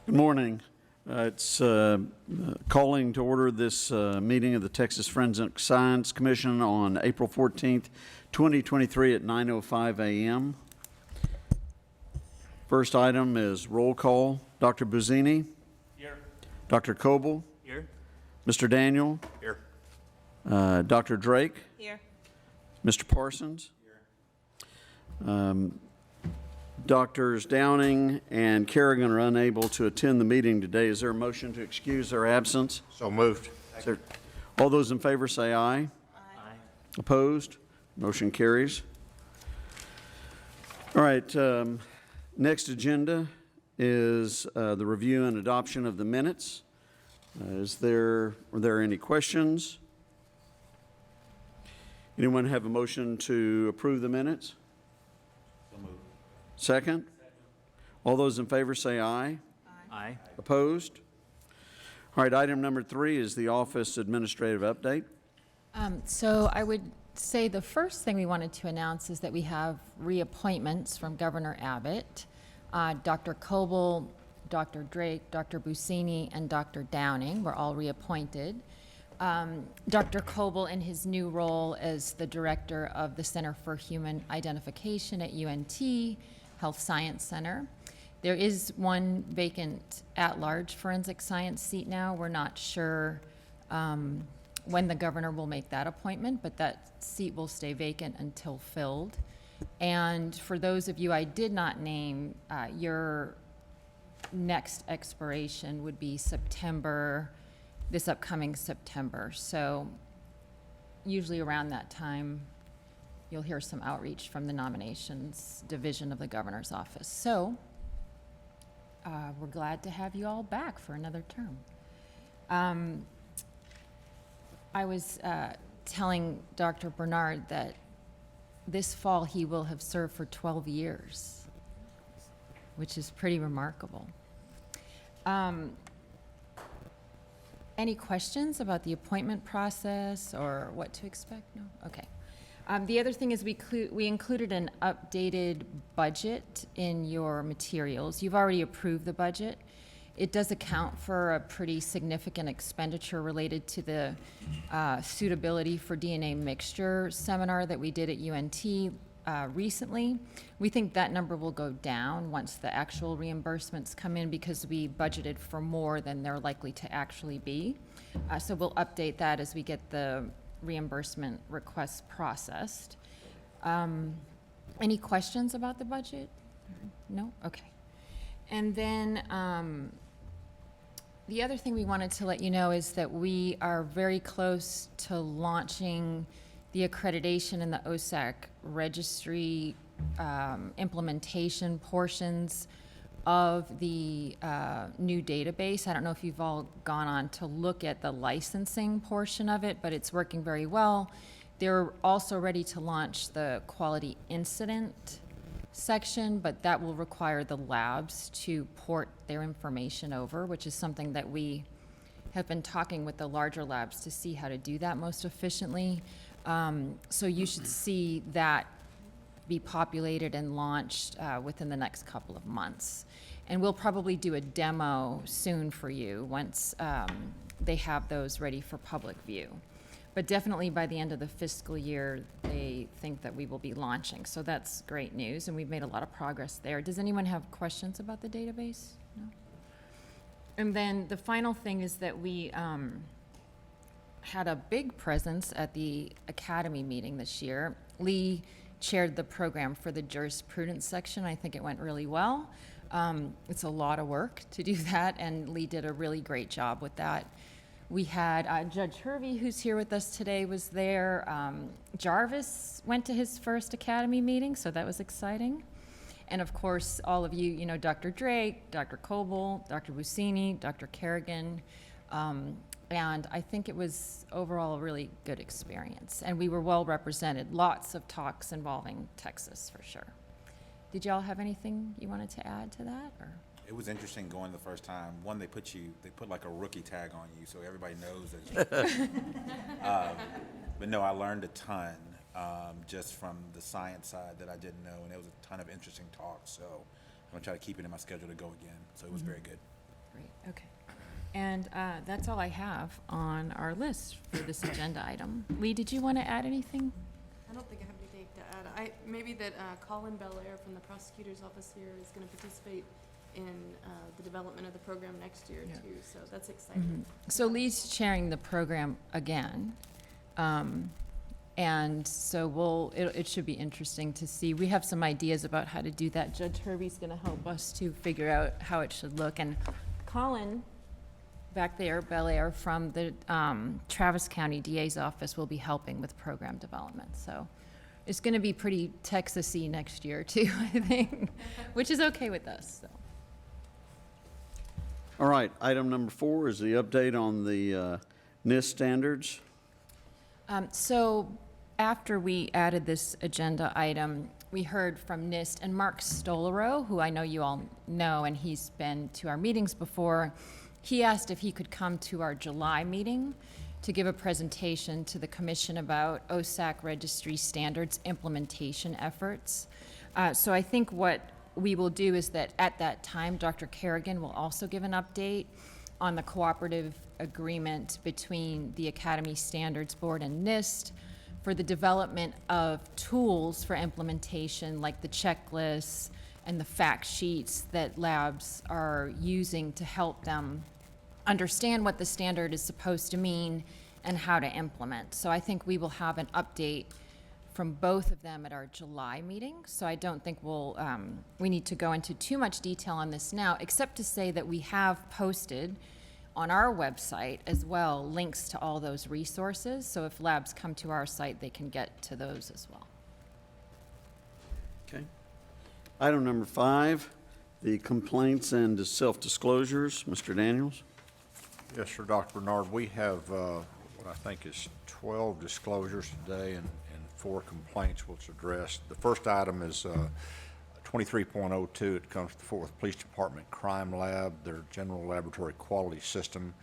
Good morning. It's calling to order this meeting of the Texas Forensic Science Commission on April 14th, 2023 at 9:05 a.m. First item is roll call. Dr. Buzzini? Here. Dr. Coble? Here. Mr. Daniel? Here. Dr. Drake? Here. Mr. Parsons? Doctors Downing and Kerrigan are unable to attend the meeting today. Is there a motion to excuse their absence? So moved. All those in favor say aye. Aye. Opposed? Motion carries. All right, next agenda is the review and adoption of the minutes. Are there any questions? Anyone have a motion to approve the minutes? So moved. Second? All those in favor say aye. Aye. Opposed? All right, item number 3 is the office administrative update. So I would say the first thing we wanted to announce is that we have reappointments from Governor Abbott. Dr. Coble, Dr. Drake, Dr. Bussini, and Dr. Downing were all reappointed. Dr. Coble in his new role as the director of the Center for Human Identification at UNT Health Science Center. There is one vacant at-large forensic science seat now. We're not sure when the governor will make that appointment, but that seat will stay vacant until filled. And for those of you I did not name, your next expiration would be this upcoming September. So usually around that time, you'll hear some outreach from the nominations division of the governor's office. So we're glad to have you all back for another term. I was telling Dr. Bernard that this fall he will have served for 12 years, which is pretty remarkable. Any questions about the appointment process or what to expect? No? Okay. The other thing is we included an updated budget in your materials. You've already approved the budget. It does account for a pretty significant expenditure related to the suitability for DNA mixture seminar that we did at UNT recently. We think that number will go down once the actual reimbursements come in because we budgeted for more than they're likely to actually be. So we'll update that as we get the reimbursement requests processed. Any questions about the budget? No? Okay. And then the other thing we wanted to let you know is that we are very close to launching the accreditation in the OSAC registry implementation portions of the new database. I don't know if you've all gone on to look at the licensing portion of it, but it's working very well. They're also ready to launch the quality incident section, but that will require the labs to port their information over, which is something that we have been talking with the larger labs to see how to do that most efficiently. So you should see that be populated and launched within the next couple of months. And we'll probably do a demo soon for you once they have those ready for public view. But definitely by the end of the fiscal year, they think that we will be launching. So that's great news, and we've made a lot of progress there. Does anyone have questions about the database? No? And then the final thing is that we had a big presence at the Academy meeting this year. Lee chaired the program for the jurisprudence section. I think it went really well. It's a lot of work to do that, and Lee did a really great job with that. We had Judge Hervey, who's here with us today, was there. Jarvis went to his first Academy meeting, so that was exciting. And of course, all of you, Dr. Drake, Dr. Coble, Dr. Bussini, Dr. Kerrigan, and I think it was overall a really good experience. And we were well represented. Lots of talks involving Texas, for sure. Did y'all have anything you wanted to add to that? Or? It was interesting going the first time. One, they put like a rookie tag on you, so everybody knows that. But no, I learned a ton just from the science side that I didn't know, and there was a ton of interesting talks. So I'm gonna try to keep it in my schedule to go again. So it was very good. Great, okay. And that's all I have on our list for this agenda item. Lee, did you want to add anything? I don't think I have anything to add. Maybe that Colin Belair from the prosecutor's office here is going to participate in the development of the program next year Yeah. too, so that's exciting. So Lee's chairing the program again. And so it should be interesting to see. We have some ideas about how to do that. Judge Hervey's going to help us to figure out how it should look. And Colin, back there, Belair, from the Travis County DA's office will be helping with program development. So it's going to be pretty Texas-y next year too, I think, which is okay with us, so. All right, item number 4 is the update on the NIST standards. So after we added this agenda item, we heard from NIST and Mark Stolero, who I know you all know, and he's been to our meetings before. He asked if he could come to our July meeting to give a presentation to the commission about OSAC registry standards implementation efforts. So I think what we will do is that at that time, Dr. Kerrigan will also give an update on the cooperative agreement between the Academy Standards Board and NIST for the development of tools for implementation, like the checklists and the fact sheets that labs are using to help them understand what the standard is supposed to mean and how to implement. So I think we will have an update from both of them at our July meeting. So I don't think we need to go into too much detail on this now, except to say that we have posted on our website as well links to all those resources. So if labs come to our site, they can get to those as well. Okay. Item number 5, the complaints and self-disclosures. Mr. Daniels? Yes, sir, Dr. Bernard. We have what I think is 12 disclosures today and 4 complaints which addressed. The first item is 23.02. It comes to the Fort Worth Police Department Crime Lab, their general laboratory quality system.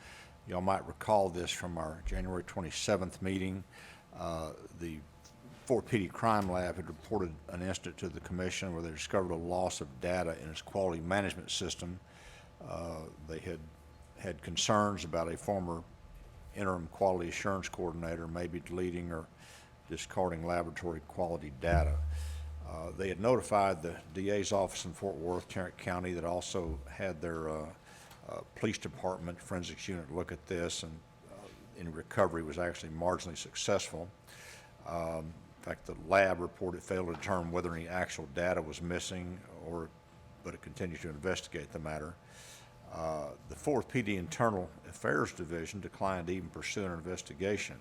Y'all might recall this from our January 27th meeting. The Fort PD Crime Lab had reported an incident to the commission where they discovered a loss of data in its quality management system. They had concerns about a former interim quality assurance coordinator maybe deleting or discarding laboratory quality data. They had notified the DA's office in Fort Worth, Tarrant County, that also had their police department forensics unit look at this, and in recovery was actually marginally successful. In fact, the lab reported failed to determine whether any actual data was missing, but it continued to investigate the matter. The 4th PD Internal Affairs Division declined to even pursue an investigation.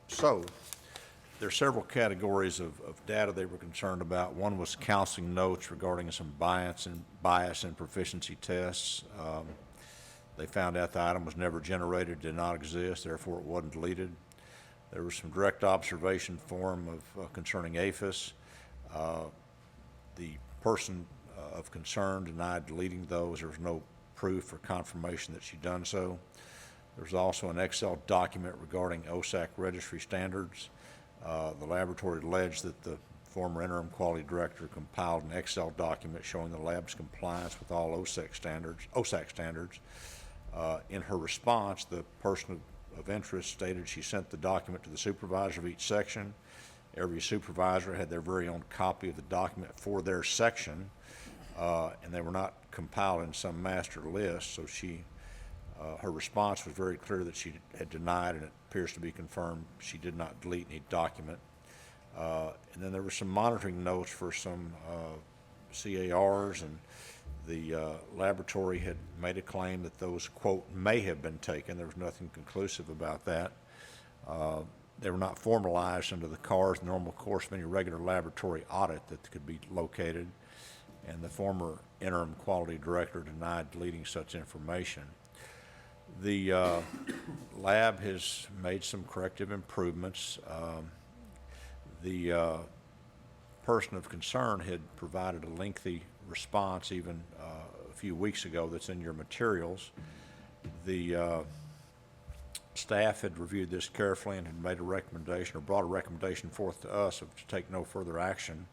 So there are several categories of data they were concerned about. One was counseling notes regarding some bias and proficiency tests. They found out the item was never generated, did not exist, therefore it wasn't deleted. There was some direct observation form of concerning APHIS. The person of concern denied deleting those. There was no proof or confirmation that she'd done so. There's also an Excel document regarding OSAC registry standards. The laboratory alleged that the former interim quality director compiled an Excel document showing the lab's compliance with all OSAC standards. In her response, the person of interest stated she sent the document to the supervisor of each section. Every supervisor had their very own copy of the document for their section, and they were not compiled in some master list, so her response was very clear that she had denied, and it appears to be confirmed she did not delete any document. And then there were some monitoring notes for some CARs, and the laboratory had made a claim that those, quote, may have been taken. There was nothing conclusive about that. They were not formalized under the CAR's normal course of any regular laboratory audit that could be located, and the former interim quality director denied deleting such information. The lab has made some corrective improvements. The person of concern had provided a lengthy response even a few weeks ago that's in your materials. The staff had reviewed this carefully and had made a recommendation or brought a recommendation forth to us to take no further action,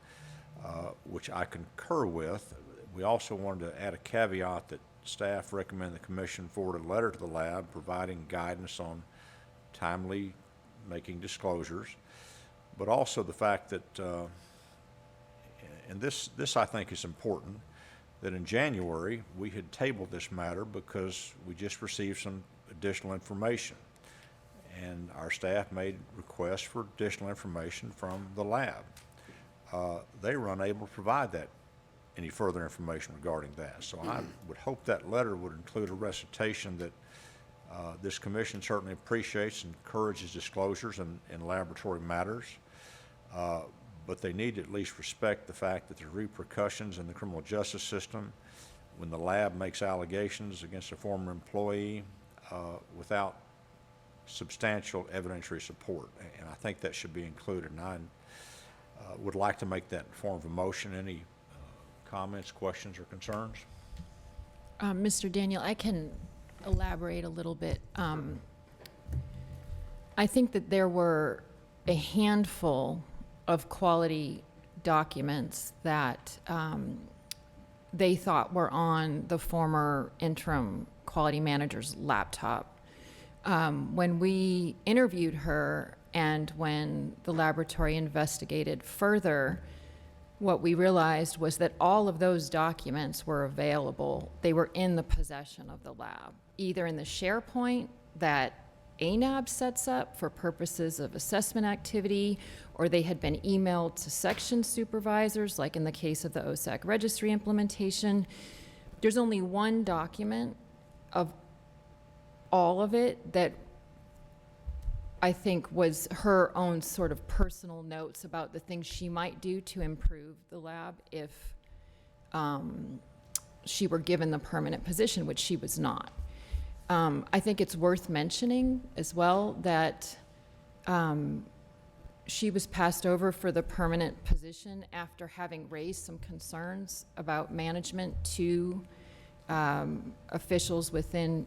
which I concur with. We also wanted to add a caveat that staff recommend the commission forward a letter to the lab providing guidance on timely making disclosures, but also the fact that, and this I think is important, that in January, we had tabled this matter because we just received some additional information. And our staff made requests for additional information from the lab. They were unable to provide that, any further information regarding that. So I would hope that letter would include a recitation that this commission certainly appreciates and encourages disclosures in laboratory matters, but they need to at least respect the fact that there are repercussions in the criminal justice system when the lab makes allegations against a former employee without substantial evidentiary support. And I think that should be included. And I would like to make that in form of a motion. Any comments, questions, or concerns? Mr. Daniel, I can elaborate a little bit. I think that there were a handful of quality documents that they thought were on the former interim quality manager's laptop. When we interviewed her and when the laboratory investigated further, what we realized was that all of those documents were available. They were in the possession of the lab, either in the SharePoint that ANAB sets up for purposes of assessment activity, or they had been emailed to section supervisors, like in the case of the OSAC registry implementation. There's only one document of all of it that I think was her own sort of personal notes about the things she might do to improve the lab if she were given the permanent position, which she was not. I think it's worth mentioning as well that she was passed over for the permanent position after having raised some concerns about management to officials within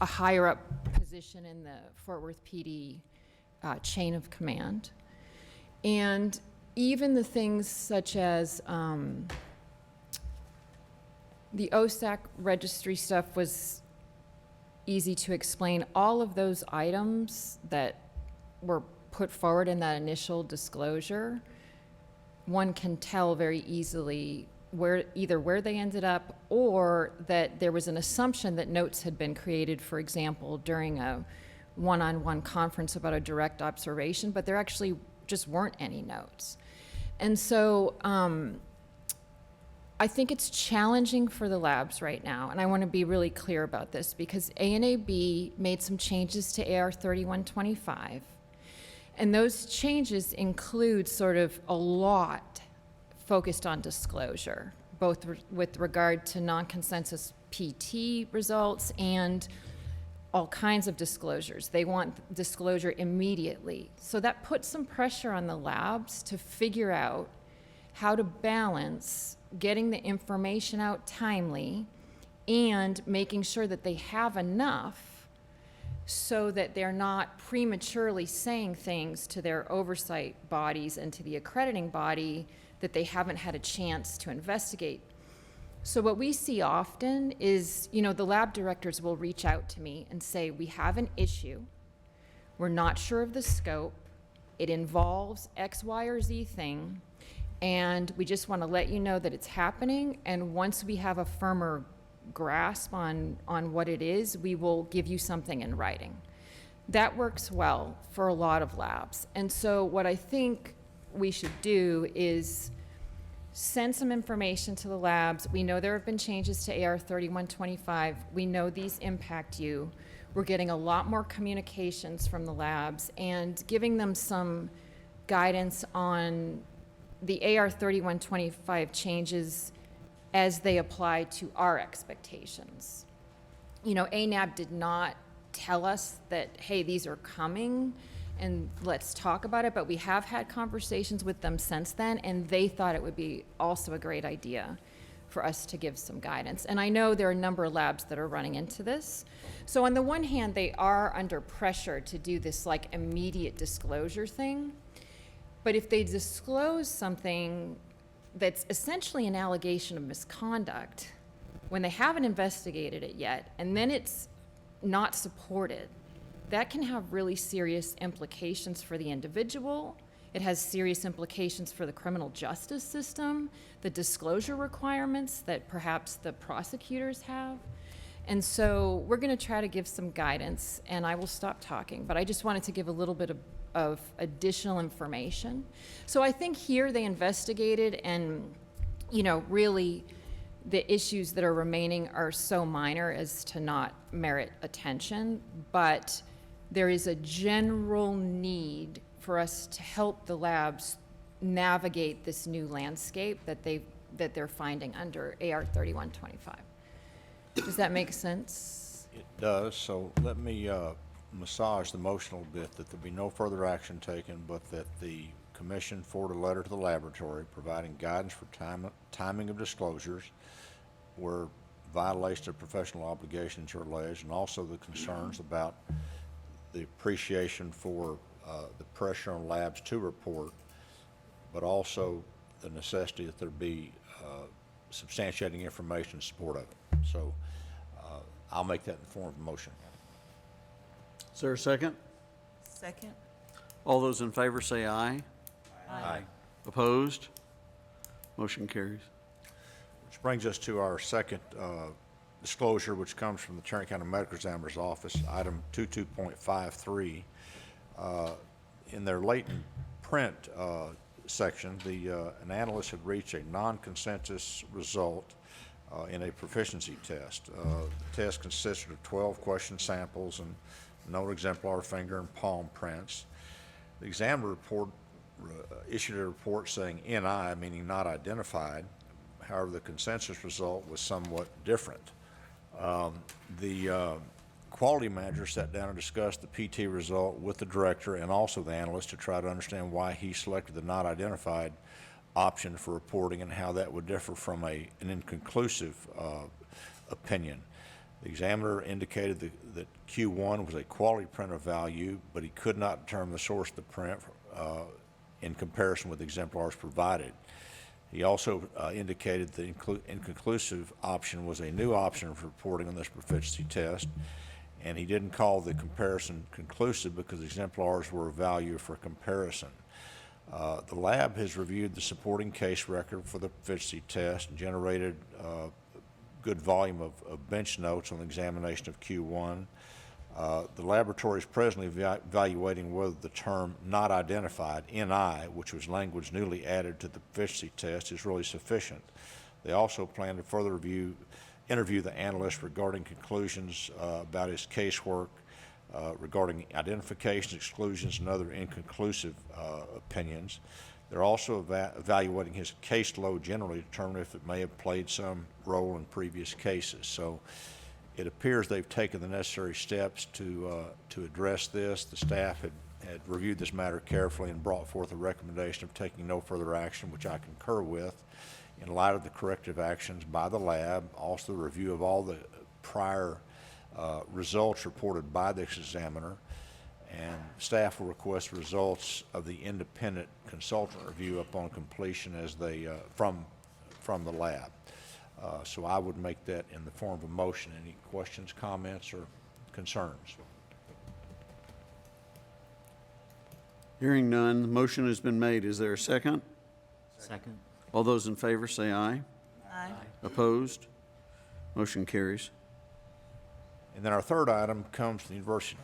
a higher up position in the Fort Worth PD chain of command. And even the things such as the OSAC registry stuff was easy to explain. All of those items that were put forward in that initial disclosure, one can tell very easily either where they ended up or that there was an assumption that notes had been created, for example, during a one-on-one conference about a direct observation, but there actually just weren't any notes. And so I think it's challenging for the labs right now, and I want to be really clear about this because ANAB made some changes to AR 3125, and those changes include sort of a lot focused on disclosure, both with regard to non-consensus PT results and all kinds of disclosures. They want disclosure immediately. So that puts some pressure on the labs to figure out how to balance getting the information out timely and making sure that they have enough so that they're not prematurely saying things to their oversight bodies and to the accrediting body that they haven't had a chance to investigate. So what we see often is, the lab directors will reach out to me and say, we have an issue. We're not sure of the scope. It involves X, Y, or Z thing. And we just want to let you know that it's happening. And once we have a firmer grasp on what it is, we will give you something in writing. That works well for a lot of labs. And so what I think we should do is send some information to the labs. We know there have been changes to AR 3125. We know these impact you. We're getting a lot more communications from the labs and giving them some guidance on the AR 3125 changes as they apply to our expectations. ANAB did not tell us that, hey, these are coming and let's talk about it, but we have had conversations with them since then, and they thought it would be also a great idea for us to give some guidance. And I know there are a number of labs that are running into this. So on the one hand, they are under pressure to do this immediate disclosure thing. But if they disclose something that's essentially an allegation of misconduct, when they haven't investigated it yet, and then it's not supported, that can have really serious implications for the individual. It has serious implications for the criminal justice system, the disclosure requirements that perhaps the prosecutors have. And so we're going to try to give some guidance, and I will stop talking, but I just wanted to give a little bit of additional information. So I think here they investigated, and, you know, really the issues that are remaining are so minor as to not merit attention, but there is a general need for us to help the labs navigate this new landscape that they're finding under AR 3125. Does that make sense? It does, so let me massage the motion a little bit, that there be no further action taken, but that the commission forward a letter to the laboratory providing guidance for timing of disclosures where violations of professional obligations are alleged, and also the concerns about the appreciation for the pressure on labs to report, but also the necessity that there be substantiating information in support of it. So I'll make that in the form of a motion. Is there a second? Second? All those in favor say aye. Aye. Opposed? Motion carries. Which brings us to our second disclosure, which comes from the Tarrant County Medical Examiner's Office, item 22.53. In their latent print section, an analyst had reached a non-consensus result in a proficiency test. The test consisted of 12 question samples and known exemplar finger and palm prints. The examiner issued a report saying NI, meaning not identified. However, the consensus result was somewhat different. The quality manager sat down and discussed the PT result with the director and also the analyst to try to understand why he selected the not identified option for reporting and how that would differ from an inconclusive opinion. The examiner indicated that Q1 was a quality print of value, but he could not determine the source of the print in comparison with exemplars provided. He also indicated the inconclusive option was a new option for reporting on this proficiency test, and he didn't call the comparison conclusive because exemplars were of value for comparison. The lab has reviewed the supporting case record for the proficiency test and generated a good volume of bench notes on the examination of Q1. The laboratory is presently evaluating whether the term not identified, NI, which was language newly added to the proficiency test, is really sufficient. They also plan to further interview the analyst regarding conclusions about his casework, regarding identifications, exclusions, and other inconclusive opinions. They're also evaluating his caseload generally to determine if it may have played some role in previous cases. So it appears they've taken the necessary steps to address this. The staff had reviewed this matter carefully and brought forth a recommendation of taking no further action, which I concur with, in light of the corrective actions by the lab, also the review of all the prior results reported by this examiner, and staff will request results of the independent consultant review upon completion as they from the lab. So I would make that in the form of a motion. Any questions, comments, or concerns? Hearing none, the motion has been made. Is there a second? Second. All those in favor say aye. Aye. Opposed? Motion carries. And then our third item comes from the University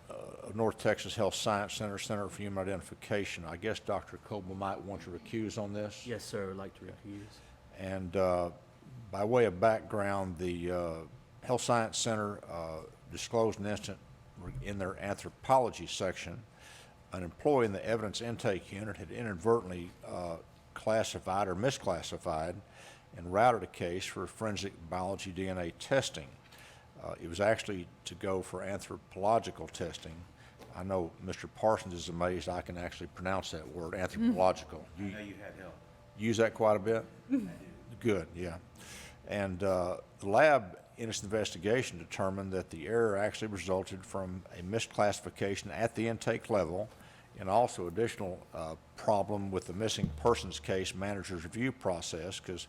of North Texas Health Science Center, Center for Human Identification. I guess Dr. Coble might want to recuse on this. Yes, sir, I'd like to recuse. And by way of background, the Health Science Center disclosed an incident in their anthropology section. An employee in the evidence intake unit had inadvertently classified or misclassified and routed a case for forensic biology DNA testing. It was actually to go for anthropological testing. I know Mr. Parsons is amazed I can actually pronounce that word, anthropological. I know you had help. Use that quite a bit? Good, yeah. And the lab, in its investigation, determined that the error actually resulted from a misclassification at the intake level and also additional problem with the missing persons case manager's review process, because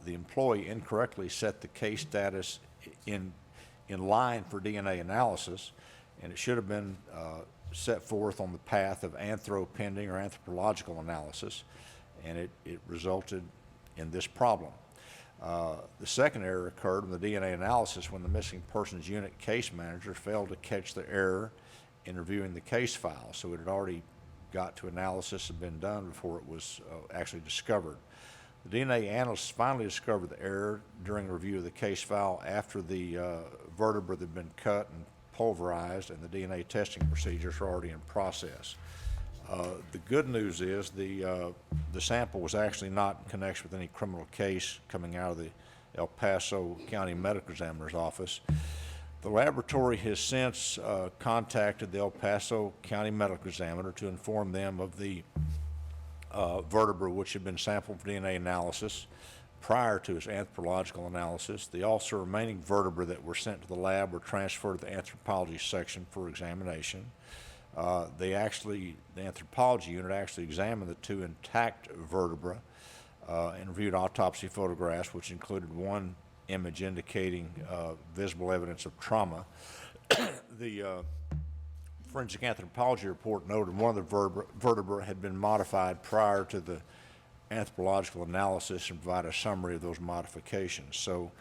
the employee incorrectly set the case status in line for DNA analysis, and it should have been set forth on the path of anthropending or anthropological analysis, and it resulted in this problem. The second error occurred in the DNA analysis when the missing persons unit case manager failed to catch the error in reviewing the case file. So it had already got to analysis and been done before it was actually discovered. The DNA analysts finally discovered the error during review of the case file after the vertebra had been cut and pulverized, and the DNA testing procedures are already in process. The good news is the sample was actually not in connection with any criminal case coming out of the El Paso County Medical Examiner's office. The laboratory has since contacted the El Paso County Medical Examiner to inform them of the vertebra which had been sampled for DNA analysis prior to its anthropological analysis. The also remaining vertebrae that were sent to the lab were transferred to the anthropology section for examination. The anthropology unit actually examined the two intact vertebrae and reviewed autopsy photographs, which included one image indicating visible evidence of trauma. The forensic anthropology report noted one of the vertebrae had been modified prior to the anthropological analysis and provide a summary of those modifications. So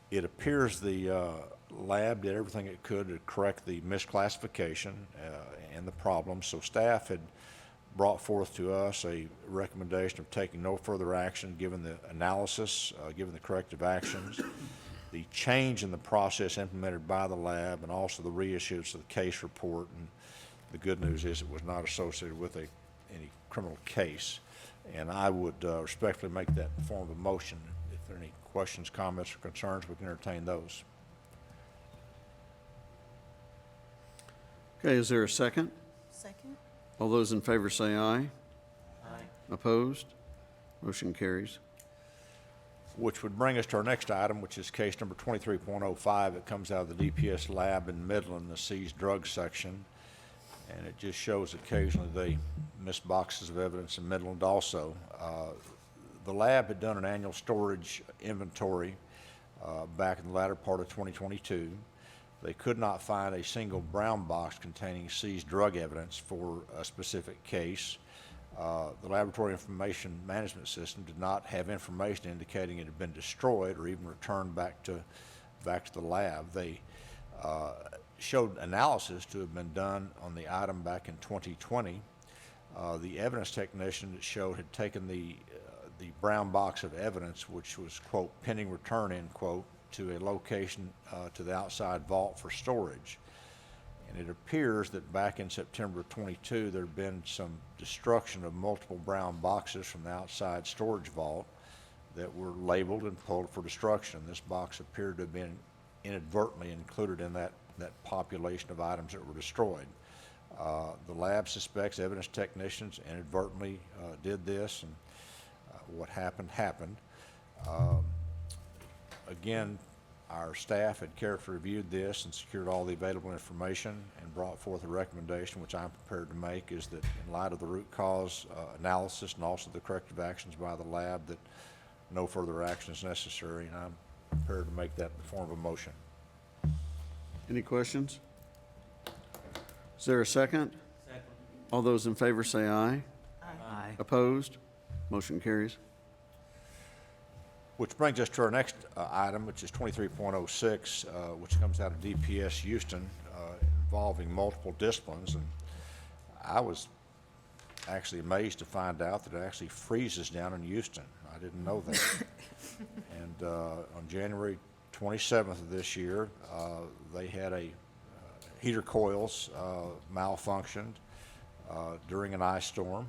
it appears the lab did everything it could to correct the misclassification and the problem. So staff had brought forth to us a recommendation of taking no further action given the analysis, given the corrective actions, the change in the process implemented by the lab, and also the reissuance of the case report. And the good news is it was not associated with any criminal case. And I would respectfully make that in the form of a motion. If there are any questions, comments, or concerns, we can entertain those. Okay, is there a second? Second? All those in favor say aye. Aye. Opposed? Motion carries. Which would bring us to our next item, which is case number 23.05. It comes out of the DPS lab in Midland, the seized drugs section. And it just shows occasionally they miss boxes of evidence in Midland also. The lab had done an annual storage inventory back in the latter part of 2022. They could not find a single brown box containing seized drug evidence for a specific case. The laboratory information management system did not have information indicating it had been destroyed or even returned back to the lab. They showed analysis to have been done on the item back in 2020. The evidence technician that showed had taken the brown box of evidence, which was, quote, pending return, end quote, to a location to the outside vault for storage. And it appears that back in September of 22, there had been some destruction of multiple brown boxes from the outside storage vault that were labeled and pulled for destruction. This box appeared to have been inadvertently included in that population of items that were destroyed. The lab suspects evidence technicians inadvertently did this, and what happened. Again, our staff had carefully reviewed this and secured all the available information and brought forth a recommendation, which I'm prepared to make, is that in light of the root cause analysis and also the corrective actions by the lab, that no further action is necessary, and I'm prepared to make that in the form of a motion. Any questions? Is there a second? Second. All those in favor say aye. Aye. Opposed? Motion carries. Which brings us to our next item, which is 23.06, which comes out of DPS Houston, involving multiple disciplines. And I was actually amazed to find out that it actually freezes down in Houston. I didn't know that. And on January 27th of this year, they had a heater coils malfunctioned during an ice storm.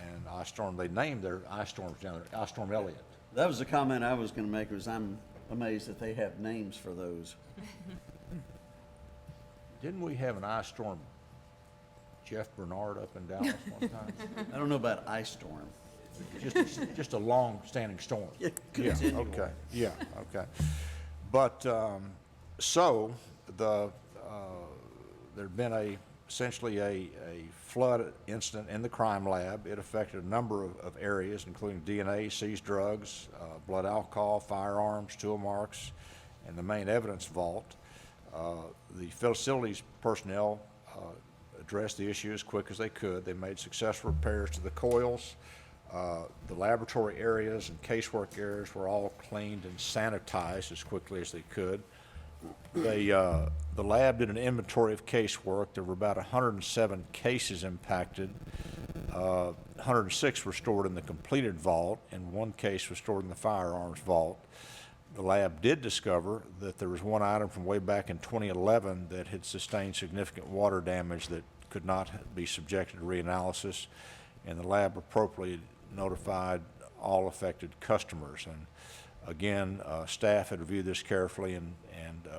And ice storm, they named their ice storms down there, Ice Storm Elliott. That was the comment I was going to make, was I'm amazed that they have names for those. Didn't we have an ice storm, Jeff Bernard, up in Dallas one time? I don't know about ice storm. Just a long-standing storm. Yeah, Yeah, continual. okay, yeah, okay. But, so, there'd been a essentially a flood incident in the crime lab. It affected a number of areas, including DNA, seized drugs, blood alcohol, firearms, tool marks, and the main evidence vault. The facilities personnel addressed the issue as quick as they could. They made successful repairs to the coils. The laboratory areas and casework areas were all cleaned and sanitized as quickly as they could. The lab did an inventory of casework. There were about 107 cases impacted. 106 were stored in the completed vault, and 1 case was stored in the firearms vault. The lab did discover that there was 1 item from way back in 2011 that had sustained significant water damage that could not be subjected to reanalysis, and the lab appropriately notified all affected customers. And again, staff had reviewed this carefully and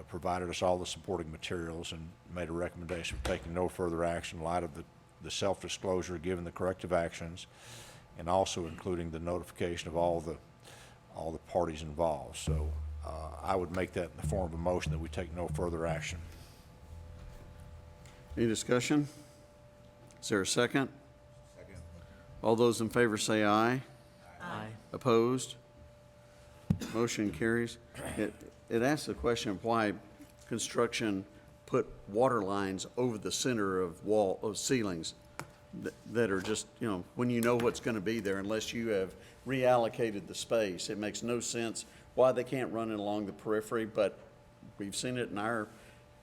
provided us all the supporting materials and made a recommendation for taking no further action in light of the self-disclosure given the corrective actions, and also including the notification of all the parties involved. So I would make that in the form of a motion that we take no further action. Any discussion? Is there a second? Second. All those in favor say aye. Aye. Opposed? Motion carries. It asks the question of why construction put water lines over the center of ceilings that are just, when you know what's going to be there, unless you have reallocated the space. It makes no sense why they can't run it along the periphery, but we've seen it in our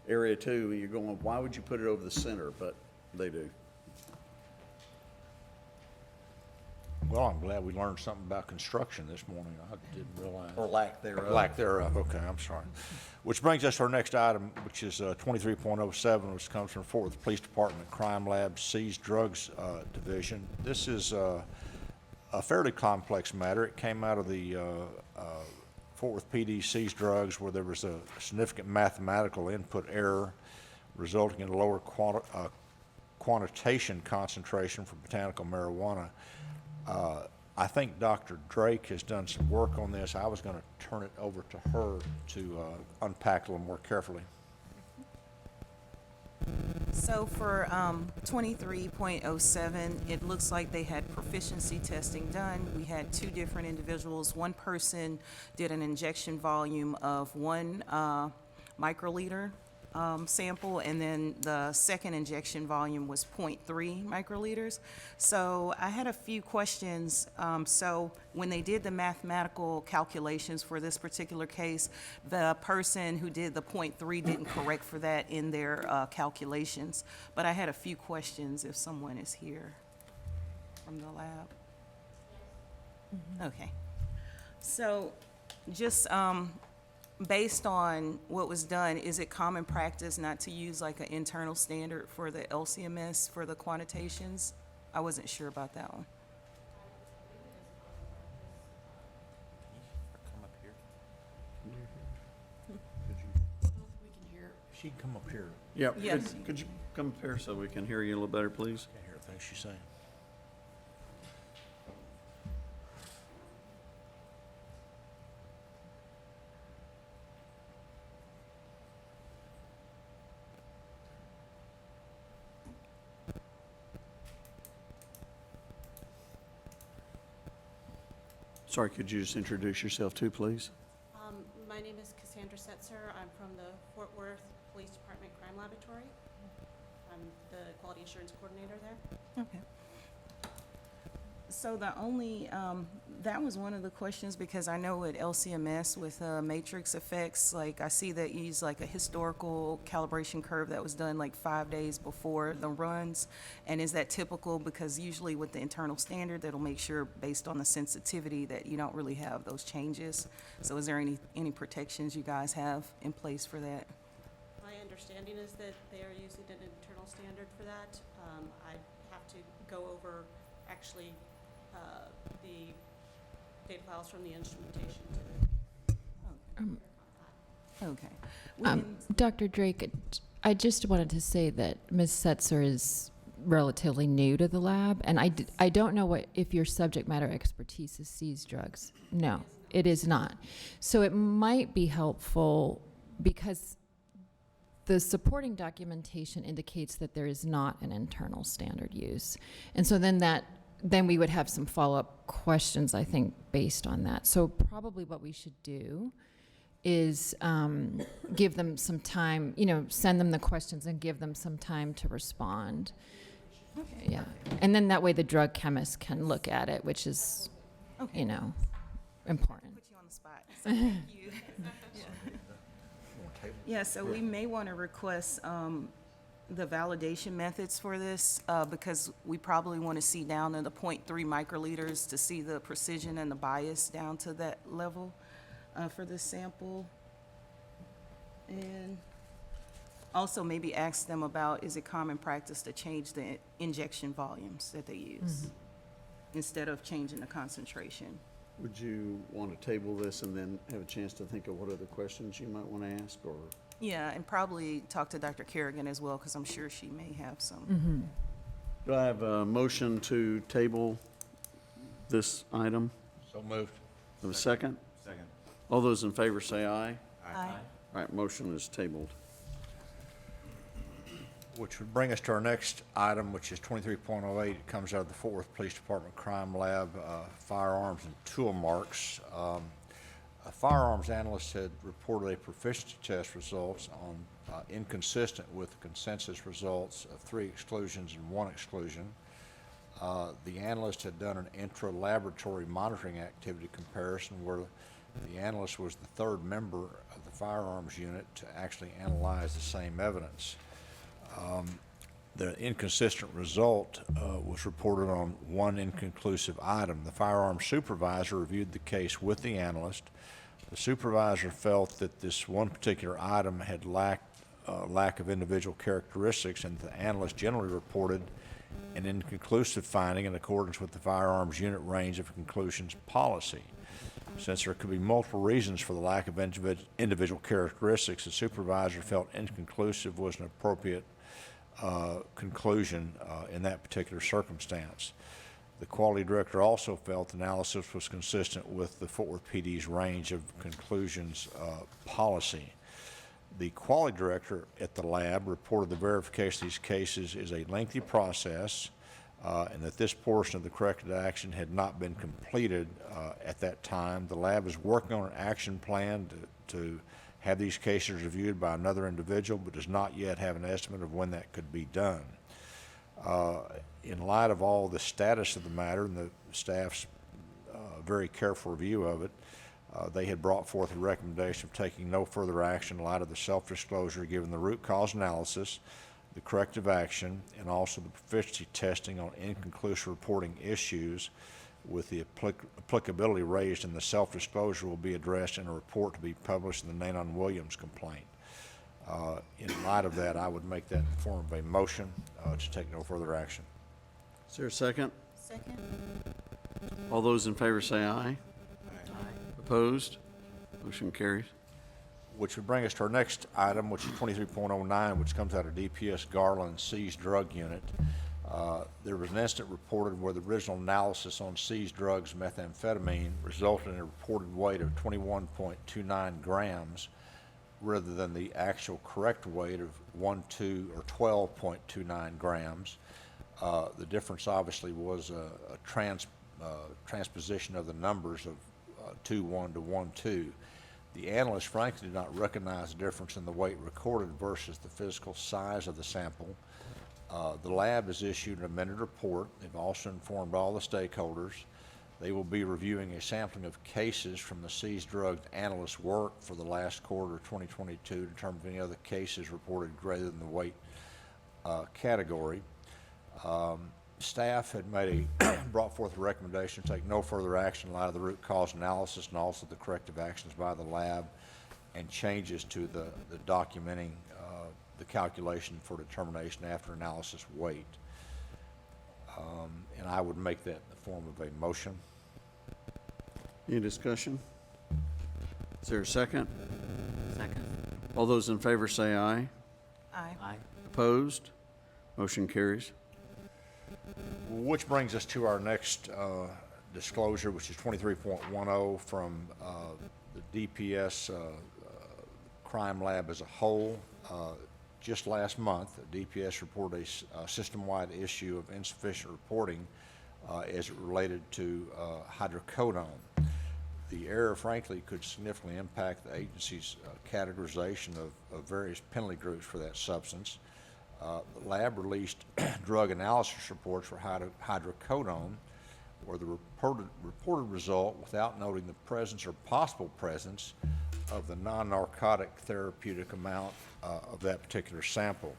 area too. You're going, why would you put it over the center? But they do. Well, I'm glad we learned something about construction this morning. I didn't realize. Or lack thereof. Lack thereof, okay, I'm sorry. Which brings us to our next item, which is 23.07, which comes from Fort Worth Police Department Crime Lab Seized Drugs Division. This is a fairly complex matter. It came out of the Fort Worth PD seized drugs, where there was a significant mathematical input error resulting in a lower quantitation concentration for botanical marijuana. I think Dr. Drake has done some work on this. I was going to turn it over to her to unpack a little more carefully. So for 23.07, it looks like they had proficiency testing done. We had 2 different individuals. One person did an injection volume of 1 microliter sample, and then the second injection volume was 0.3 microliters. So I had a few questions. So when they did the mathematical calculations for this particular case, the person who did the 0.3 didn't correct for that in their calculations. But I had a few questions if someone is here from the lab. Okay. So just based on what was done, is it common practice not to use like an internal standard for the LCMS for the quantitations? I wasn't sure about that one. Come up here. She can come up here. Yeah. Yes. Could you come up here so we can hear you a little better, please? Can't hear things she's saying. Sorry, could you just introduce yourself too, please? My name is Cassandra Setzer. I'm from the Fort Worth Police Department Crime Laboratory. I'm the quality assurance coordinator there. Okay. So the only, that was one of the questions, because I know at LCMS with matrix effects, like I see that you use like a historical calibration curve that was done like 5 days before the runs. And is that typical? Because usually with the internal standard, that'll make sure based on the sensitivity that you don't really have those changes. So is there any protections you guys have in place for that? My understanding is that they are using an internal standard for that. I have to go over actually the data files from the instrumentation to Okay. Dr. Drake, I just wanted to say that Ms. Setzer is relatively new to the lab, and I don't know if your subject matter expertise is seized drugs. No, it is not. So it might be helpful, because the supporting documentation indicates that there is not an internal standard use. And so then we would have some follow-up questions, I think, based on that. So probably what we should do is give them some time, send them the questions and give them some time to respond. Yeah. And then that way the drug chemist can look at it, which is, important. Put you on the spot. So thank you. Yeah, so we may want to request the validation methods for this because we probably want to see down to the 0.3 microliters to see the precision and the bias down to that level for this sample. And also maybe ask them about, is it common practice to change the injection volumes that they use instead of changing the concentration? Would you want to table this and then have a chance to think of what other questions you might want to ask, or? Yeah, and probably talk to Dr. Kerrigan as well, because I'm sure she may have some. Do I have a motion to table this item? So moved. Have a second? Second. All those in favor say aye. Aye. All right, motion is tabled. Which would bring us to our next item, which is 23.08. It comes out of the Fort Worth Police Department Crime Lab, firearms and tool marks. A firearms analyst had reported a proficiency test results on inconsistent with the consensus results of 3 exclusions and 1 exclusion. The analyst had done an intra-laboratory monitoring activity comparison where the analyst was the 3rd member of the firearms unit to actually analyze the same evidence. The inconsistent result was reported on 1 inconclusive item. The firearms supervisor reviewed the case with the analyst. The supervisor felt that this one particular item had lack of individual characteristics, and the analyst generally reported an inconclusive finding in accordance with the firearms unit range of conclusions policy. Since there could be multiple reasons for the lack of individual characteristics, the supervisor felt inconclusive was an appropriate conclusion in that particular circumstance. The quality director also felt the analysis was consistent with the Fort Worth PD's range of conclusions policy. The quality director at the lab reported the verification of these cases is a lengthy process and that this portion of the corrective action had not been completed at that time. The lab is working on an action plan to have these cases reviewed by another individual, but does not yet have an estimate of when that could be done. In light of all the status of the matter and the staff's very careful review of it, they had brought forth a recommendation of taking no further action in light of the self-disclosure given the root cause analysis, the corrective action, and also the proficiency testing on inconclusive reporting issues, with the applicability raised in the self-disclosure will be addressed in a report to be published in the Nanon Williams complaint. In light of that, I would make that in the form of a motion to take no further action. Is there a second? Second? All those in favor say aye. Opposed? Motion carries. Which would bring us to our next item, which is 23.09, which comes out of DPS Garland seized drug unit. There was an incident reported where the original analysis on seized drugs, methamphetamine, resulted in a reported weight of 21.29 grams rather than the actual correct weight of 12.29 grams. The difference obviously was a transposition of the numbers of 2-1 to 1-2. The analyst frankly did not recognize the difference in the weight recorded versus the physical size of the sample. The lab has issued an amended report. They've also informed all the stakeholders. They will be reviewing a sampling of cases from the seized drug analyst's work for the last quarter of 2022 to determine if any other cases reported greater than the weight category. Staff had brought forth a recommendation to take no further action in light of the root cause analysis and also the corrective actions by the lab and changes to the documenting the calculation for determination after analysis weight. And I would make that in the form of a motion. Any discussion? Is there a second? Second. All those in favor say aye. Aye. Aye. Opposed? Motion carries. Which brings us to our next disclosure, which is 23.10 from the DPS crime lab as a whole. just last month, DPS reported a system-wide issue of insufficient reporting as it related to hydrocodone. The error, frankly, could significantly impact the agency's categorization of various penalty groups for that substance. The lab released drug analysis reports for hydrocodone, where the reported result without noting the presence or possible presence of the non-narcotic therapeutic amount of that particular sample.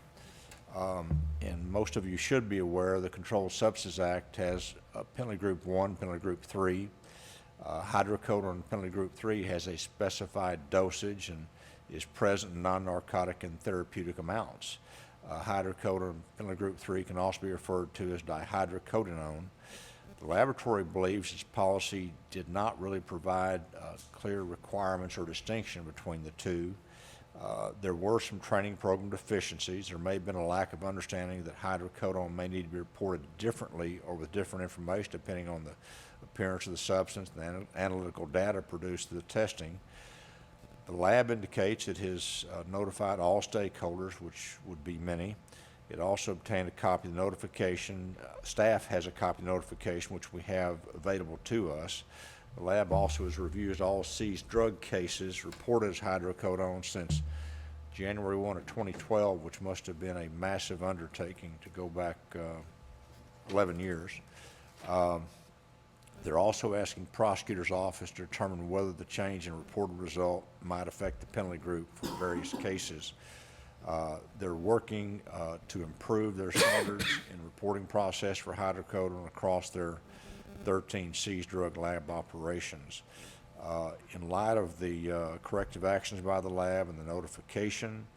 And most of you should be aware the Controlled Substances Act has penalty group 1, penalty group 3. Hydrocodone penalty group 3 has a specified dosage and is present in non-narcotic and therapeutic amounts. Hydrocodone penalty group 3 can also be referred to as dihydrocodone. The laboratory believes its policy did not really provide clear requirements or distinction between the two. There were some training program deficiencies. There may have been a lack of understanding that hydrocodone may need to be reported differently or with different information depending on the appearance of the substance and the analytical data produced through the testing. The lab indicates it has notified all stakeholders, which would be many. It also obtained a copy of the notification. Staff has a copy of the notification, which we have available to us. The lab also has reviewed all seized drug cases reported as hydrocodone since January 1 of 2012, which must have been a massive undertaking to go back 11 years. They're also asking prosecutor's office to determine whether the change in reported result might affect the penalty group for various cases. They're working to improve their standards and reporting process for hydrocodone across their 13 seized drug lab operations. In light of the corrective actions by the lab and the notification,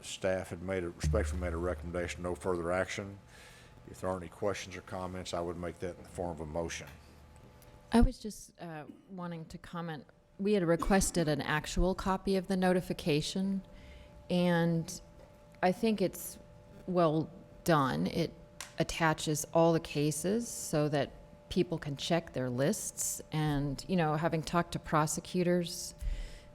staff had respectfully made a recommendation, no further action. If there aren't any questions or comments, I would make that in the form of a motion. I was just wanting to comment. We had requested an actual copy of the notification, and I think it's well done. It attaches all the cases so that people can check their lists. And, you know, having talked to prosecutors,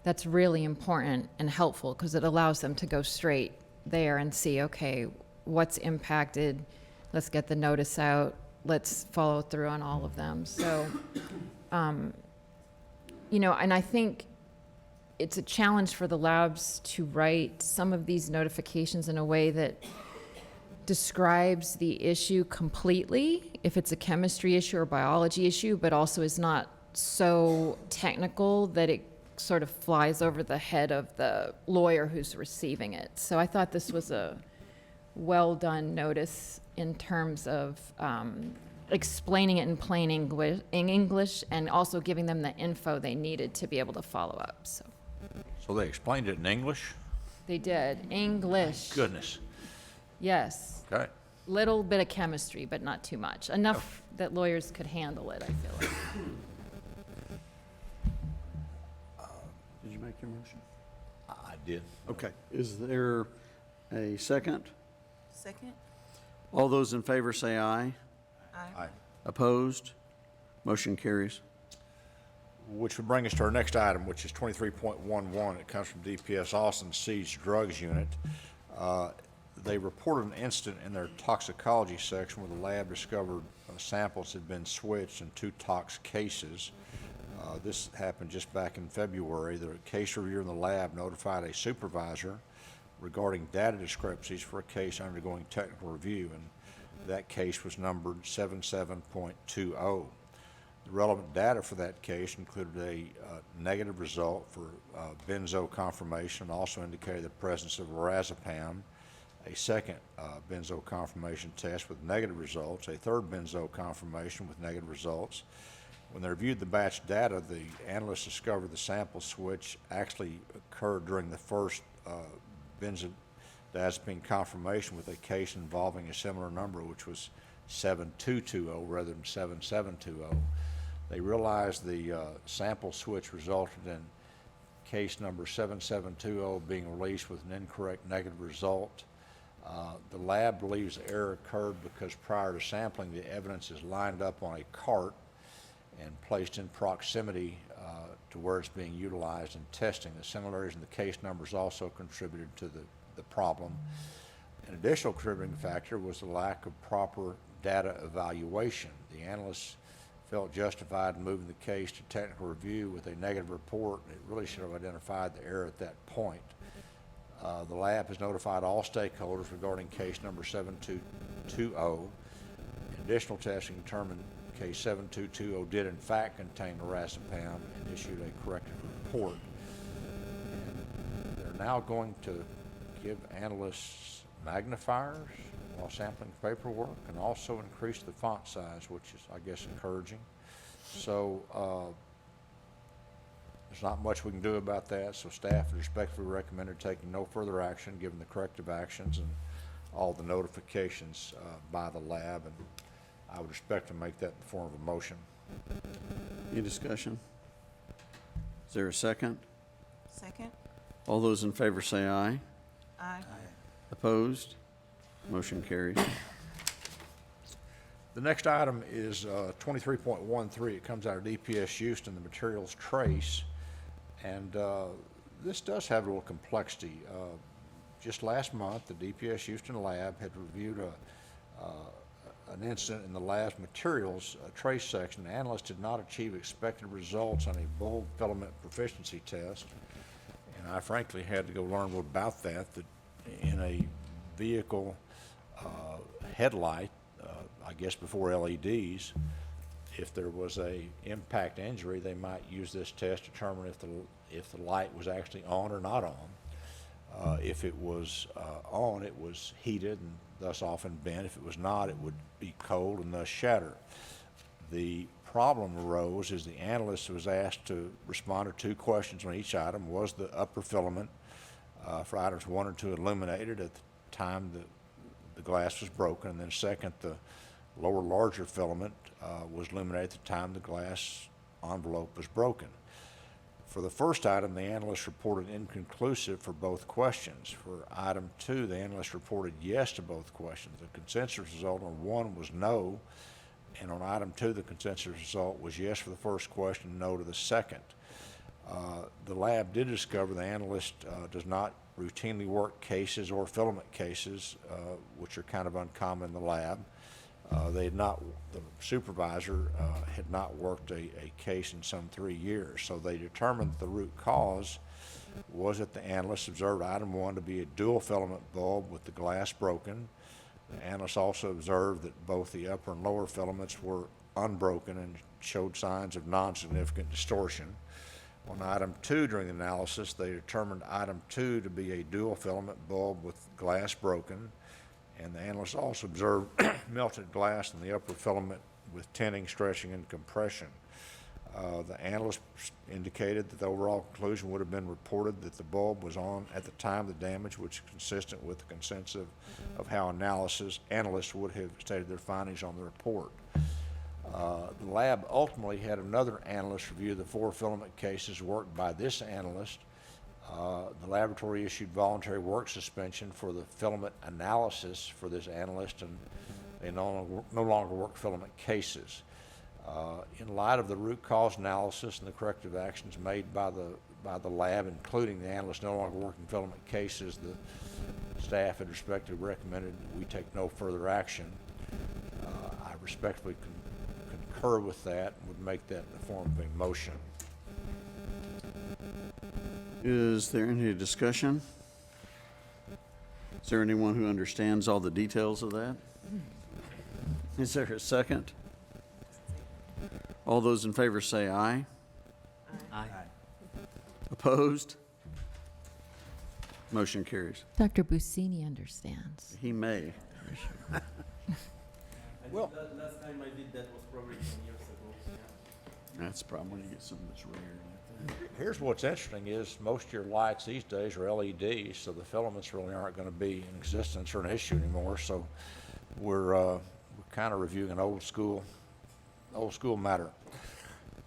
that's really important and helpful because it allows them to go straight there and see, okay, what's impacted. Let's get the notice out. Let's follow through on all of them. So, you know, and I think it's a challenge for the labs to write some of these notifications in a way that describes the issue completely, if it's a chemistry issue or biology issue, but also is not so technical that it sort of flies over the head of the lawyer who's receiving it. So I thought this was a well-done notice in terms of explaining it in plain English and also giving them the info they needed to be able to follow up. So So they explained it in English? they did. English. Goodness. Yes. Okay. Little bit of chemistry, but not too much. Enough that lawyers could handle it, I feel like. Did you make your motion? I did. Okay. Is there a second? Second? All those in favor say aye. Aye. Opposed? Motion carries. Which would bring us to our next item, which is 23.11. It comes from DPS Austin Seized Drugs Unit. They reported an incident in their toxicology section where the lab discovered samples had been switched in 2 tox cases. This happened just back in February. The case reviewer in the lab notified a supervisor regarding data discrepancies for a case undergoing technical review, and that case was numbered 77.20. The relevant data for that case included a negative result for benzo confirmation and also indicated the presence of lorazepam, a second benzo confirmation test with negative results, a third benzo confirmation with negative results. When they reviewed the batch data, the analysts discovered the sample switch actually occurred during the first benzodiazepine confirmation with a case involving a similar number, which was 7220 rather than 7720. They realized the sample switch resulted in case number 7720 being released with an incorrect negative result. The lab believes the error occurred because prior to sampling, the evidence is lined up on a cart and placed in proximity to where it's being utilized in testing. The similarities in the case numbers also contributed to the the problem. An additional contributing factor was the lack of proper data evaluation. The analysts felt justified in moving the case to technical review with a negative report. It really should have identified the error at that point. The lab has notified all stakeholders regarding case number 7220. Additional testing determined case 7220 did in fact contain lorazepam and issued a corrected report. And they're now going to give analysts magnifiers while sampling paperwork and also increase the font size, which is, I guess, encouraging. So there's not much we can do about that, so staff respectfully recommended taking no further action given the corrective actions and all the notifications by the lab, and I would expect to make that in the form of a motion. Any discussion? Is there a second? Second? All those in favor say aye. Aye. Opposed? Motion carries. The next item is 23.13. It comes out of DPS Houston, the materials trace. And this does have a little complexity. Just last month, the DPS Houston lab had reviewed an incident in the lab's materials trace section. The analyst did not achieve expected results on a bulb filament proficiency test. And I frankly had to go learn more about that in a vehicle headlight, I guess before LEDs, if there was a impact injury, they might use this test to determine if the light was actually on or not on. If it was on, it was heated and thus often bent. If it was not, it would be cold and thus shatter. The problem arose as the analyst was asked to respond to two questions on each item. Was the upper filament for items 1 or 2 illuminated at the time the glass was broken? And then second, the lower larger filament was illuminated at the time the glass envelope was broken. For the first item, the analyst reported inconclusive for both questions. For item 2, the analyst reported yes to both questions. The consensus result on 1 was no, and on item 2, the consensus result was yes for the first question, no to the second. The lab did discover the analyst does not routinely work cases or filament cases, which are kind of uncommon in the lab. The supervisor had not worked a case in some 3 years, so they determined that the root cause was that the analyst observed item 1 to be a dual filament bulb with the glass broken. The analyst also observed that both the upper and lower filaments were unbroken and showed signs of non-significant distortion. On item 2 during the analysis, they determined item 2 to be a dual filament bulb with glass broken, and the analyst also observed melted glass in the upper filament with tinning, stretching, and compression. The analyst indicated that the overall conclusion would have been reported that the bulb was on at the time of the damage, which is consistent with the consensus of how analysts would have stated their findings on the report. The lab ultimately had another analyst review the 4 filament cases worked by this analyst. The laboratory issued voluntary work suspension for the filament analysis for this analyst, and they no longer work filament cases. In light of the root cause analysis and the corrective actions made by the lab, including the analyst no longer working filament cases, the staff had respectfully recommended that we take no further action. I respectfully concur with that and would make that in the form of a motion. Is there any discussion? Is there anyone who understands all the details of that? Is there a second? All those in favor say aye. Aye. Opposed? Motion carries. Dr. Busini understands. He may. Well, Last time I did that was probably 10 years ago. That's the problem when you get something that's rare like that. here's what's interesting is most of your lights these days are LEDs, so the filaments really aren't going to be in existence or an issue anymore. So we're kind of reviewing an old school matter.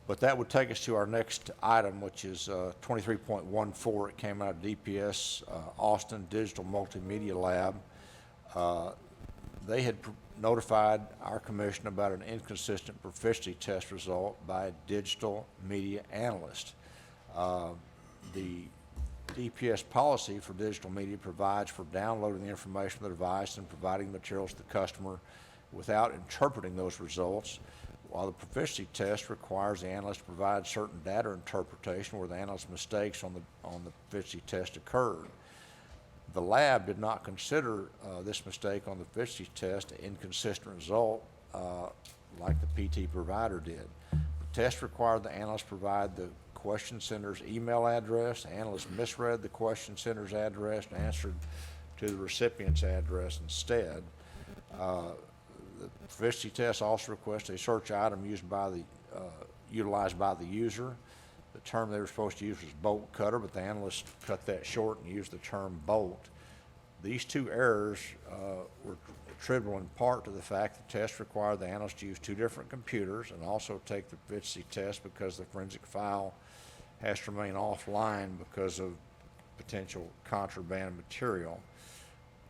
But that would take us to our next item, which is 23.14. It came out of DPS Austin Digital Multimedia Lab. They had notified our commission about an inconsistent proficiency test result by a digital media analyst. The DPS policy for digital media provides for downloading the information from the device and providing materials to the customer without interpreting those results, while the proficiency test requires the analyst to provide certain data interpretation where the analyst's mistakes on the proficiency test occurred. The lab did not consider this mistake on the proficiency test an inconsistent result like the PT provider did. The test required the analyst provide the question center's email address. The analyst misread the question center's address and answered to the recipient's address instead. The proficiency test also requests a search item utilized by the user. The term they were supposed to use was bolt cutter, but the analyst cut that short and used the term bolt. These two errors were attributable in part to the fact the test required the analyst to use two different computers and also take the proficiency test because the forensic file has to remain offline because of potential contraband material.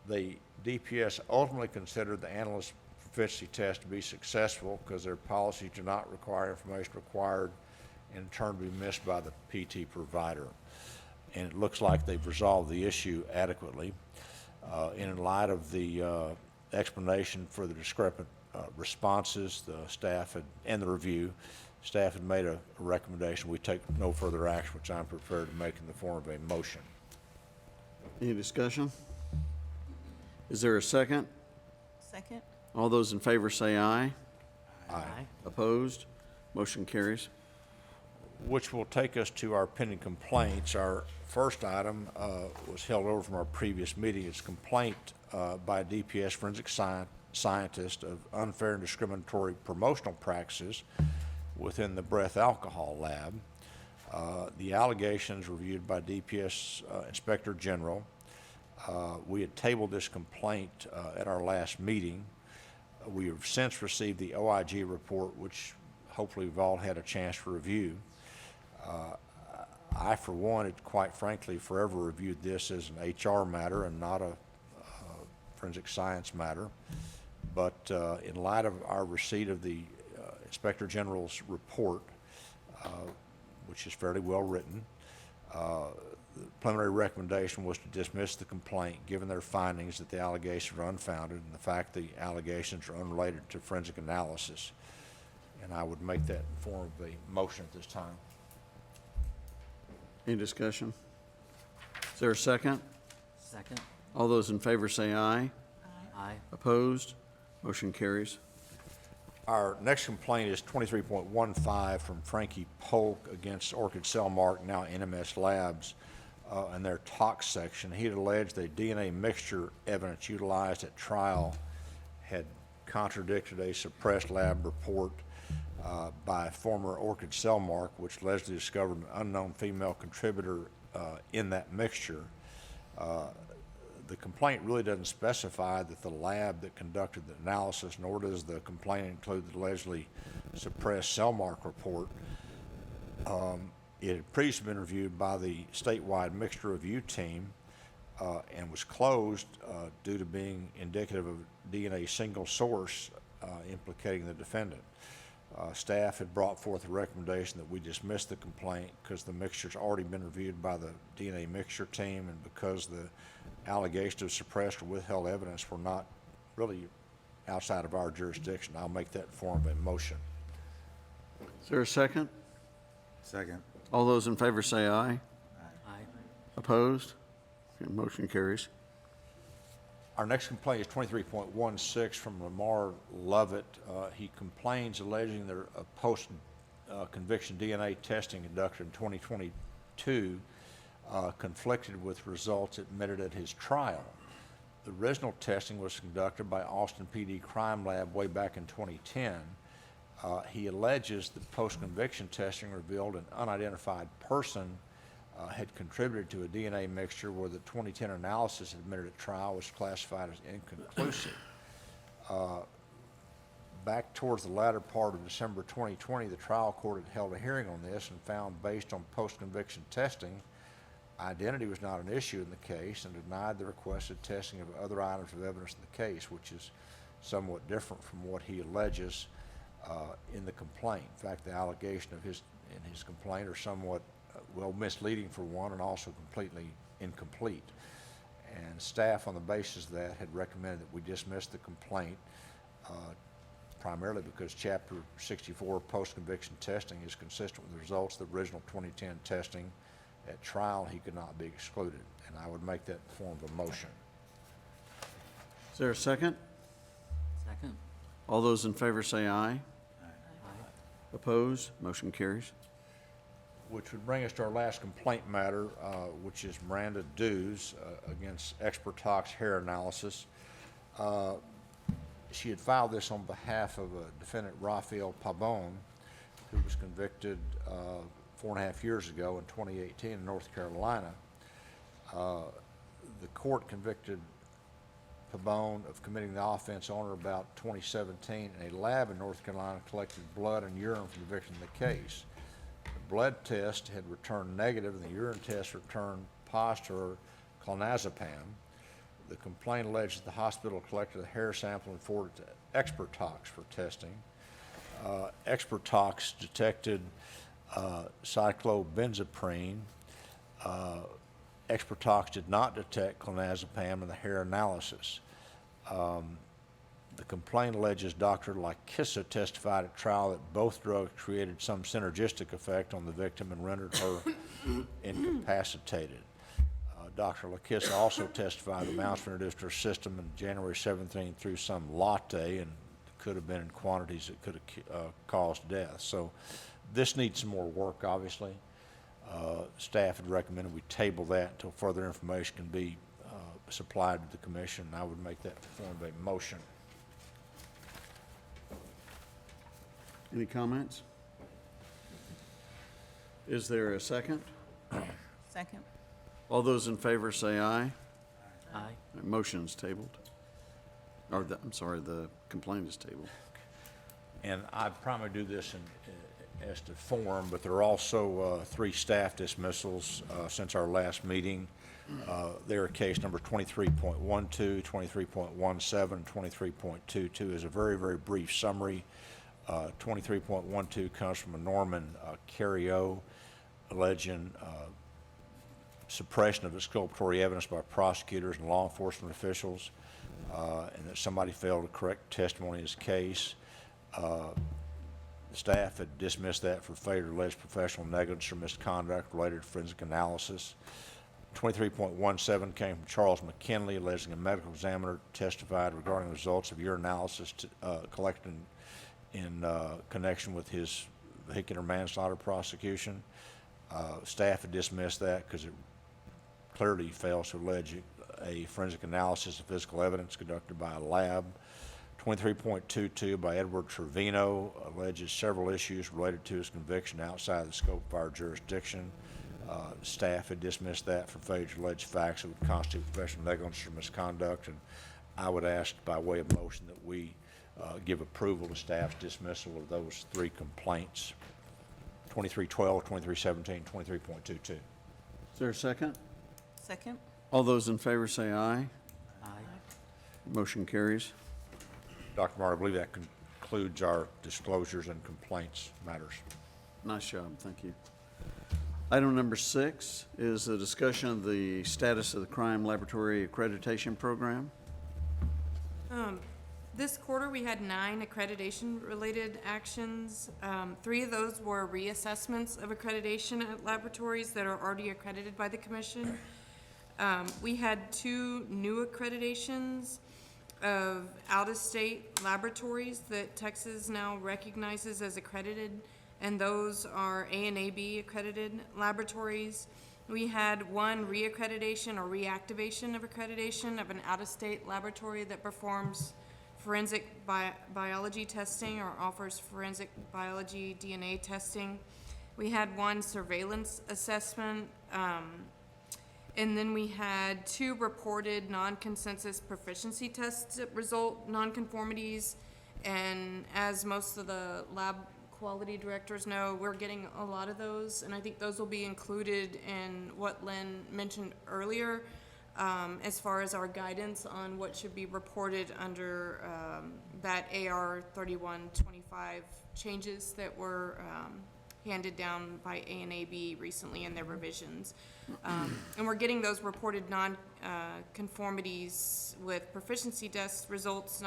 The DPS ultimately considered the analyst's proficiency test to be successful because their policies do not require information required in turn to be missed by the PT provider. And it looks like they've resolved the issue adequately. In light of the explanation for the discrepant responses, the staff and the review, staff had made a recommendation. We take no further action, which I'm prepared to make in the form of a motion. Any discussion? Is there a second? Second? All those in favor say aye. Aye. Opposed? Motion carries. Which will take us to our pending complaints. Our first item was held over from our previous meeting. It's complaint by a DPS forensic scientist of unfair and discriminatory promotional practices within the breath alcohol lab. The allegations reviewed by DPS Inspector General. We had tabled this complaint at our last meeting. We have since received the OIG report, which hopefully we've all had a chance to review. I, for one, had quite frankly forever reviewed this as an HR matter and not a forensic science matter. But in light of our receipt of the Inspector General's report, which is fairly well written, the preliminary recommendation was to dismiss the complaint given their findings that the allegations are unfounded and the fact the allegations are unrelated to forensic analysis. And I would make that in form of a motion at this time. Any discussion? Is there a second? Second. All those in favor say aye. Aye. Opposed? Motion carries. Our next complaint is 23.15 from Frankie Polk against Orchid Cellmark, now NMS Labs, and their tox section. He had alleged the DNA mixture evidence utilized at trial had contradicted a suppressed lab report by a former Orchid Cellmark, which allegedly discovered an unknown female contributor in that mixture. The complaint really doesn't specify that the lab that conducted the analysis, nor does the complaint include the allegedly suppressed Cellmark report. It had previously been reviewed by the statewide mixture review team and was closed due to being indicative of DNA single source implicating the defendant. Staff had brought forth a recommendation that we dismiss the complaint because the mixture's already been reviewed by the DNA mixture team and because the allegations of suppressed or withheld evidence were not really outside of our jurisdiction. I'll make that in form of a motion. Is there a second? Second. All those in favor say aye. Aye. Opposed? Okay, motion carries. Our next complaint is 23.16 from Lamar Lovett. He complains alleging that a post-conviction DNA testing conducted in 2022 conflicted with results admitted at his trial. The original testing was conducted by Austin PD Crime Lab way back in 2010. He alleges that post-conviction testing revealed an unidentified person had contributed to a DNA mixture where the 2010 analysis admitted at trial was classified as inconclusive. Back towards the latter part of December 2020, the trial court had held a hearing on this and found, based on post-conviction testing, identity was not an issue in the case and denied the requested testing of other items of evidence in the case, which is somewhat different from what he alleges in the complaint. In fact, the allegation of in his complaint are somewhat well, misleading for one, and also completely incomplete. And staff, on the basis of that, had recommended that we dismiss the complaint, primarily because Chapter 64 post-conviction testing is consistent with the results of the original 2010 testing. At trial, he could not be excluded, and I would make that in the form of a motion. Is there a second? Second. All those in favor say aye. Aye. Opposed? Motion carries. Which would bring us to our last complaint matter, which is Miranda Dews against Expertox Hair Analysis. She had filed this on behalf of defendant Rafael Pabon, who was convicted 4.5 years ago in 2018 in North Carolina. The court convicted Pabon of committing the offense on or about 2017, and a lab in North Carolina collected blood and urine from the victim of the case. The blood test had returned negative, and the urine test returned positive clonazepam. The complaint alleged that the hospital collected a hair sample and forwarded it to Expertox for testing. Expertox detected cyclobenzaprine. Expertox did not detect clonazepam in the hair analysis. The complaint alleges Dr. Lakissa testified at trial that both drugs created some synergistic effect on the victim and rendered her incapacitated. Dr. Lakissa also testified the amounts were introduced to her system in January 17 through some latte and could have been in quantities that could have caused death. So this needs some more work, obviously. Staff had recommended we table that until further information can be supplied to the commission. I would make that in the form of a motion. Any comments? Is there a second? Second. All those in favor say aye. Aye. Motion's tabled. Or, I'm sorry, the complaint is tabled. And I'd probably do this as to form, but there are also 3 staff dismissals since our last meeting. They are case number 23.12, 23.17, and 23.22 is a very, very brief summary. 23.12 comes from a Norman Carriot alleging suppression of exculpatory evidence by prosecutors and law enforcement officials, and that somebody failed to correct testimony in his case. The staff had dismissed that for failure to allege professional negligence or misconduct related to forensic analysis. 23.17 came from Charles McKinley, alleging a medical examiner testified regarding the results of urinalysis collected in connection with his vehicular manslaughter prosecution. Staff had dismissed that because it clearly fails to allege a forensic analysis of physical evidence conducted by a lab. 23.22 by Edward Trevino alleges several issues related to his conviction outside the scope of our jurisdiction. Staff had dismissed that for failure to allege facts that would constitute professional negligence or misconduct, and I would ask by way of motion that we give approval to staff's dismissal of those 3 complaints, 2312, 2317, 23.22. Is there a second? Second. All those in favor say aye. Aye. Motion carries. Dr. Martin, I believe that concludes our disclosures and complaints matters. Nice job, thank you. Item number 6 is a discussion of the status of the Crime Laboratory Accreditation Program. This quarter, we had 9 accreditation-related actions. 3 of those were reassessments of accreditation at laboratories that are already accredited by the commission. We had 2 new accreditations of out-of-state laboratories that Texas now recognizes as accredited, and those are A&AB accredited laboratories. We had 1 reaccreditation or reactivation of accreditation of an out-of-state laboratory that performs forensic biology testing or offers forensic biology DNA testing. We had 1 surveillance assessment, and then we had 2 reported non-consensus proficiency test result nonconformities. And as most of the lab quality directors know, we're getting a lot of those, and I think those will be included in what Lynn mentioned earlier, as far as our guidance on what should be reported under that AR 3125 changes that were handed down by ANAB recently in their revisions. And we're getting those reported non-conformities with proficiency test results,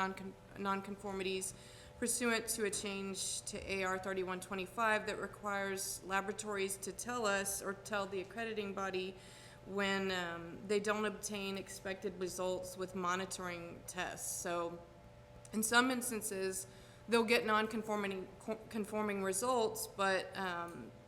non-conformities pursuant to a change to AR 3125 that requires laboratories to tell us or tell the accrediting body when they don't obtain expected results with monitoring tests. So in some instances, they'll get conforming results, but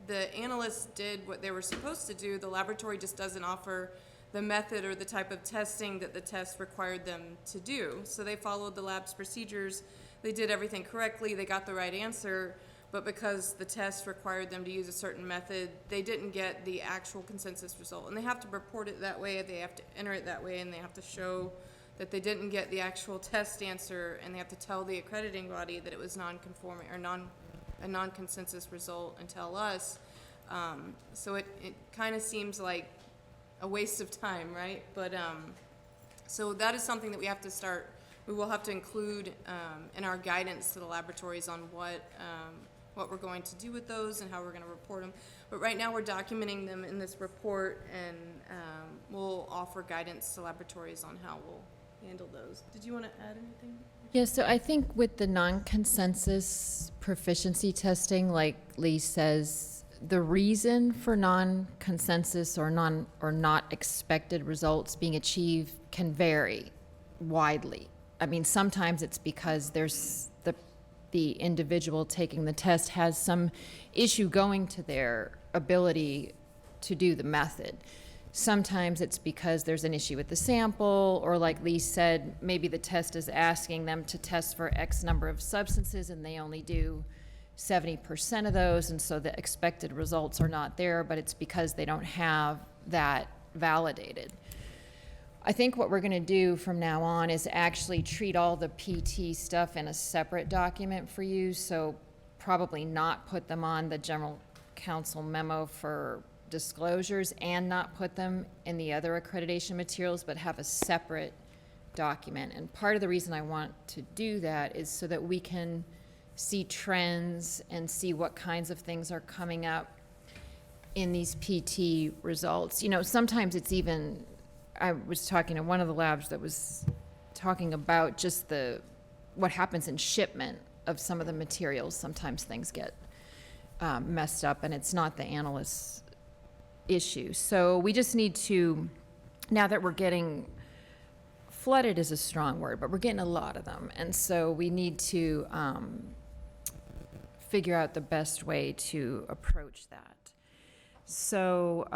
the analysts did what they were supposed to do. The laboratory just doesn't offer the method or the type of testing that the test required them to do. So they followed the lab's procedures, they did everything correctly, they got the right answer, but because the test required them to use a certain method, they didn't get the actual consensus result. And they have to report it that way, they have to enter it that way, and they have to show that they didn't get the actual test answer, and they have to tell the accrediting body that it was non-conforming or a non-consensus result and tell us. So it kind of seems like a waste of time, right? But so that is something that we have to start. We will have to include in our guidance to the laboratories on what we're going to do with those and how we're going to report them. But right now, we're documenting them in this report, and we'll offer guidance to laboratories on how we'll handle those. Did you want to add anything? Yeah, so I think with the non-consensus proficiency testing, like Lee says, the reason for non-consensus or not expected results being achieved can vary widely. I mean, sometimes it's because there's the individual taking the test has some issue going to their ability to do the method. Sometimes it's because there's an issue with the sample, or like Lee said, maybe the test is asking them to test for X number of substances and they only do 70% of those, and so the expected results are not there, but it's because they don't have that validated. I think what we're going to do from now on is actually treat all the PT stuff in a separate document for you, so probably not put them on the general counsel memo for disclosures and not put them in the other accreditation materials, but have a separate document. And part of the reason I want to do that is so that we can see trends and see what kinds of things are coming up in these PT results. You know, sometimes it's even, I was talking to one of the labs that was talking about just what happens in shipment of some of the materials. Sometimes things get messed up, and it's not the analyst's issue. So we just need to, now that we're getting, flooded is a strong word, but we're getting a lot of them. And so we need to figure out the best way to approach that. So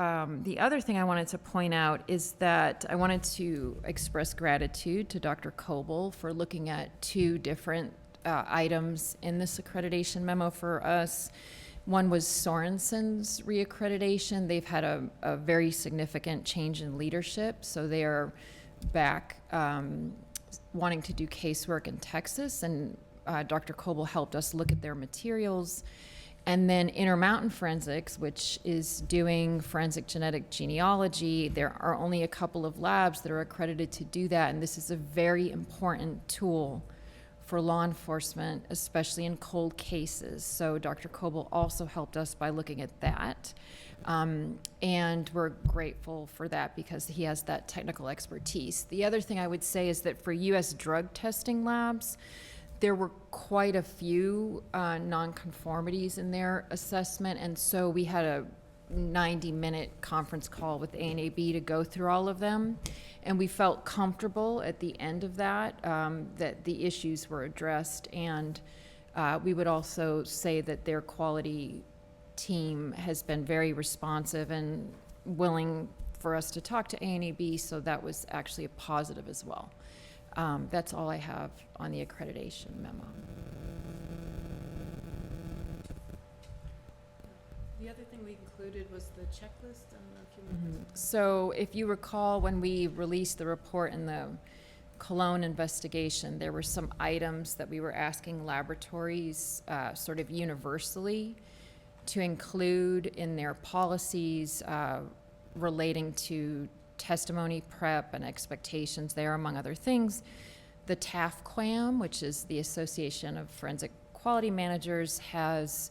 the other thing I wanted to point out is that I wanted to express gratitude to Dr. Coble for looking at two different items in this accreditation memo for us. One was Sorensen's reaccreditation. They've had a very significant change in leadership, so they are back wanting to do casework in Texas, and Dr. Coble helped us look at their materials. And then Intermountain Forensics, which is doing forensic genetic genealogy. There are only a couple of labs that are accredited to do that, and this is a very important tool for law enforcement, especially in cold cases. So Dr. Coble also helped us by looking at that. And we're grateful for that because he has that technical expertise. The other thing I would say is that for U.S. drug testing labs, there were quite a few nonconformities in their assessment, and so we had a 90-minute conference call with ANAB to go through all of them, and we felt comfortable at the end of that that the issues were addressed, and we would also say that their quality team has been very responsive and willing for us to talk to ANAB, so that was actually a positive as well. That's all I have on the accreditation memo. The other thing we included was the checklist. I don't know if you remember. So if you recall, when we released the report in the Cologne investigation, there were some items that we were asking laboratories sort of universally to include in their policies relating to testimony prep and expectations there, among other things. The TAFQAM, which is the Association of Forensic Quality Managers, has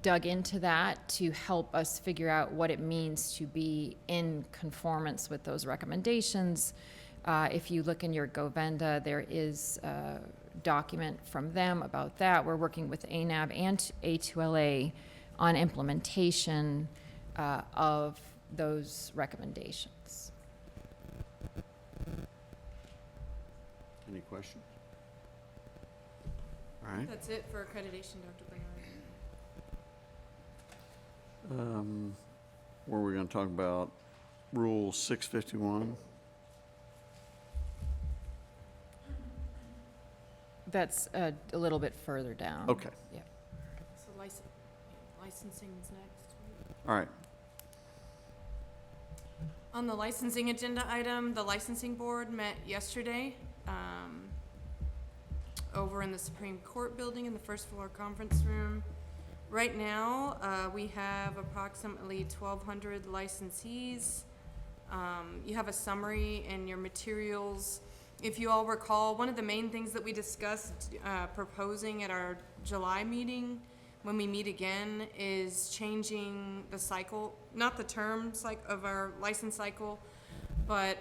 dug into that to help us figure out what it means to be in conformance with those recommendations. If you look in your Govenda, there is a document from them about that. We're working with ANAB and A2LA on implementation of those recommendations. Any questions? All right. That's it for accreditation, Dr. Bernard. Were we gonna talk about Rule 651? That's a little bit further down. Okay, Yeah. So licensing's next. all right. On the licensing agenda item, the licensing board met yesterday, over in the Supreme Court building in the first floor conference room. Right now, we have approximately 1,200 licensees. You have a summary in your materials. If you all recall, one of the main things that we discussed proposing at our July meeting, when we meet again, is changing the cycle, not the terms like of our license cycle, but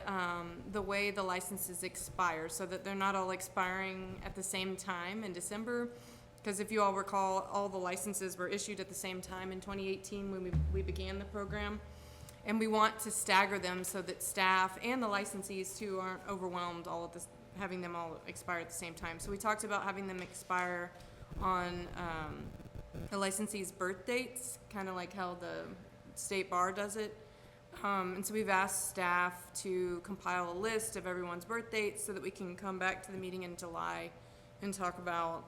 the way the licenses expire, so that they're not all expiring at the same time in December. Because if you all recall, all the licenses were issued at the same time in 2018 when we began the program. And we want to stagger them so that staff and the licensees too aren't overwhelmed all of this, having them all expire at the same time. So we talked about having them expire on the licensees' birth dates, kind of like how the state bar does it. And so we've asked staff to compile a list of everyone's birth dates so that we can come back to the meeting in July and talk about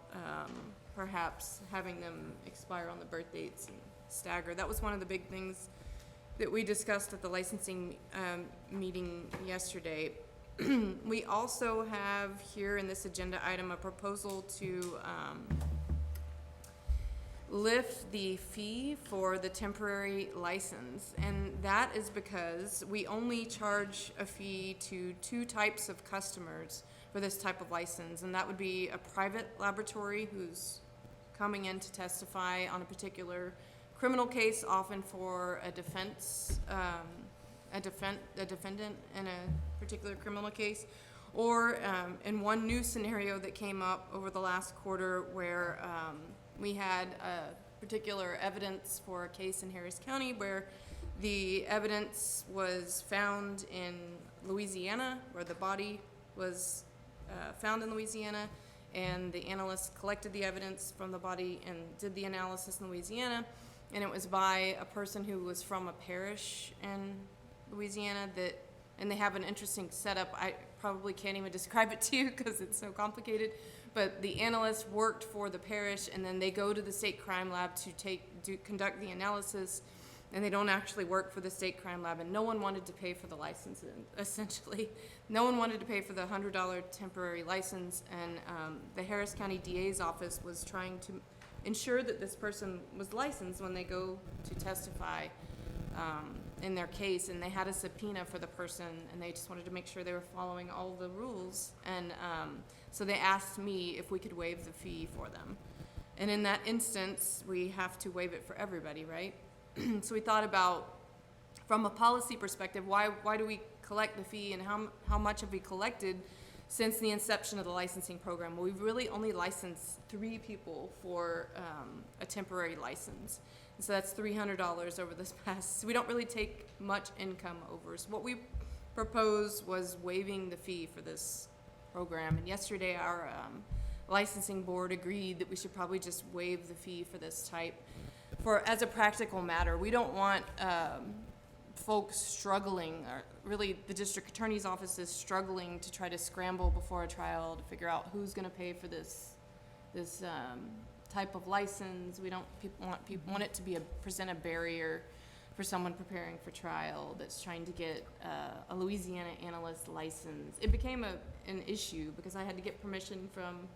perhaps having them expire on the birth dates and stagger. That was one of the big things that we discussed at the licensing meeting yesterday. We also have here in this agenda item a proposal to lift the fee for the temporary license. And that is because we only charge a fee to two types of customers for this type of license. And that would be a private laboratory who's coming in to testify on a particular criminal case, often for a defense, a defendant in a particular criminal case, or in one new scenario that came up over the last quarter where we had particular evidence for a case in Harris County where the evidence was found in Louisiana, where the body was found in Louisiana, and the analysts collected the evidence from the body and did the analysis in Louisiana. And it was by a person who was from a parish in Louisiana and they have an interesting setup. I probably can't even describe it to you because it's so complicated. But the analysts worked for the parish, and then they go to the state crime lab to conduct the analysis, and they don't actually work for the state crime lab. And no one wanted to pay for the license, essentially. No one wanted to pay for the $100 temporary license, and the Harris County DA's office was trying to ensure that this person was licensed when they go to testify in their case, and they had a subpoena for the person, and they just wanted to make sure they were following all the rules. And so they asked me if we could waive the fee for them. And in that instance, we have to waive it for everybody, right? So we thought about, from a policy perspective, why do we collect the fee, and how much have we collected since the inception of the licensing program? Well, we've really only licensed 3 people for a temporary license. And so that's $300 over this past, so we don't really take much income over. So what we proposed was waiving the fee for this program. And yesterday our licensing board agreed that we should probably just waive the fee for this type. As a practical matter, we don't want folks struggling, or really the district attorney's office is struggling to try to scramble before a trial to figure out who's going to pay for this type of license. We don't want it to be present a barrier for someone preparing for trial that's trying to get a Louisiana analyst license. It became an issue because I had to get permission from,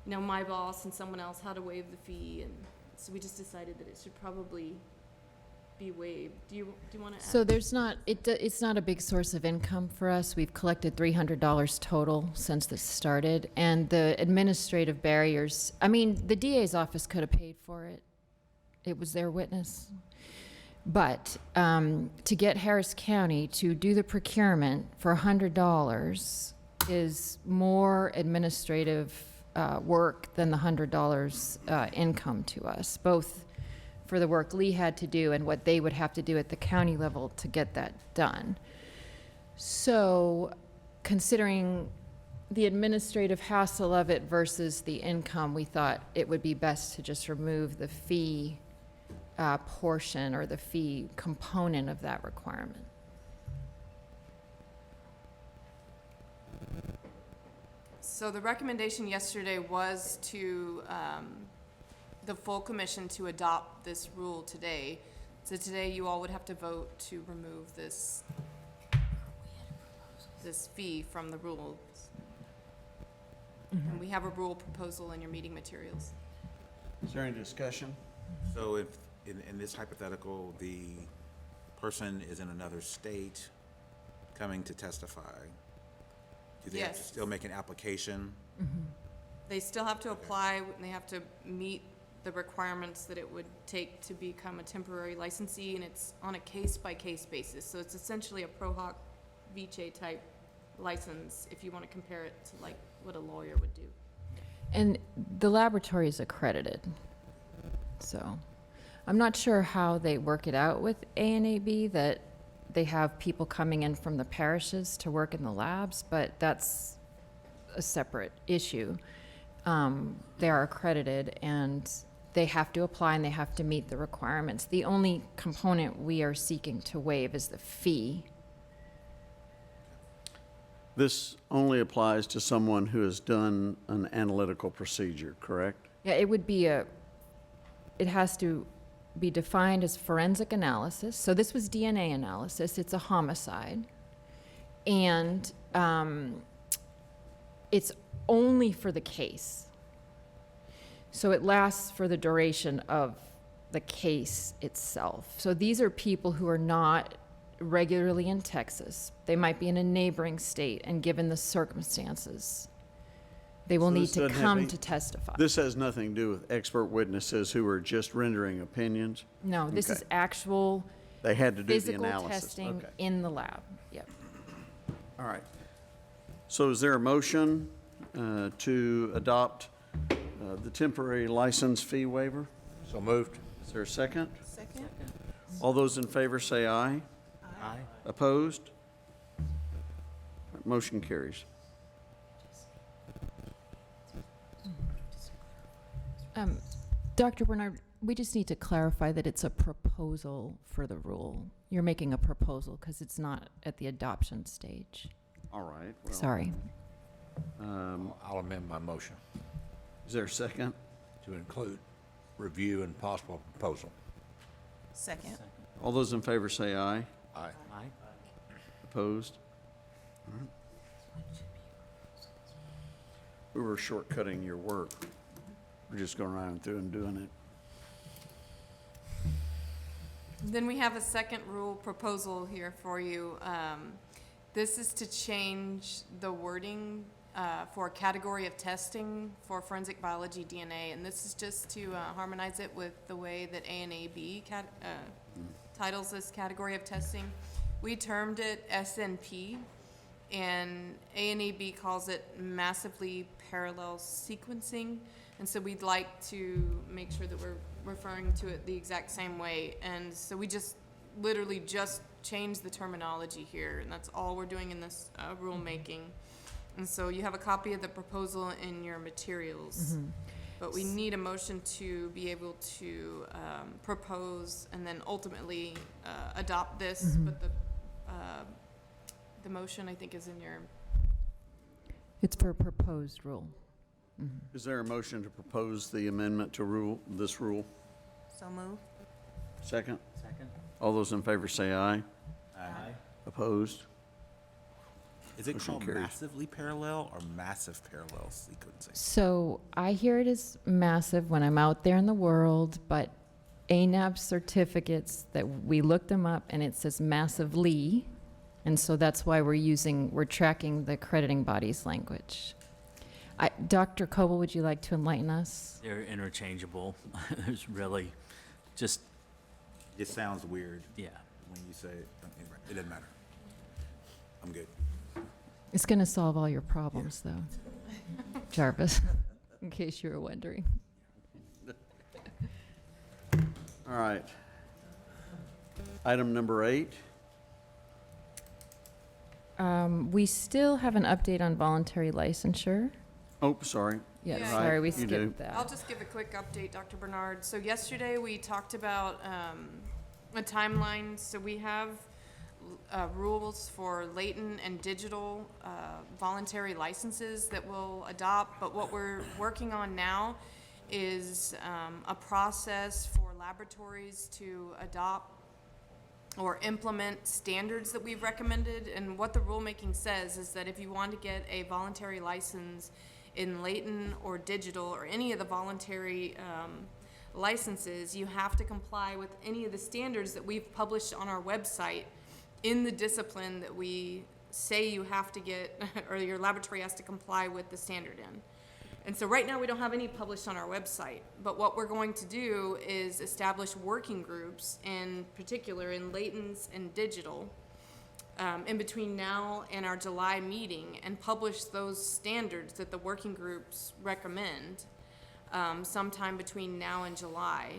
my boss and someone else how to waive the fee, and so we just decided that it should probably be waived. Do you want to add? So there's not, it's not a big source of income for us. We've collected $300 total since this started, and the administrative barriers, the DA's office could have paid for it. it was their witness. But to get Harris County to do the procurement for $100 is more administrative work than the $100 income to us, both for the work Lee had to do and what they would have to do at the county level to get that done. So considering the administrative hassle of it versus the income, we thought it would be best to just remove the fee portion or the fee component of that requirement. So the recommendation yesterday was to, the full commission to adopt this rule today. So today you all would have to vote to remove this fee from the rules. And we have a rule proposal in your meeting materials. Is there any discussion? So if, in this hypothetical, the person is in another state coming to testify, do they have to Yes. still make an application? They still have to apply, and they have to meet the requirements that it would take to become a temporary licensee, and it's on a case-by-case basis. So it's essentially a Pro Hoc Vice type license, if you want to compare it to like what a lawyer would do. And the laboratory is accredited, so I'm not sure how they work it out with ANAB, that they have people coming in from the parishes to work in the labs, but that's a separate issue. They are accredited, and they have to apply and they have to meet the requirements. The only component we are seeking to waive is the fee. This only applies to someone who has done an analytical procedure, correct? Yeah, it would be it has to be defined as forensic analysis. So this was DNA analysis. It's a homicide. And it's only for the case. So it lasts for the duration of the case itself. So these are people who are not regularly in Texas. They might be in a neighboring state, and given the circumstances, they will So need this to doesn't have come any- to testify. This has nothing to do with expert witnesses who are just rendering opinions? No, this is Okay. actual They had to do the physical analysis? testing Okay. in the lab. Yep. All right. So is there a motion to adopt the temporary license fee waiver? So moved. Is there a second? Second? All those in favor say aye. Aye. Opposed? Motion carries. Dr. Bernard, we just need to clarify that it's a proposal for the rule. You're making a proposal because it's not at the adoption stage. All right. well, Sorry. I'll amend my motion Is there a second? to include review and possible proposal. Second? All those in favor say aye. Aye. Aye. Opposed? All right. We were shortcutting your work. We're just going around through and doing it. Then we have a second rule proposal here for you. This is to change the wording for a category of testing for forensic biology DNA, and this is just to harmonize it with the way that ANAB titles this category of testing. We termed it SNP, and ANAB calls it massively parallel sequencing, and so we'd like to make sure that we're referring to it the exact same way. And so we just literally just changed the terminology here, and that's all we're doing in this rulemaking. And so you have a copy of the proposal in your materials. But we need a motion to be able to propose and then ultimately adopt this. But the motion, I think, is in your, It's for a proposed rule. Is there a motion to propose the amendment to this rule? So moved? Second? Second? All those in favor say aye. Aye. Opposed? Is it Motion called carries. massively parallel or massive parallel sequencing? So I hear it as massive when I'm out there in the world, but ANAB certificates, that we looked them up, and it says massively, and so that's why we're tracking the accrediting body's language. Dr. Coble, would you like to enlighten us? They're interchangeable. There's really Just, It sounds weird yeah. when you say it. It doesn't matter. I'm good. It's going to solve all your problems, though, Jarvis, in case you were wondering. All right. Item number 8. We still have an update on voluntary licensure. Oh, sorry. Yeah, Yeah. sorry, we You do. skipped that. I'll just give a quick update, Dr. Bernard. So yesterday, we talked about a timeline. So we have rules for latent and digital voluntary licenses that we'll adopt, but what we're working on now is a process for laboratories to adopt or implement standards that we've recommended. And what the rulemaking says is that if you want to get a voluntary license in latent or digital or any of the voluntary licenses, you have to comply with any of the standards that we've published on our website in the discipline that we say you have to get, or your laboratory has to comply with the standard in. And so right now, we don't have any published on our website, but what we're going to do is establish working groups, in particular in latents and digital, in between now and our July meeting, and publish those standards that the working groups recommend sometime between now and July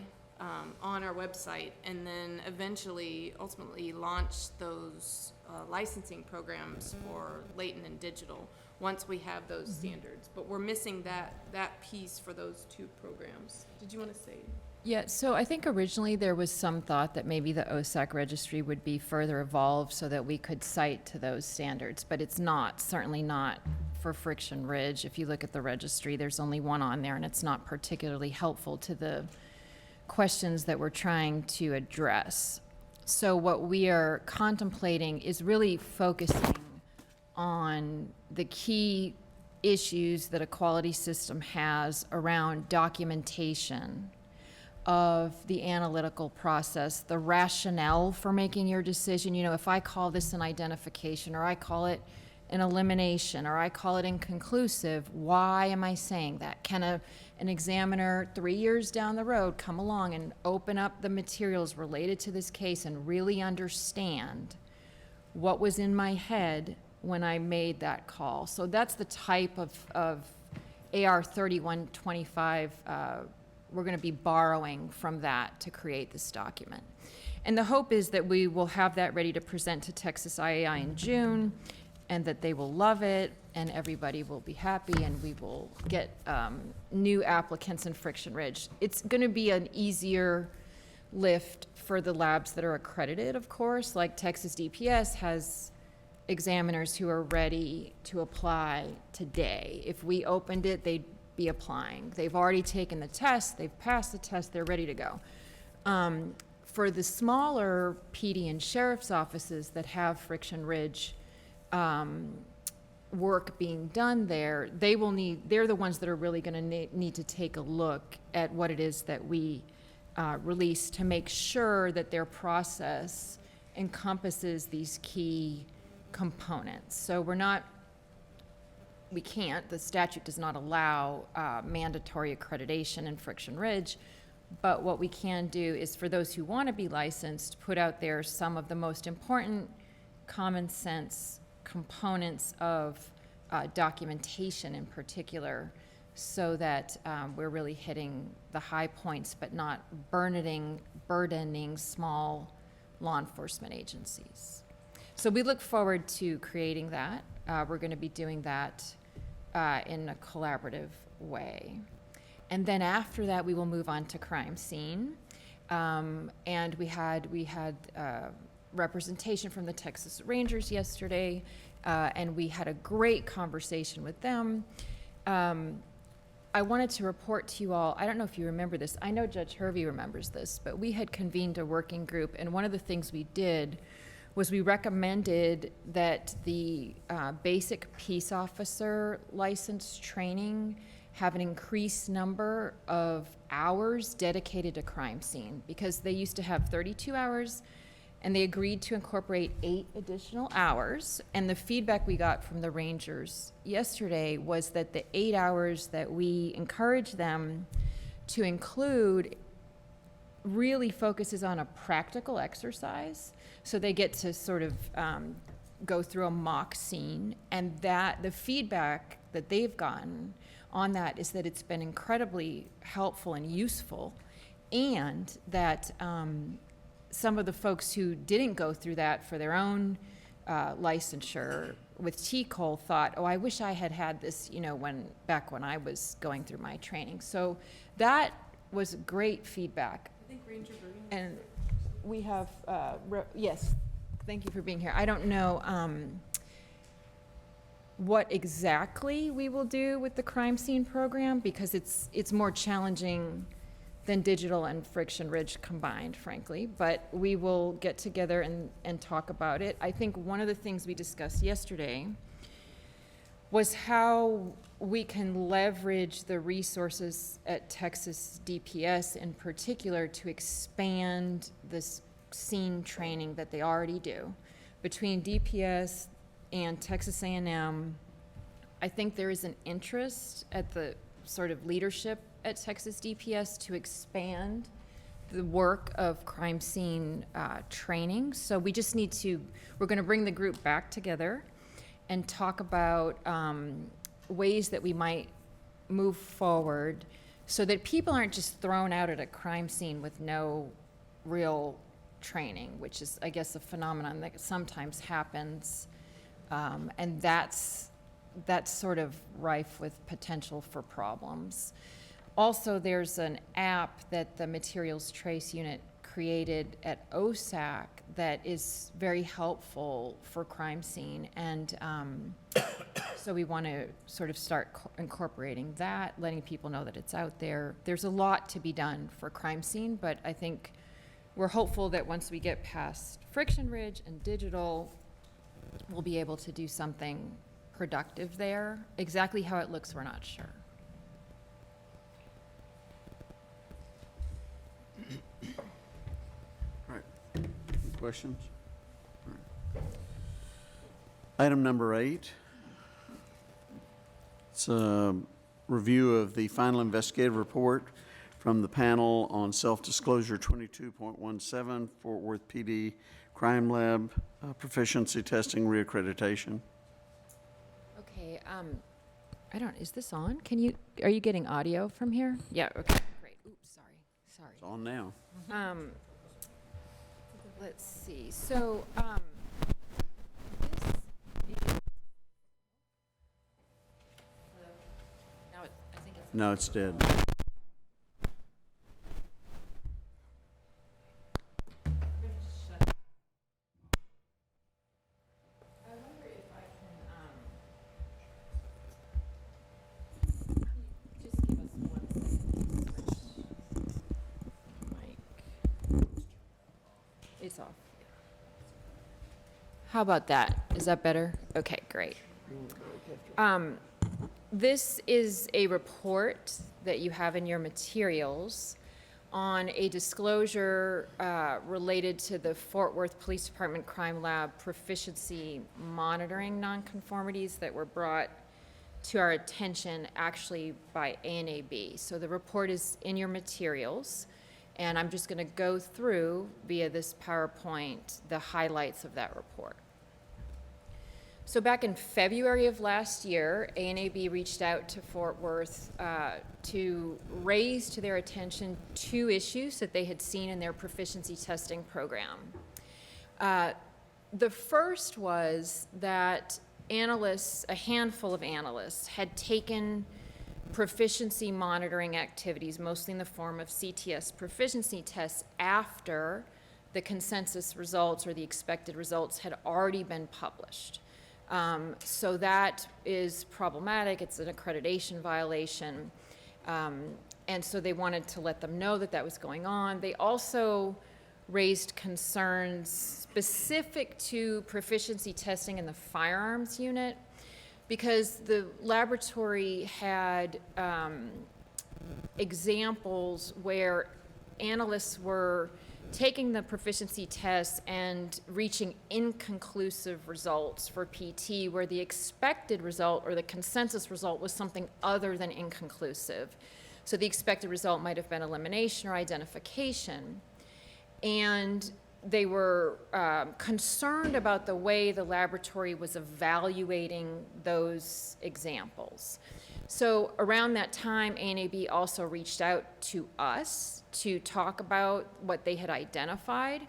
on our website, and then eventually, ultimately, launch those licensing programs for latent and digital once we have those standards. But we're missing that piece for those 2 programs. Did you want to say? Yeah, so I think originally there was some thought that maybe the OSAC registry would be further evolved so that we could cite to those standards, but it's not, certainly not for Friction Ridge. If you look at the registry, there's only one on there, and it's not particularly helpful to the questions that we're trying to address. So what we are contemplating is really focusing on the key issues that a quality system has around documentation of the analytical process, the rationale for making your decision. You know, if I call this an identification, or I call it an elimination, or I call it inconclusive, why am I saying that? Can an examiner 3 years down the road come along and open up the materials related to this case and really understand what was in my head when I made that call? So that's the type of AR 3125 we're going to be borrowing from that to create this document. And the hope is that we will have that ready to present to Texas IAI in June, and that they will love it, and everybody will be happy, and we will get new applicants in Friction Ridge. It's going to be an easier lift for the labs that are accredited, of course, like Texas DPS has examiners who are ready to apply today. If we opened it, they'd be applying. They've already taken the test, they've passed the test, they're ready to go. For the smaller PD and sheriff's offices that have Friction Ridge work being done there, they're the ones that are really going to need to take a look at what it is that we release to make sure that their process encompasses these key components. So we can't, the statute does not allow mandatory accreditation in Friction Ridge, but what we can do is, for those who want to be licensed, put out there some of the most important common sense components of documentation in particular, so that we're really hitting the high points but not burdening small law enforcement agencies. So we look forward to creating that. We're going to be doing that in a collaborative way. And then after that, we will move on to crime scene. And we had representation from the Texas Rangers yesterday, and we had a great conversation with them. I wanted to report to you all, I don't know if you remember this, I know Judge Hervey remembers this, but we had convened a working group, and one of the things we did was we recommended that the basic peace officer license training have an increased number of hours dedicated to crime scene, because they used to have 32 hours, and they agreed to incorporate 8 additional hours. And the feedback we got from the Rangers yesterday was that the 8 hours that we encouraged them to include really focuses on a practical exercise. So they get to sort of go through a mock scene, and that the feedback that they've gotten on that is that it's been incredibly helpful and useful, and that some of the folks who didn't go through that for their own licensure with TCOL thought, oh, I wish I had had this, back when I was going through my training. So that was great feedback. I think Ranger Bruin. And we have, yes, thank you for being here. I don't know what exactly we will do with the crime scene program, because it's more challenging than digital and Friction Ridge combined, frankly, but we will get together and talk about it. I think one of the things we discussed yesterday was how we can leverage the resources at Texas DPS in particular to expand this scene training that they already do. Between DPS and Texas A&M, I think there is an interest at the sort of leadership at Texas DPS to expand the work of crime scene training. So we just need to, we're gonna bring the group back together and talk about ways that we might move forward so that people aren't just thrown out at a crime scene with no real training, which is, I guess, a phenomenon that sometimes happens. And that's sort of rife with potential for problems. Also, there's an app that the Materials Trace Unit created at OSAC that is very helpful for crime scene. And so we want to sort of start incorporating that, letting people know that it's out there. There's a lot to be done for crime scene, but I think we're hopeful that once we get past Friction Ridge and digital, we'll be able to do something productive there. Exactly how it looks, we're not sure. All right. Any questions? All right. Item number 8. It's a review of the final investigative report from the panel on self-disclosure 22.17 Fort Worth PD Crime Lab proficiency testing reaccreditation. Okay, is this on? Are you getting audio from here? Yeah, okay, great. Oops, sorry. It's on now. Let's see, so, No, it's dead. It's off. How about that? Is that better? Okay, great. This is a report that you have in your materials on a disclosure related to the Fort Worth Police Department Crime Lab proficiency monitoring nonconformities that were brought to our attention actually by ANAB. So the report is in your materials, and I'm just going to go through via this PowerPoint the highlights of that report. So back in February of last year, ANAB reached out to Fort Worth to raise to their attention 2 issues that they had seen in their proficiency testing program. The first was that analysts, a handful of analysts, had taken proficiency monitoring activities, mostly in the form of CTS proficiency tests, after the consensus results or the expected results had already been published. So that is problematic. It's an accreditation violation. And so they wanted to let them know that that was going on. They also raised concerns specific to proficiency testing in the firearms unit, because the laboratory had examples where analysts were taking the proficiency tests and reaching inconclusive results for PT, where the expected result or the consensus result was something other than inconclusive. So the expected result might have been elimination or identification. And they were concerned about the way the laboratory was evaluating those examples. So around that time, ANAB also reached out to us to talk about what they had identified.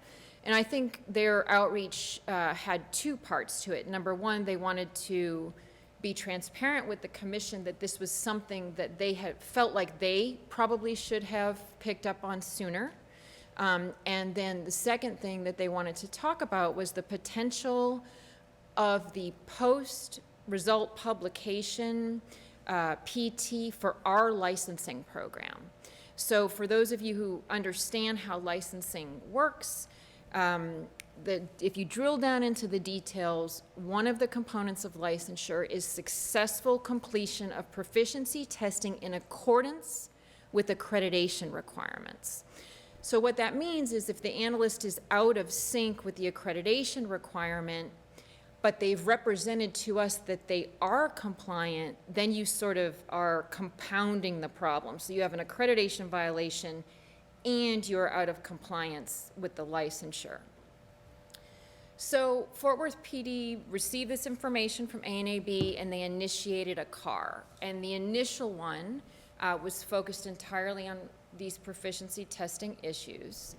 And I think their outreach had two parts to it. Number one, they wanted to be transparent with the commission that this was something that they had felt like they probably should have picked up on sooner. And then the second thing that they wanted to talk about was the potential of the post-result publication PT for our licensing program. So for those of you who understand how licensing works, if you drill down into the details, one of the components of licensure is successful completion of proficiency testing in accordance with accreditation requirements. So what that means is if the analyst is out of sync with the accreditation requirement, but they've represented to us that they are compliant, then you sort of are compounding the problem. So you have an accreditation violation and you're out of compliance with the licensure. So Fort Worth PD received this information from ANAB and they initiated a CAR. And the initial one was focused entirely on these proficiency testing issues.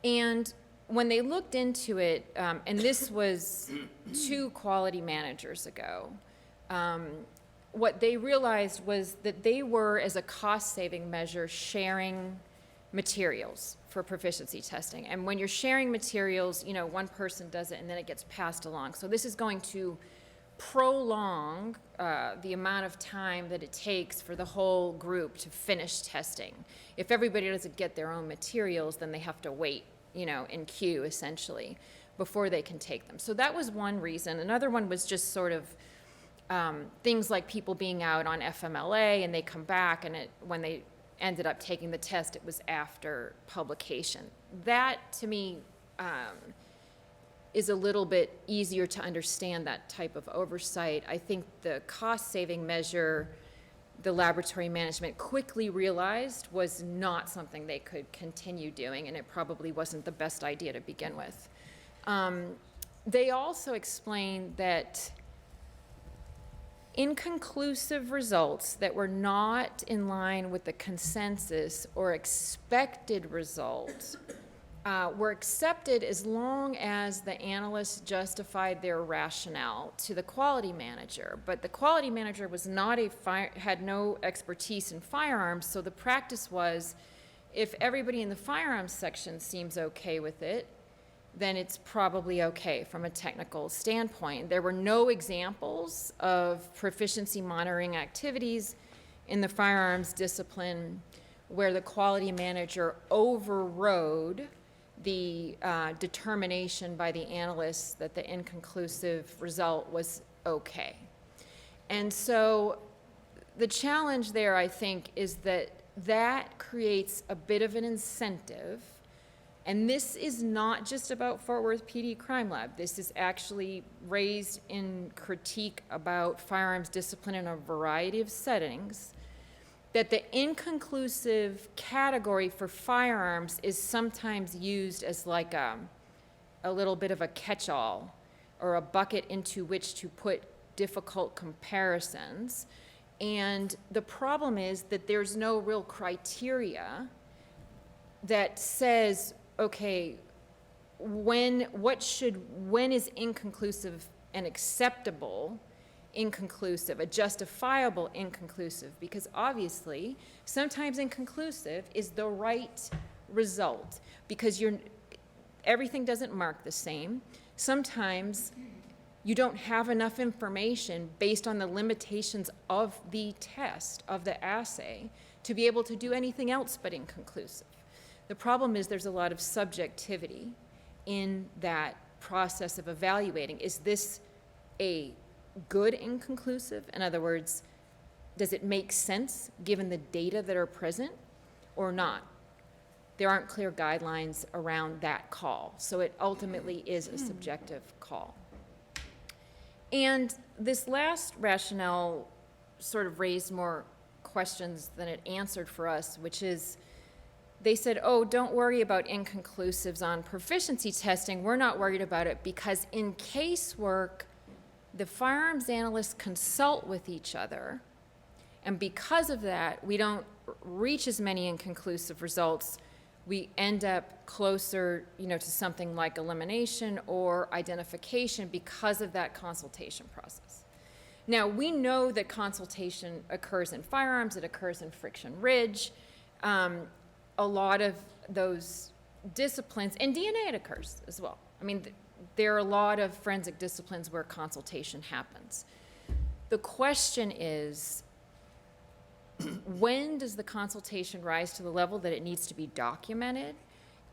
And when they looked into it, and this was 2 quality managers ago, what they realized was that they were, as a cost-saving measure, sharing materials for proficiency testing. And when you're sharing materials, you know, one person does it and then it gets passed along. So this is going to prolong the amount of time that it takes for the whole group to finish testing. If everybody doesn't get their own materials, then they have to wait, you know, in queue essentially before they can take them. So that was one reason. Another one was just sort of things like people being out on FMLA and they come back and when they ended up taking the test, it was after publication. That, to me, is a little bit easier to understand, that type of oversight. I think the cost-saving measure the laboratory management quickly realized was not something they could continue doing, and it probably wasn't the best idea to begin with. They also explained that inconclusive results that were not in line with the consensus or expected results were accepted as long as the analysts justified their rationale to the quality manager. But the quality manager was not had no expertise in firearms, so the practice was, if everybody in the firearms section seems okay with it, then it's probably okay from a technical standpoint. There were no examples of proficiency monitoring activities in the firearms discipline where the quality manager overrode the determination by the analysts that the inconclusive result was okay. And so the challenge there, I think, is that that creates a bit of an incentive. And this is not just about Fort Worth PD Crime Lab. This is actually raised in critique about firearms discipline in a variety of settings, that the inconclusive category for firearms is sometimes used as like a little bit of a catch-all or a bucket into which to put difficult comparisons. And the problem is that there's no real criteria that says, okay, when is inconclusive and acceptable inconclusive, a justifiable inconclusive? Because obviously, sometimes inconclusive is the right result because everything doesn't mark the same. Sometimes you don't have enough information based on the limitations of the test, of the assay, to be able to do anything else but inconclusive. The problem is there's a lot of subjectivity in that process of evaluating. Is this a good inconclusive? In other words, does it make sense given the data that are present or not? There aren't clear guidelines around that call, so it ultimately is a subjective call. And this last rationale sort of raised more questions than it answered for us, which is, they said, oh, don't worry about inconclusives on proficiency testing. We're not worried about it because in casework, the firearms analysts consult with each other. And because of that, we don't reach as many inconclusive results. We end up closer, to something like elimination or identification because of that consultation process. Now, we know that consultation occurs in firearms, it occurs in Friction Ridge. A lot of those disciplines, in DNA it occurs as well. I mean, there are a lot of forensic disciplines where consultation happens. The question is, when does the consultation rise to the level that it needs to be documented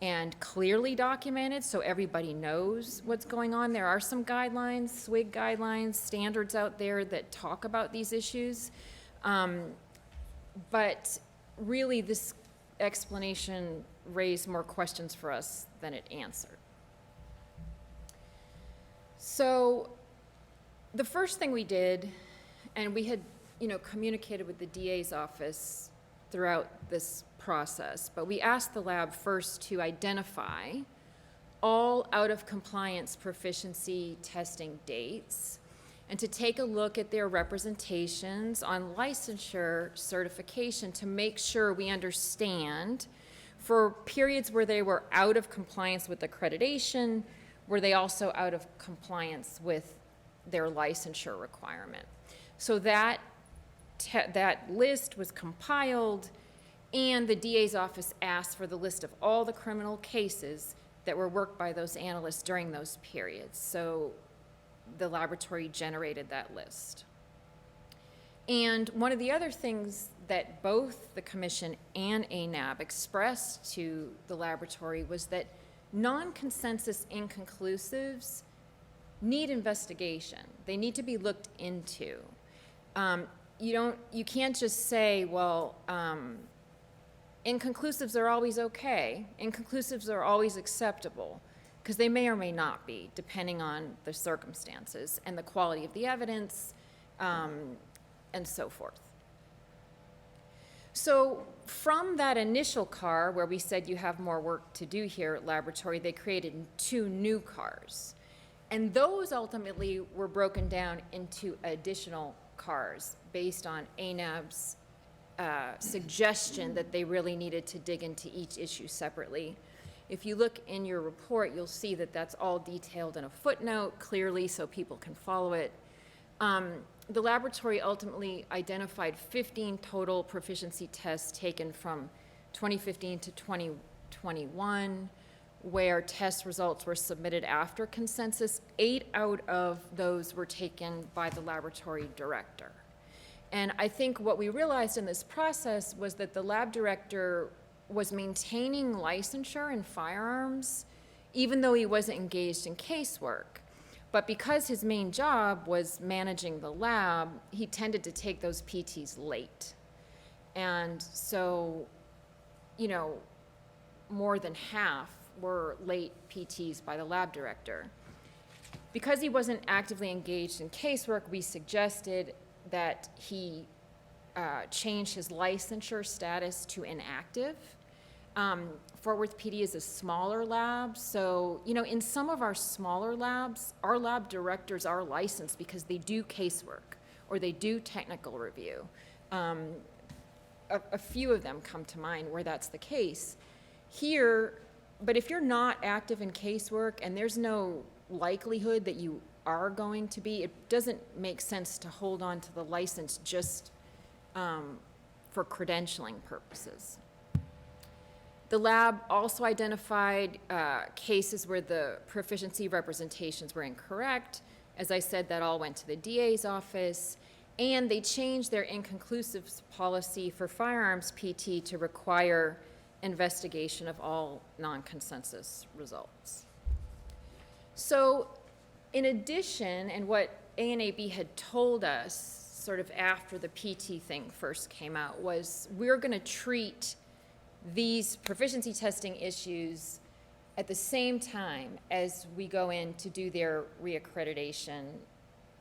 and clearly documented so everybody knows what's going on? There are some guidelines, SWIG guidelines, standards out there that talk about these issues. But really, this explanation raised more questions for us than it answered. So the first thing we did, and we had communicated with the DA's office throughout this process, but we asked the lab first to identify all out-of-compliance proficiency testing dates and to take a look at their representations on licensure certification to make sure we understand for periods where they were out of compliance with accreditation, were they also out of compliance with their licensure requirement. So that list was compiled, and the DA's office asked for the list of all the criminal cases that were worked by those analysts during those periods. So the laboratory generated that list. And one of the other things that both the commission and ANAB expressed to the laboratory was that non-consensus inconclusives need investigation. They need to be looked into. You can't just say, well, inconclusives are always okay. Inconclusives are always acceptable, because they may or may not be, depending on the circumstances and the quality of the evidence, and so forth. So from that initial CAR, where we said you have more work to do here at laboratory, they created 2 new CARs. And those ultimately were broken down into additional CARs based on ANAB's suggestion that they really needed to dig into each issue separately. If you look in your report, you'll see that that's all detailed in a footnote clearly so people can follow it. The laboratory ultimately identified 15 total proficiency tests taken from 2015 to 2021, where test results were submitted after consensus. 8 out of those were taken by the laboratory director. And I think what we realized in this process was that the lab director was maintaining licensure in firearms, even though he wasn't engaged in casework. But because his main job was managing the lab, he tended to take those PTs late. And so, more than half were late PTs by the lab director. Because he wasn't actively engaged in casework, we suggested that he change his licensure status to inactive. Fort Worth PD is a smaller lab, so, in some of our smaller labs, our lab directors are licensed because they do casework or they do technical review. A few of them come to mind where that's the case. Here, but if you're not active in casework and there's no likelihood that you are going to be, it doesn't make sense to hold on to the license just for credentialing purposes. The lab also identified cases where the proficiency representations were incorrect. As I said, that all went to the DA's office, and they changed their inconclusive policy for firearms PT to require investigation of all non-consensus results. So in addition, and what ANAB had told us sort of after the PT thing first came out, was we're going to treat these proficiency testing issues at the same time as we go in to do their reaccreditation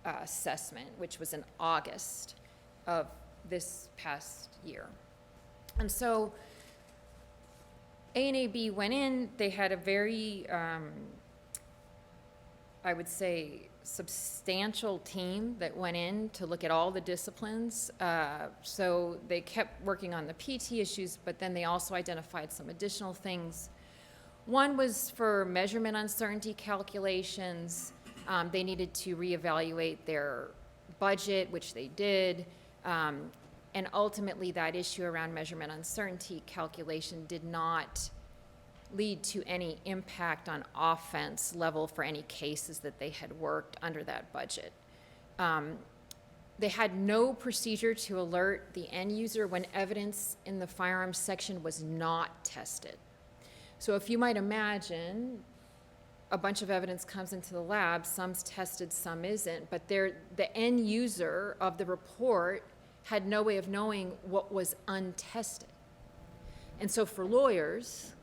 assessment, which was in August of this past year. And so ANAB went in, they had a very, I would say, substantial team that went in to look at all the disciplines. So they kept working on the PT issues, but then they also identified some additional things. One was for measurement uncertainty calculations. They needed to reevaluate their budget, which they did. And ultimately, that issue around measurement uncertainty calculation did not lead to any impact on offense level for any cases that they had worked under that budget. They had no procedure to alert the end user when evidence in the firearms section was not tested. So if you might imagine, a bunch of evidence comes into the lab, some's tested, some isn't, but the end user of the report had no way of knowing what was untested. And so for lawyers,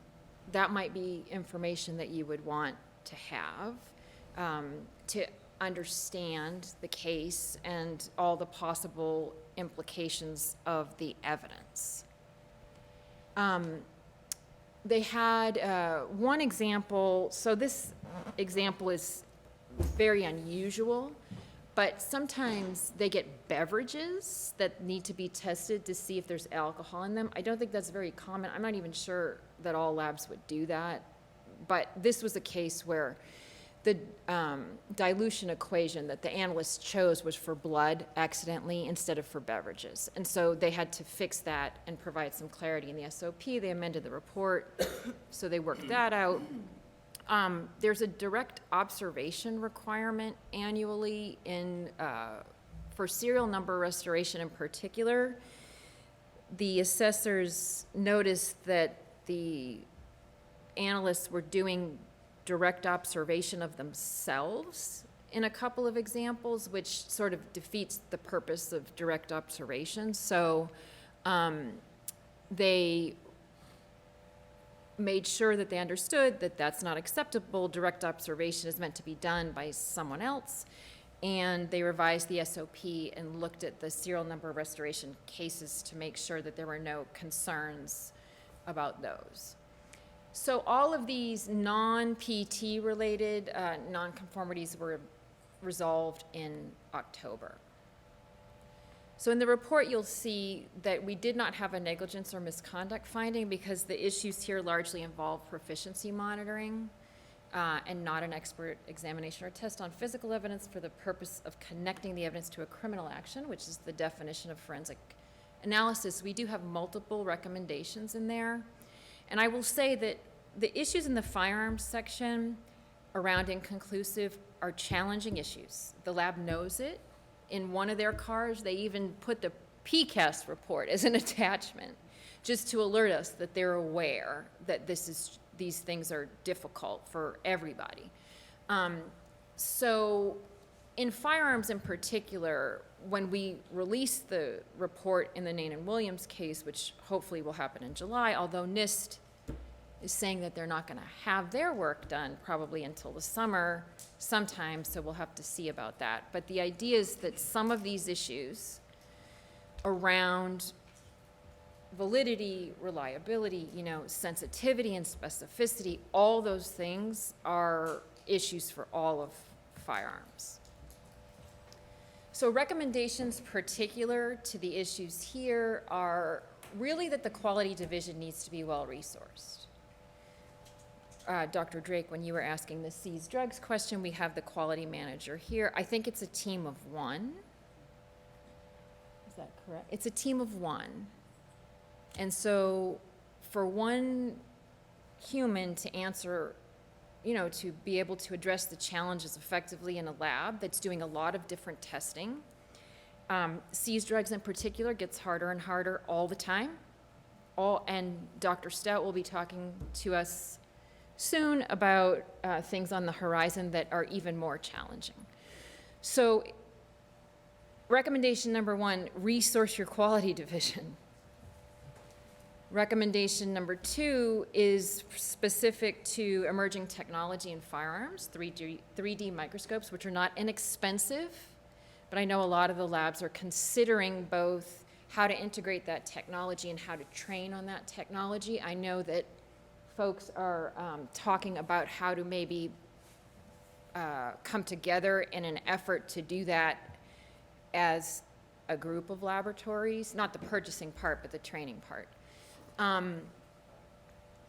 that might be information that you would want to have to understand the case and all the possible implications of the evidence. They had one example, so this example is very unusual, but sometimes they get beverages that need to be tested to see if there's alcohol in them. I don't think that's very common. I'm not even sure that all labs would do that. But this was a case where the dilution equation that the analyst chose was for blood accidentally instead of for beverages. And so they had to fix that and provide some clarity in the SOP. They amended the report, so they worked that out. There's a direct observation requirement annually for serial number restoration in particular. The assessors noticed that the analysts were doing direct observation of themselves in a couple of examples, which sort of defeats the purpose of direct observation. So they made sure that they understood that that's not acceptable. Direct observation is meant to be done by someone else. And they revised the SOP and looked at the serial number restoration cases to make sure that there were no concerns about those. So all of these non-PT related nonconformities were resolved in October. So in the report, you'll see that we did not have a negligence or misconduct finding because the issues here largely involve proficiency monitoring and not an expert examination or test on physical evidence for the purpose of connecting the evidence to a criminal action, which is the definition of forensic analysis. We do have multiple recommendations in there. And I will say that the issues in the firearms section around inconclusive are challenging issues. The lab knows it. In one of their cars, they even put the PCAST report as an attachment, just to alert us that they're aware that these things are difficult for everybody. So in firearms in particular, when we release the report in the Nane and Williams case, which hopefully will happen in July, although NIST is saying that they're not going to have their work done probably until the summer sometime, so we'll have to see about that. But the idea is that some of these issues around validity, reliability, sensitivity and specificity, all those things are issues for all of firearms. So recommendations particular to the issues here are really that the quality division needs to be well-resourced. Dr. Drake, when you were asking the seized drugs question, we have the quality manager here. I think it's a team of one. Is that correct? It's a team of one. And so for one human to answer, to be able to address the challenges effectively in a lab that's doing a lot of different testing, seized drugs in particular gets harder and harder all the time. And Dr. Stout will be talking to us soon about things on the horizon that are even more challenging. So recommendation number one, resource your quality division. Recommendation number two is specific to emerging technology in firearms, 3D microscopes, which are not inexpensive, but I know a lot of the labs are considering both how to integrate that technology and how to train on that technology. I know that folks are talking about how to maybe come together in an effort to do that as a group of laboratories, not the purchasing part, but the training part.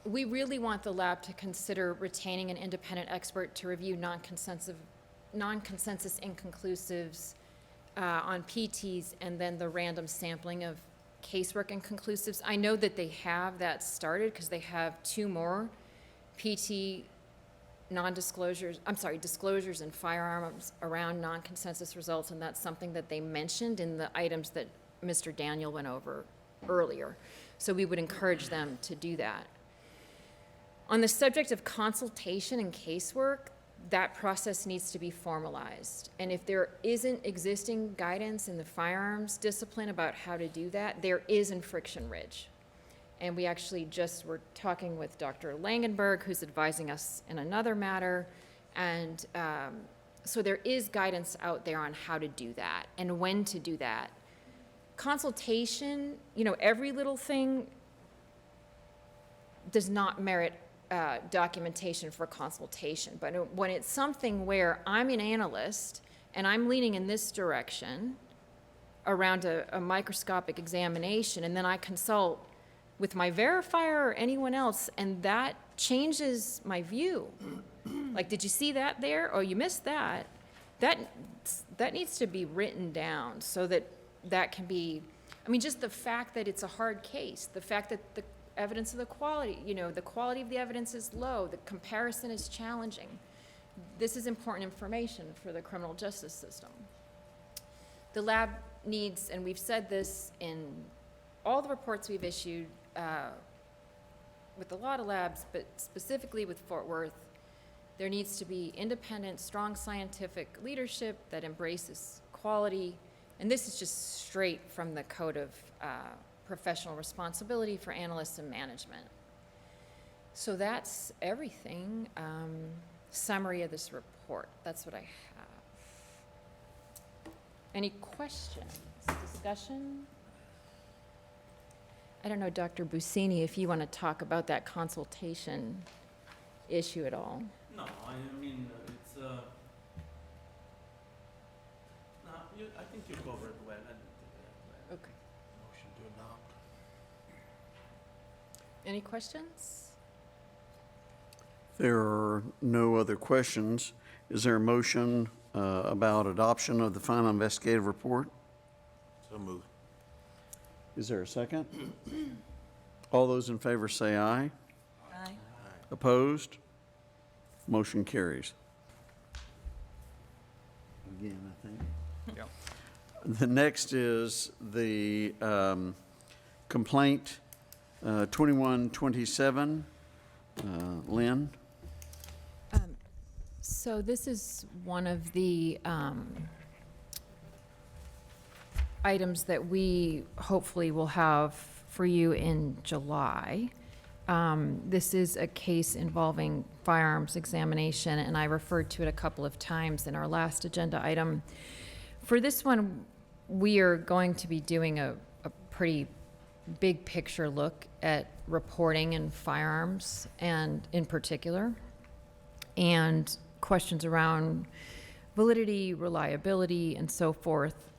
We really want the lab to consider retaining an independent expert to review non-consensus inconclusives on PTs and then the random sampling of casework inconclusives. I know that they have that started because they have 2 more PT disclosures in firearms around non-consensus results, and that's something that they mentioned in the items that Mr. Daniel went over earlier. So we would encourage them to do that. On the subject of consultation and casework, that process needs to be formalized. And if there isn't existing guidance in the firearms discipline about how to do that, there is in Friction Ridge. And we actually just were talking with Dr. Langenberg, who's advising us in another matter. And so there is guidance out there on how to do that and when to do that. Consultation, every little thing does not merit documentation for consultation. But when it's something where I'm an analyst and I'm leaning in this direction around a microscopic examination, and then I consult with my verifier or anyone else, and that changes my view. Like, did you see that there? Oh, you missed that. That needs to be written down so that can be, just the fact that it's a hard case, the fact that the evidence of the quality, the quality of the evidence is low, the comparison is challenging. This is important information for the criminal justice system. The lab needs, and we've said this in all the reports we've issued with a lot of labs, but specifically with Fort Worth, there needs to be independent, strong scientific leadership that embraces quality. And this is just straight from the Code of Professional Responsibility for Analysts and Management. So that's everything. Summary of this report. That's what I have. Any questions? Discussion? I don't know, Dr. Busini, if you want to talk about that consultation issue at all. No, it's, no, I think you covered well. Okay. Motion to adopt. Any questions? There are no other questions. Is there a motion about adoption of the final investigative report? So moved. Is there a second? All those in favor say aye. Aye. Opposed? Motion carries. Again, I think. Yep. The next is the complaint 2127. Lynn? So this is one of the items that we hopefully will have for you in July. This is a case involving firearms examination, and I referred to it a couple of times in our last agenda item. For this one, we are going to be doing a pretty big picture look at reporting in firearms, and in particular, and questions around validity, reliability, and so forth.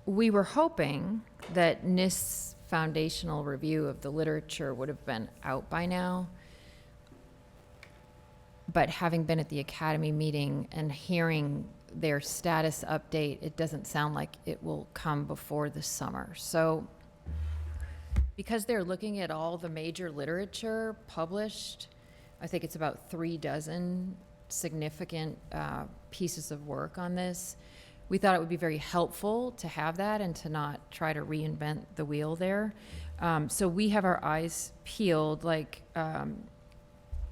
We were hoping that NIST's foundational review of the literature would have been out by now. But having been at the Academy meeting and hearing their status update, it doesn't sound like it will come before the summer. So because they're looking at all the major literature published, I think it's about 36 significant pieces of work on this. We thought it would be very helpful to have that and to not try to reinvent the wheel there. So we have our eyes peeled, like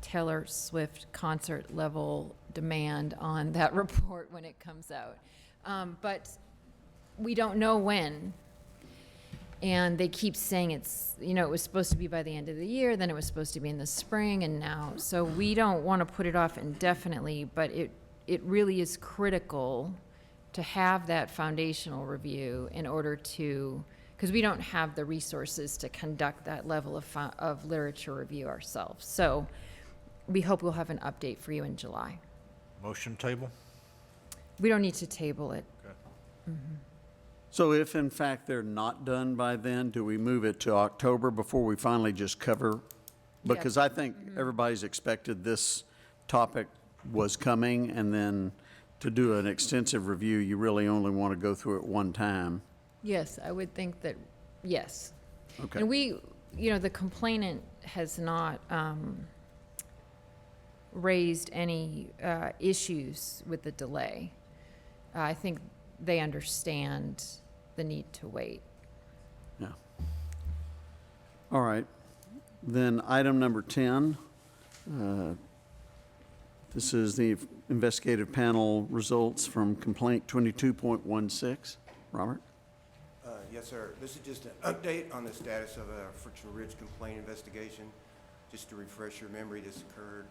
Taylor Swift concert level demand on that report when it comes out. But we don't know when. And they keep saying it's, it was supposed to be by the end of the year, then it was supposed to be in the spring, and now. So we don't want to put it off indefinitely, but it really is critical to have that foundational review in order to because we don't have the resources to conduct that level of literature review ourselves. So we hope we'll have an update for you in July. Motion table? We don't need to table it. So if in fact they're not done by then, do we move it to October before we finally just cover? Because I think everybody's expected this topic was coming, and then to do an extensive review, you really only want to go through it one time. Yes, I would think that, yes. Okay. And we, the complainant has not raised any issues with the delay. I think they understand the need to wait. Yeah. All right. Then item number 10. This is the investigative panel results from complaint 22.16. Robert? Yes, sir. This is just an update on the status of a Friction Ridge complaint investigation. Just to refresh your memory, this occurred,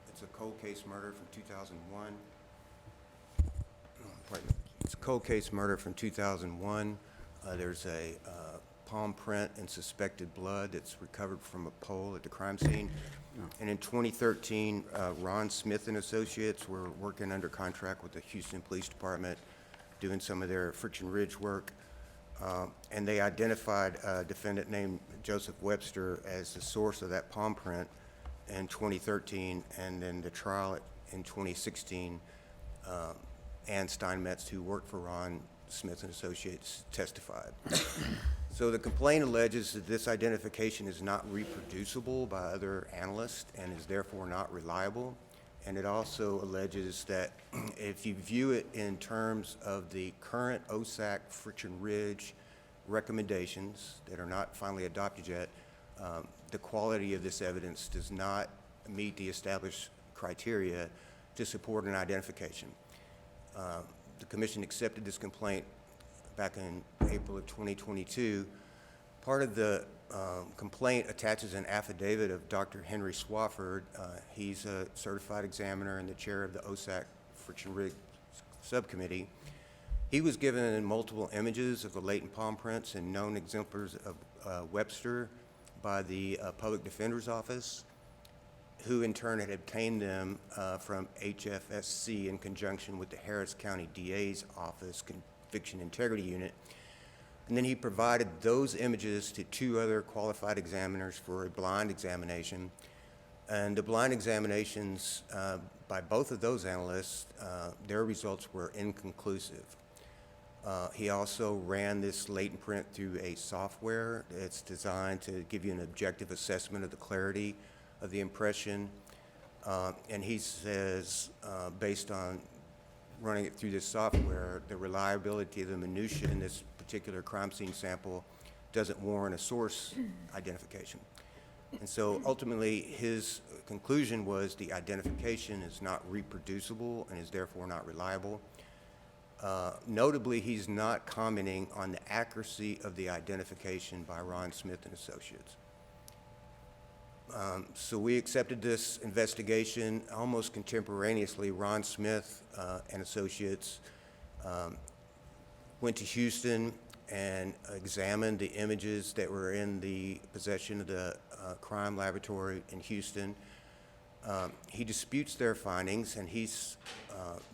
it's a cold case murder from 2001. Pardon me. It's a cold case murder from 2001. There's a palm print and suspected blood that's recovered from a pole at the crime scene. And in 2013, Ron Smith and Associates were working under contract with the Houston Police Department, doing some of their Friction Ridge work. And they identified a defendant named Joseph Webster as the source of that palm print in 2013, and then the trial in 2016, Ann Steinmetz, who worked for Ron Smith and Associates, testified. So the complaint alleges that this identification is not reproducible by other analysts and is therefore not reliable. And it also alleges that if you view it in terms of the current OSAC Friction Ridge recommendations that are not finally adopted yet, the quality of this evidence does not meet the established criteria to support an identification. The commission accepted this complaint back in April of 2022. Part of the complaint attaches an affidavit of Dr. Henry Swafford. He's a certified examiner and the chair of the OSAC Friction Ridge Subcommittee. He was given multiple images of the latent palm prints and known exemplars of Webster by the Public Defender's Office, who in turn had obtained them from HFSC in conjunction with the Harris County DA's Office Conviction Integrity Unit. And then he provided those images to two other qualified examiners for a blind examination. And the blind examinations by both of those analysts, their results were inconclusive. He also ran this latent print through a software that's designed to give you an objective assessment of the clarity of the impression. And he says, based on running it through this software, the reliability of the minutia in this particular crime scene sample doesn't warrant a source identification. And so ultimately his conclusion was the identification is not reproducible and is therefore not reliable. Notably, he's not commenting on the accuracy of the identification by Ron Smith and Associates. So we accepted this investigation almost contemporaneously. Ron Smith and Associates went to Houston and examined the images that were in the possession of the crime laboratory in Houston. He disputes their findings, and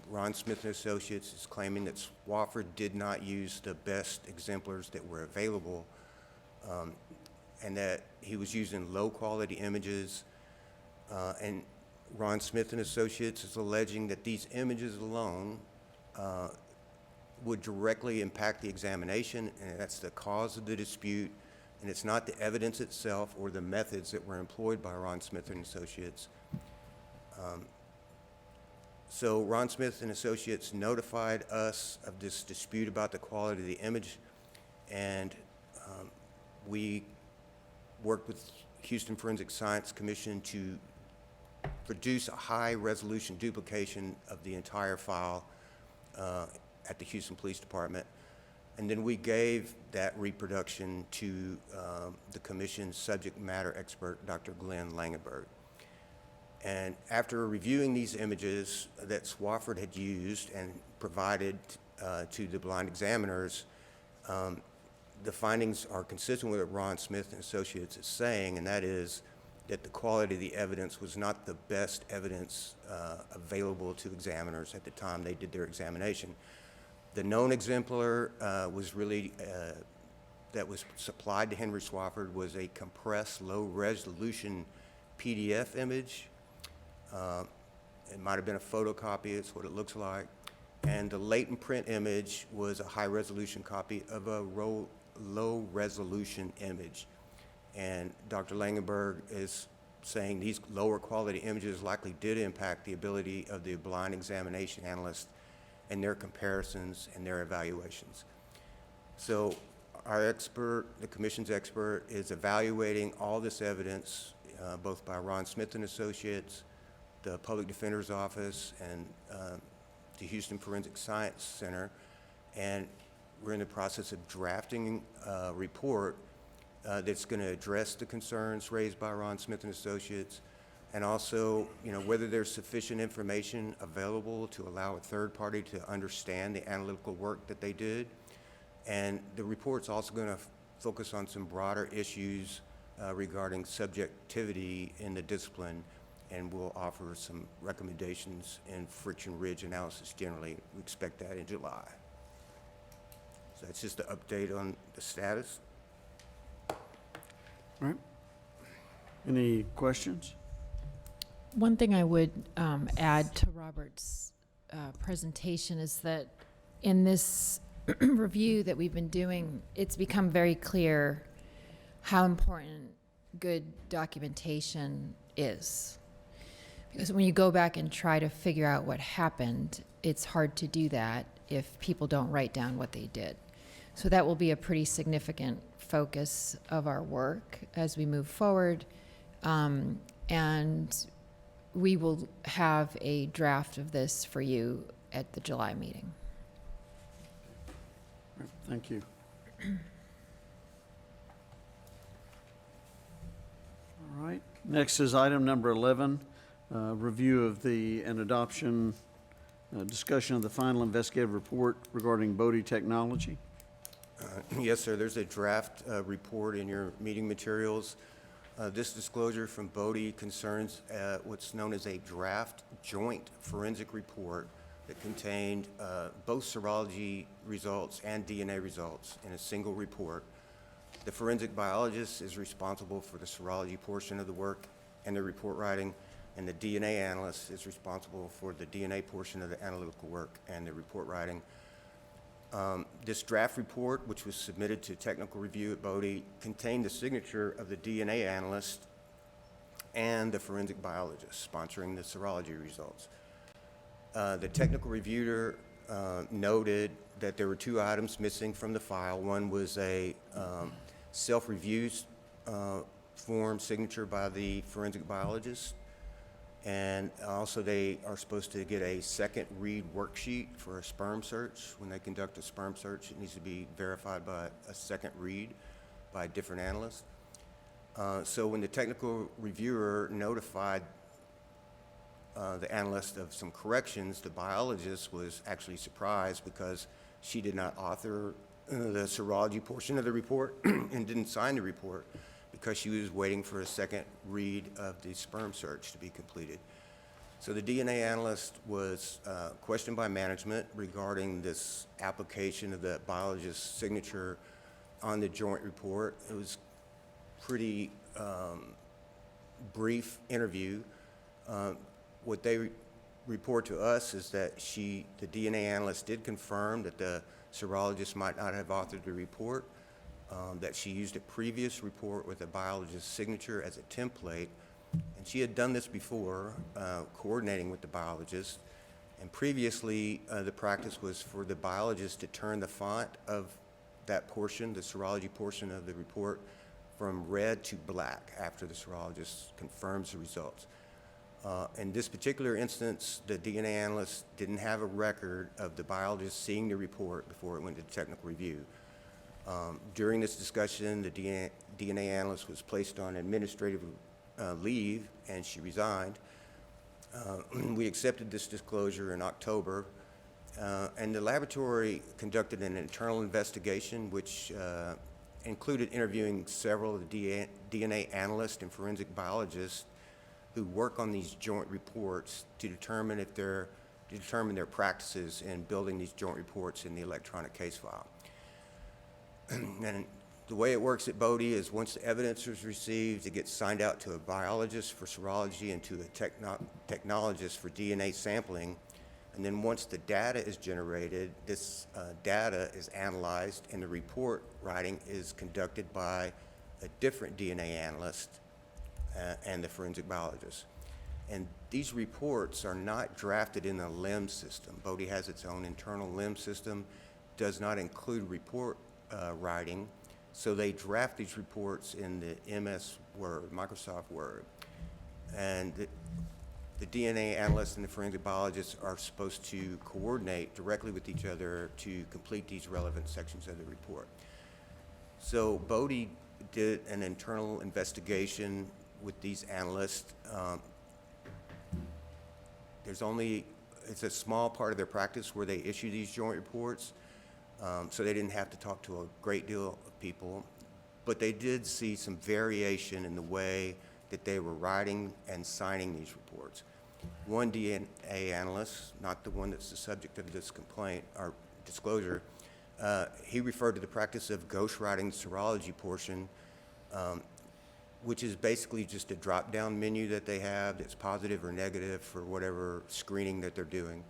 Ron Smith and Associates is claiming that Swafford did not use the best exemplars that were available, and that he was using low-quality images. And Ron Smith and Associates is alleging that these images alone would directly impact the examination, and that's the cause of the dispute, and it's not the evidence itself or the methods that were employed by Ron Smith and Associates. So Ron Smith and Associates notified us of this dispute about the quality of the image, and we worked with Houston Forensic Science Commission to produce a high-resolution duplication of the entire file at the Houston Police Department. And then we gave that reproduction to the commission's subject matter expert, Dr. Glenn Langenberg. And after reviewing these images that Swafford had used and provided to the blind examiners, the findings are consistent with what Ron Smith and Associates is saying, and that is that the quality of the evidence was not the best evidence available to examiners at the time they did their examination. The known exemplar was really, that was supplied to Henry Swafford was a compressed, low-resolution PDF image. It might have been a photocopy, it's what it looks like. And the latent print image was a high-resolution copy of a low-resolution image. And Dr. Langenberg is saying these lower quality images likely did impact the ability of the blind examination analyst and their comparisons and their evaluations. So our expert, the commission's expert, is evaluating all this evidence, both by Ron Smith and Associates, the Public Defender's Office, and the Houston Forensic Science Center, and we're in the process of drafting a report that's going to address the concerns raised by Ron Smith and Associates, and also, whether there's sufficient information available to allow a third party to understand the analytical work that they did. And the report's also going to focus on some broader issues regarding subjectivity in the discipline, and we'll offer some recommendations in friction ridge analysis generally. We expect that in July. So that's just an update on the status. All right. Any questions? One thing I would add to Robert's presentation is that in this review that we've been doing, it's become very clear how important good documentation is. Because when you go back and try to figure out what happened, it's hard to do that if people don't write down what they did. So that will be a pretty significant focus of our work as we move forward. And we will have a draft of this for you at the July meeting. Thank you. All right. Next is item number 11, review of and adoption, discussion of the final investigative report regarding Bodie Technology. Yes, sir. There's a draft report in your meeting materials. This disclosure from Bodie concerns what's known as a draft joint forensic report that contained both serology results and DNA results in a single report. The forensic biologist is responsible for the serology portion of the work and the report writing, and the DNA analyst is responsible for the DNA portion of the analytical work and the report writing. This draft report, which was submitted to technical review at Bodie, contained the signature of the DNA analyst and the forensic biologist sponsoring the serology results. The technical reviewer noted that there were 2 items missing from the file. One was a self-review form signature by the forensic biologist, and also they are supposed to get a second read worksheet for a sperm search. When they conduct a sperm search, it needs to be verified by a second read by a different analyst. So when the technical reviewer notified the analyst of some corrections, the biologist was actually surprised because she did not author the serology portion of the report and didn't sign the report because she was waiting for a second read of the sperm search to be completed. So the DNA analyst was questioned by management regarding this application of the biologist's signature on the joint report. It was pretty brief interview. What they report to us is that the DNA analyst did confirm that the serologist might not have authored the report, that she used a previous report with a biologist's signature as a template, and she had done this before, coordinating with the biologist. And previously, the practice was for the biologist to turn the font of that portion, the serology portion of the report, from red to black after the serologist confirms the results. In this particular instance, the DNA analyst didn't have a record of the biologist seeing the report before it went to technical review. During this discussion, the DNA analyst was placed on administrative leave, and she resigned. We accepted this disclosure in October, and the laboratory conducted an internal investigation, which included interviewing several of the DNA analysts and forensic biologists who work on these joint reports to determine their practices in building these joint reports in the electronic case file. And the way it works at Bodie is once the evidence is received, it gets signed out to a biologist for serology and to a technologist for DNA sampling. And then once the data is generated, this data is analyzed and the report writing is conducted by a different DNA analyst and the forensic biologist. And these reports are not drafted in a LIMS system. Bodie has its own internal LIMS system, does not include report writing, so they draft these reports in the MS Word, Microsoft Word. And the DNA analysts and the forensic biologists are supposed to coordinate directly with each other to complete these relevant sections of the report. So Bodie did an internal investigation with these analysts. It's a small part of their practice where they issue these joint reports, so they didn't have to talk to a great deal of people, but they did see some variation in the way that they were writing and signing these reports. One DNA analyst, not the one that's the subject of this complaint or disclosure, he referred to the practice of ghostwriting the serology portion, which is basically just a drop-down menu that they have that's positive or negative for whatever screening that they're doing.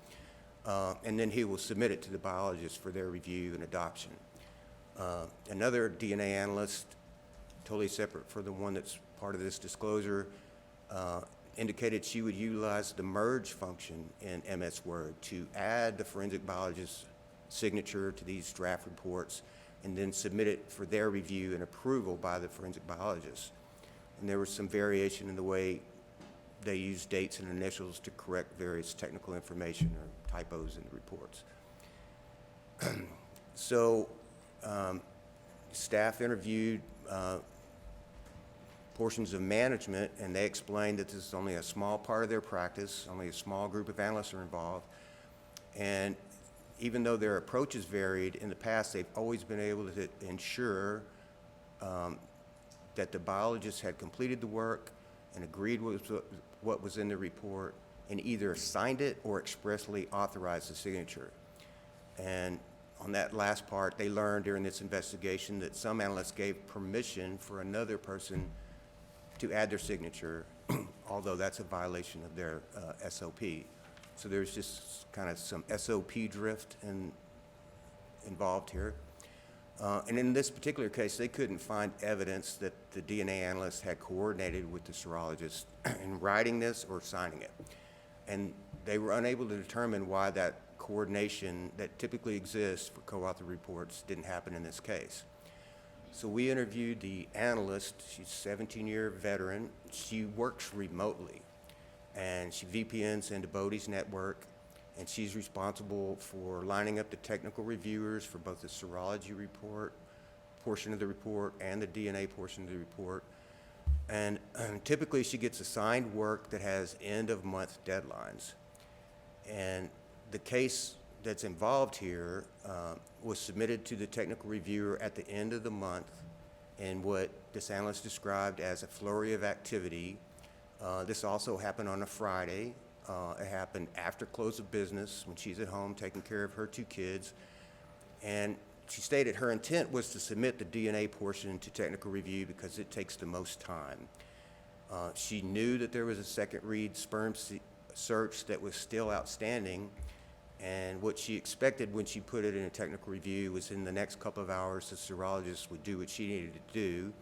And then he will submit it to the biologist for their review and adoption. Another DNA analyst, totally separate for the one that's part of this disclosure, indicated she would utilize the merge function in MS Word to add the forensic biologist's signature to these draft reports and then submit it for their review and approval by the forensic biologist. And there was some variation in the way they used dates and initials to correct various technical information or typos in the reports. So staff interviewed portions of management, and they explained that this is only a small part of their practice, only a small group of analysts are involved. And even though their approaches varied in the past, they've always been able to ensure that the biologists had completed the work and agreed with what was in the report and either signed it or expressly authorized the signature. And on that last part, they learned during this investigation that some analysts gave permission for another person to add their signature, although that's a violation of their SOP. So there's just kind of some SOP drift involved here. And in this particular case, they couldn't find evidence that the DNA analyst had coordinated with the serologist in writing this or signing it. And they were unable to determine why that coordination that typically exists for co-author reports didn't happen in this case. So we interviewed the analyst. She's a 17-year veteran. She works remotely, and she VPNs into Bodie's network, and she's responsible for lining up the technical reviewers for both the serology report portion of the report and the DNA portion of the report. And typically she gets assigned work that has end-of-month deadlines. And the case that's involved here was submitted to the technical reviewer at the end of the month in what this analyst described as a flurry of activity. This also happened on a Friday. It happened after close of business when she's at home taking care of her 2 kids. And she stated her intent was to submit the DNA portion to technical review because it takes the most time. She knew that there was a second read sperm search that was still outstanding, and what she expected when she put it in a technical review was in the next couple of hours the serologist would do what she needed to do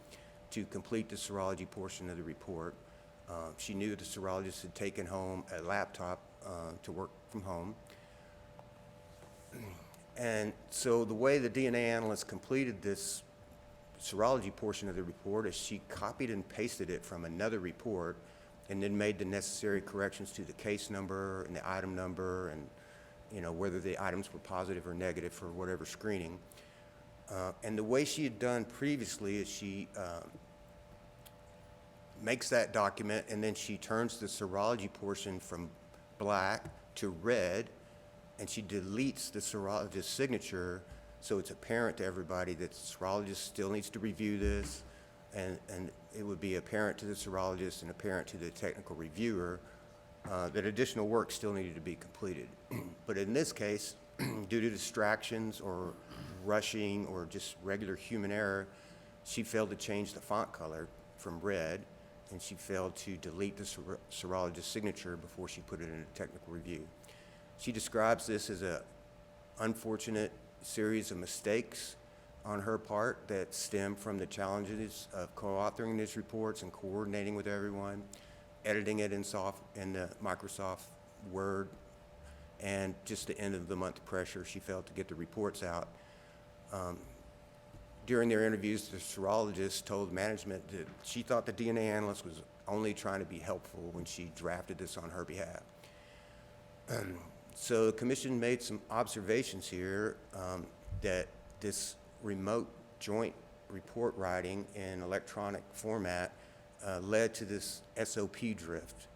to complete the serology portion of the report. She knew the serologist had taken home a laptop to work from home. And so the way the DNA analyst completed this serology portion of the report is she copied and pasted it from another report and then made the necessary corrections to the case number and the item number and, you know, whether the items were positive or negative for whatever screening. And the way she had done previously is she makes that document and then she turns the serology portion from black to red, and she deletes the serologist's signature So it's apparent to everybody that the serologist still needs to review this, and it would be apparent to the serologist and apparent to the technical reviewer that additional work still needed to be completed. But in this case, due to distractions or rushing or just regular human error, she failed to change the font color from red, and she failed to delete the serologist's signature before she put it in a technical review. She describes this as an unfortunate series of mistakes on her part that stem from the challenges of co-authoring these reports and coordinating with everyone, editing it in the Microsoft Word, and just the end of the month pressure. She failed to get the reports out. During their interviews, the serologist told management that she thought the DNA analyst was only trying to be helpful when she drafted this on her behalf. So the commission made some observations here that this remote joint report writing in electronic format led to this SOP drift.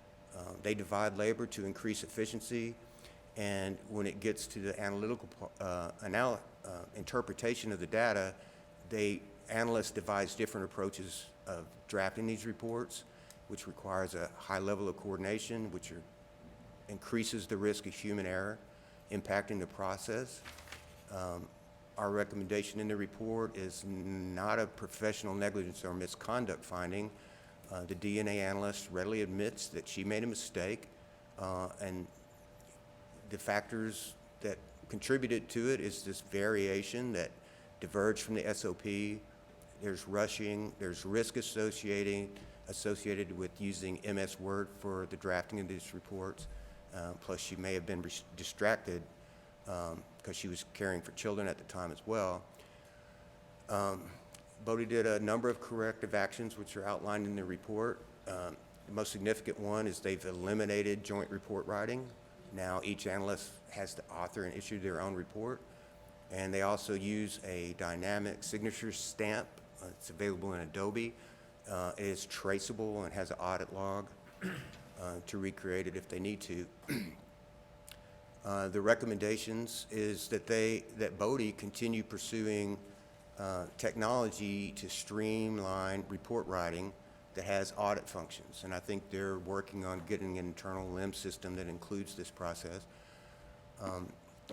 They divide labor to increase efficiency, and when it gets to the analytical interpretation of the data, analysts devise different approaches of drafting these reports, which requires a high level of coordination, which increases the risk of human error impacting the process. Our recommendation in the report is not a professional negligence or misconduct finding. The DNA analyst readily admits that she made a mistake, and the factors that contributed to it is this variation that diverged from the SOP. There's rushing, there's risk associated with using MS Word for the drafting of these reports. Plus, she may have been distracted because she was caring for children at the time as well. Bodie did a number of corrective actions which are outlined in the report. The most significant one is they've eliminated joint report writing. Now each analyst has to author and issue their own report. And they also use a dynamic signature stamp. It's available in Adobe. It is traceable and has an audit log to recreate it if they need to. The recommendations is that Bodie continue pursuing technology to streamline report writing that has audit functions. And I think they're working on getting an internal LIMS system that includes this process.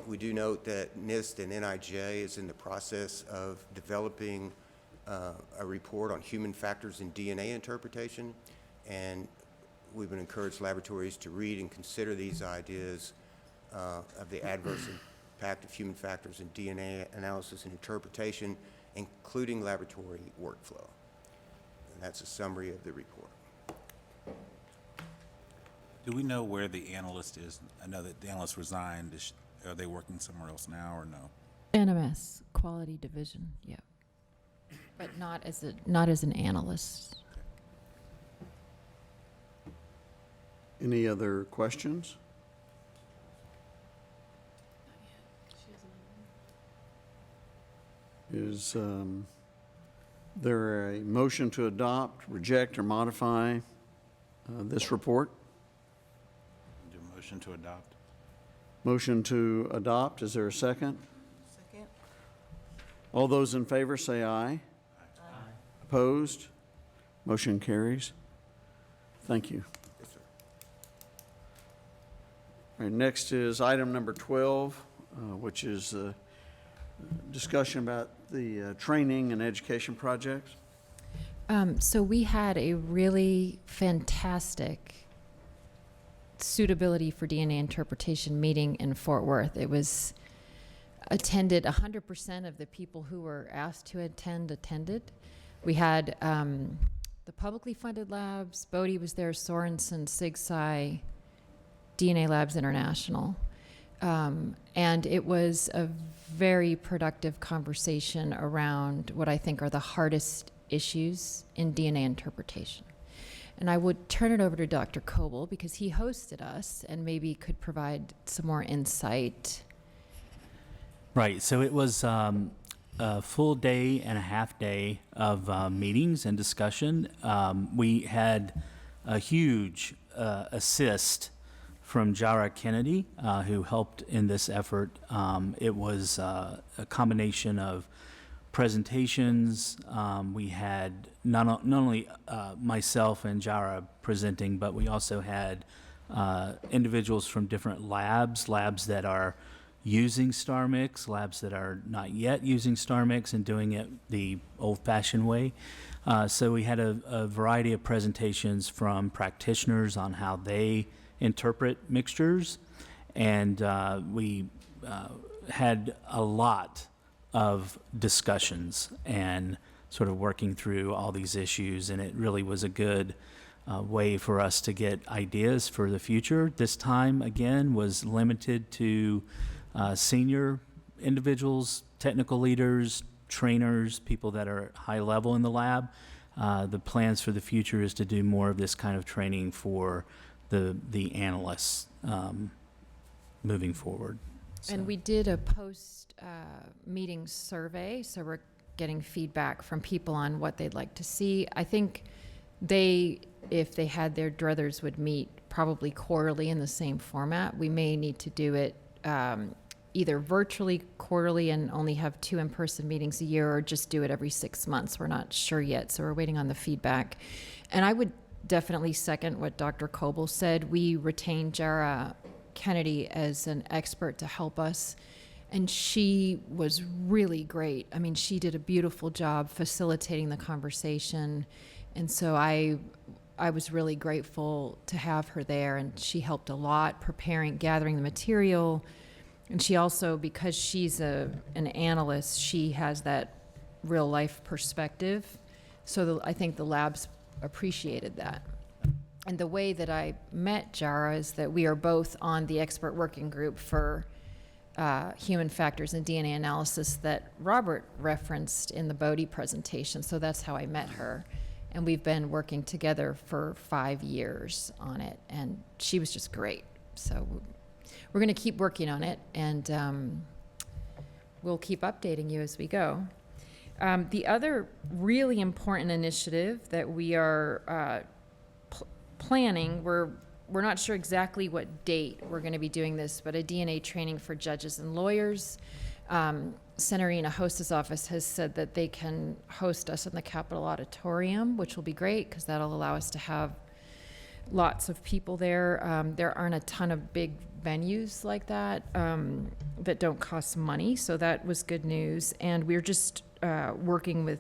We do note that NIST and NIJ is in the process of developing a report on human factors in DNA interpretation, and we would encourage laboratories to read and consider these ideas of the adverse impact of human factors in DNA analysis and interpretation, including laboratory workflow. And that's a summary of the report. Do we know where the analyst is? I know that the analyst resigned. Are they working somewhere else now or no? NMS, Quality Division, yeah. But not as an analyst. Any other questions? Is there a motion to adopt, reject, or modify this report? Do a motion to adopt? Motion to adopt, is there a second? Second. All those in favor say aye. Opposed? Motion carries. Thank you. Yes, sir. All right, next is item number 12, which is discussion about the training and education projects. So we had a really fantastic suitability for DNA interpretation meeting in Fort Worth. It was attended, 100% of the people who were asked to attend attended. We had the publicly funded labs, Bodie was there, Sorensen, SIGSCI, DNA Labs International. And it was a very productive conversation around what I think are the hardest issues in DNA interpretation. And I would turn it over to Dr. Coble because he hosted us and maybe could provide some more insight. Right, so it was a full day and a half day of meetings and discussion. We had a huge assist from Jara Kennedy, who helped in this effort. It was a combination of presentations. We had not only myself and Jara presenting, but we also had individuals from different labs that are using StarMix, labs that are not yet using StarMix and doing it the old-fashioned way. So we had a variety of presentations from practitioners on how they interpret mixtures, and we had a lot of discussions and sort of working through all these issues, and it really was a good way for us to get ideas for the future. This time, again, was limited to senior individuals, technical leaders, trainers, people that are high level in the lab. The plans for the future is to do more of this kind of training for the analysts moving forward. And we did a post-meeting survey, so we're getting feedback from people on what they'd like to see. I think if they had their druthers, would meet probably quarterly in the same format. We may need to do it either virtually quarterly and only have 2 in-person meetings a year, or just do it every 6 months. We're not sure yet, so we're waiting on the feedback. And I would definitely second what Dr. Coble said. We retained Jara Kennedy as an expert to help us, and she was really great. I mean, she did a beautiful job facilitating the conversation, and so I was really grateful to have her there, and she helped a lot gathering the material. And she also, because she's an analyst, she has that real life perspective. So I think the labs appreciated that. And the way that I met Jara is that we are both on the expert working group for human factors and DNA analysis that Robert referenced in the Bodie presentation. So that's how I met her. And we've been working together for 5 years on it. And she was just great. So we're going to keep working on it, and we'll keep updating you as we go. The other really important initiative that we are planning, we're not sure exactly what date we're going to be doing this, but a DNA training for judges and lawyers. Senorina Hostess Office has said that they can host us in the Capitol Auditorium, which will be great because that'll allow us to have lots of people there. There aren't a ton of big venues like that that don't cost money, so that was good news. And we're just working with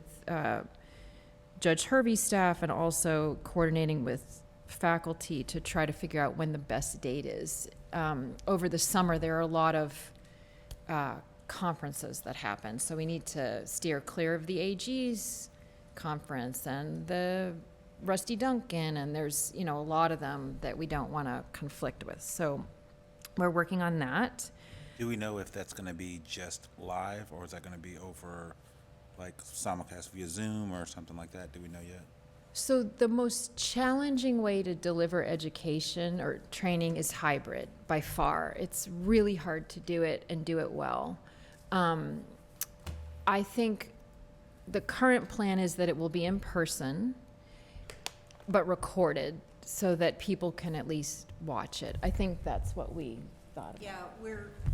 Judge Hervey's staff and also coordinating with faculty to try to figure out when the best date is. Over the summer, there are a lot of conferences that happen, so we need to steer clear of the AG's conference and the Rusty Duncan, and there's, a lot of them that we don't want to conflict with. So we're working on that. Do we know if that's going to be just live, or is that going to be over, like, simulcast via Zoom or something like that? Do we know yet? So the most challenging way to deliver education or training is hybrid, by far. It's really hard to do it and do it well. I think the current plan is that it will be in person, but recorded so that people can at least watch it. I think that's what we thought about. Yeah,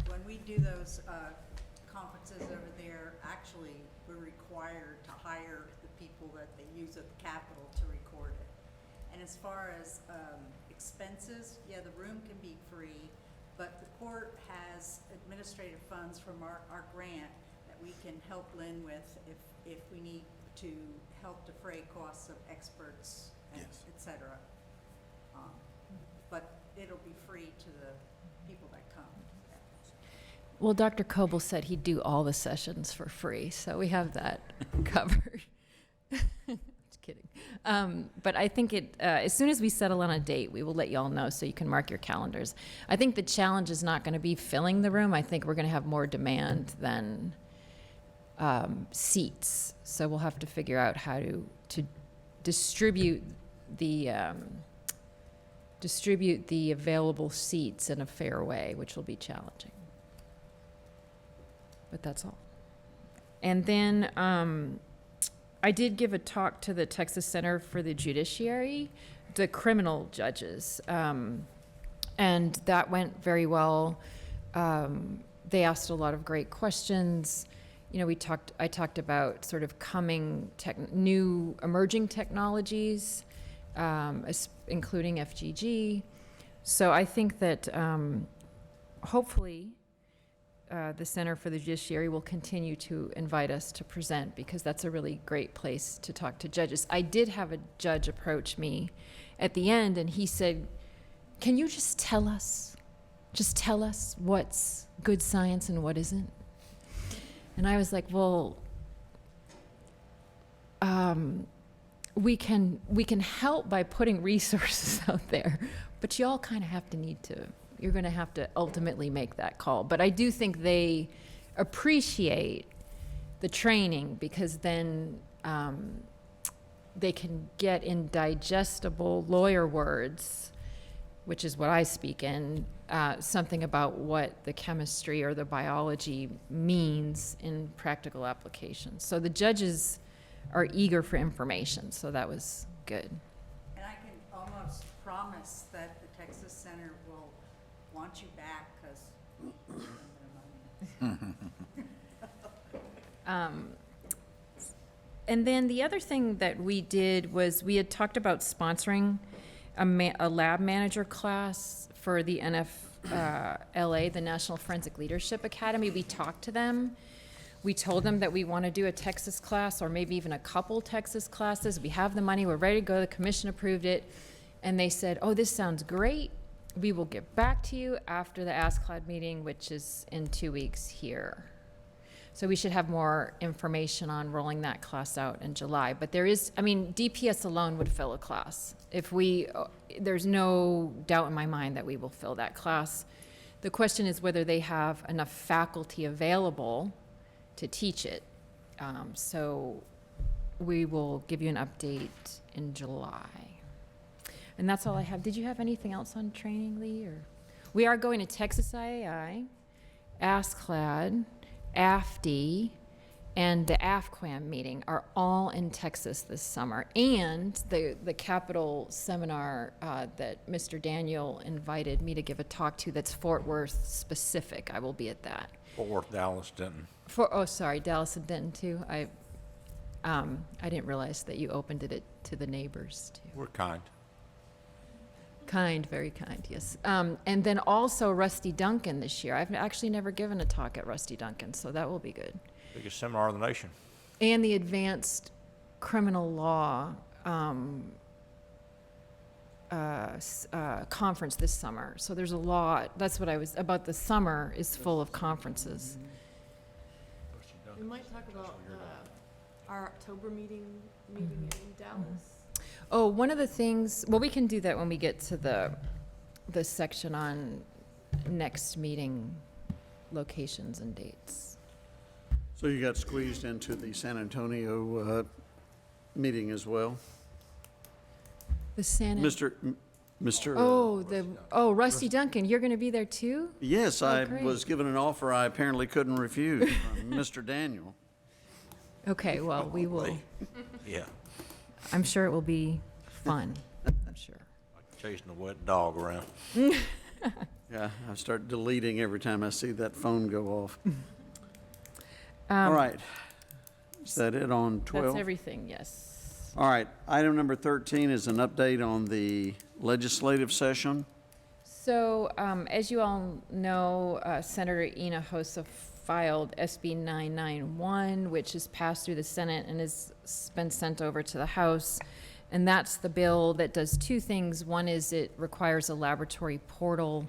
when we do those conferences over there, actually, we're required to hire the people that they use at the Capitol to record it. And as far as expenses, yeah, the room can be free, but the court has administrative funds from our grant that we can help Lynn with if we need to help defray costs of experts, Yes. et cetera. But it'll be free to the people that come. Well, Dr. Coble said he'd do all the sessions for free, so we have that covered. Just kidding. But I think as soon as we settle on a date, we will let you all know so you can mark your calendars. I think the challenge is not going to be filling the room. I think we're going to have more demand than seats. So we'll have to figure out how to distribute the available seats in a fair way, which will be challenging. But that's all. And then I did give a talk to the Texas Center for the Judiciary, the criminal judges. And that went very well. They asked a lot of great questions. You know, I talked about sort of new emerging technologies, including FGG. So I think that hopefully the Center for the Judiciary will continue to invite us to present, because that's a really great place to talk to judges. I did have a judge approach me at the end, and he said, "Can you just tell us what's good science and what isn't?" And I was like, well, we can help by putting resources out there, but you all kind of you're going to have to ultimately make that call. But I do think they appreciate the training, because then they can get in digestible lawyer words, which is what I speak in, something about what the chemistry or the biology means in practical applications. So the judges are eager for information, so that was good. And I can almost promise that the Texas Center will want you back, because And then the other thing that we did was we had talked about sponsoring a lab manager class for the NFLA, the National Forensic Leadership Academy. We talked to them. We told them that we want to do a Texas class, or maybe even a couple Texas classes. We have the money, we're ready to go, the commission approved it. And they said, "Oh, this sounds great. We will get back to you after the ASCLD meeting, which is in 2 weeks here." So we should have more information on rolling that class out in July. But there is, I mean, DPS alone would fill a class. There's no doubt in my mind that we will fill that class. The question is whether they have enough faculty available to teach it. So we will give you an update in July. And that's all I have. Did you have anything else on training, Lee? Or we are going to Texas IAI, ASCLD, AFD, and the AFQAM meeting are all in Texas this summer. And the capital seminar that Mr. Daniel invited me to give a talk to, that's Fort Worth specific. I will be at that. Fort Worth, Dallas, Denton. Dallas and Denton too. I didn't realize that you opened it to the neighbors too. We're kind. Kind, very kind, yes. And then also Rusty Duncan this year. I've actually never given a talk at Rusty Duncan, so that will be good. Biggest seminar in the nation. And the advanced criminal law conference this summer. So there's a lot. That's what about the summer is full of conferences. We might talk about our October meeting in Dallas. Oh, one of the things, well, we can do that when we get to the section on next meeting locations and dates. So you got squeezed into the San Antonio meeting as well? The San Mr. Rusty Duncan, you're going to be there too? Yes, I great. was given an offer I apparently couldn't refuse from Mr. Daniel. Okay, well, we will. Yeah. I'm sure it will be fun. I'm sure. Chasing a wet dog around. Yeah, I start deleting every time I see that phone go off. All right. Is that it on 12? That's everything, yes. All right. Item number 13 is an update on the legislative session. So, as you all know, Senator Ina Hosa filed SB 991, which has passed through the Senate and has been sent over to the House. And that's the bill that does two things. One is it requires a laboratory portal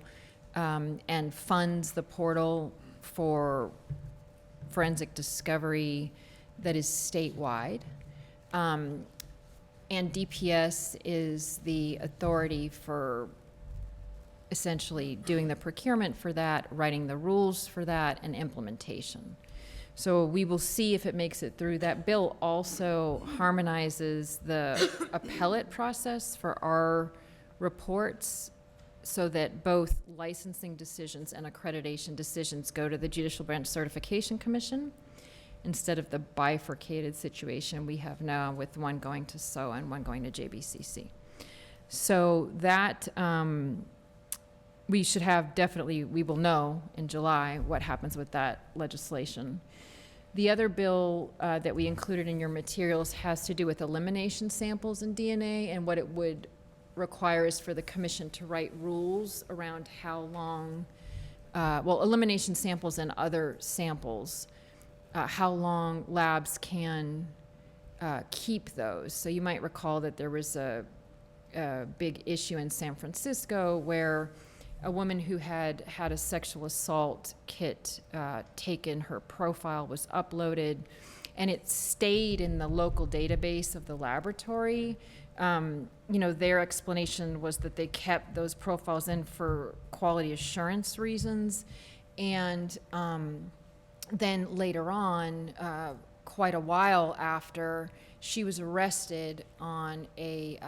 and funds the portal for forensic discovery that is statewide. And DPS is the authority for essentially doing the procurement for that, writing the rules for that, and implementation. So we will see if it makes it through. That bill also harmonizes the appellate process for our reports so that both licensing decisions and accreditation decisions go to the Judicial Branch Certification Commission instead of the bifurcated situation we have now with one going to SOA and one going to JBCC. So that we should have definitely, we will know in July what happens with that legislation. The other bill that we included in your materials has to do with elimination samples in DNA, and what it would require is for the commission to write rules around how long, well, elimination samples and other samples, how long labs can keep those. So you might recall that there was a big issue in San Francisco where a woman who had had a sexual assault kit taken, her profile was uploaded, and it stayed in the local database of the laboratory. Their explanation was that they kept those profiles in for quality assurance reasons. And then later on, quite a while after, she was arrested on a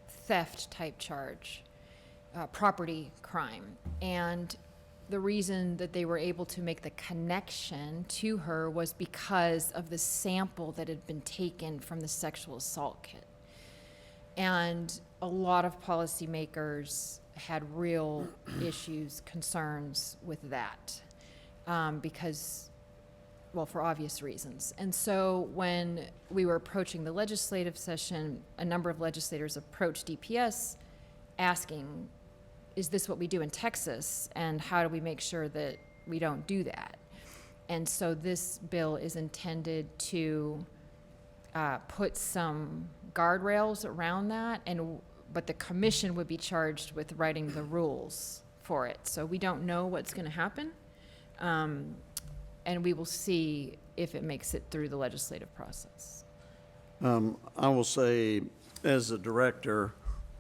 theft type charge. Property crime. And the reason that they were able to make the connection to her was because of the sample that had been taken from the sexual assault kit. And a lot of policymakers had real issues, concerns with that, because, well, for obvious reasons. And so when we were approaching the legislative session, a number of legislators approached DPS asking, is this what we do in Texas, and how do we make sure that we don't do that? And so this bill is intended to put some guardrails around that, but the commission would be charged with writing the rules for it. So we don't know what's going to happen, and we will see if it makes it through the legislative process. I will say, as a director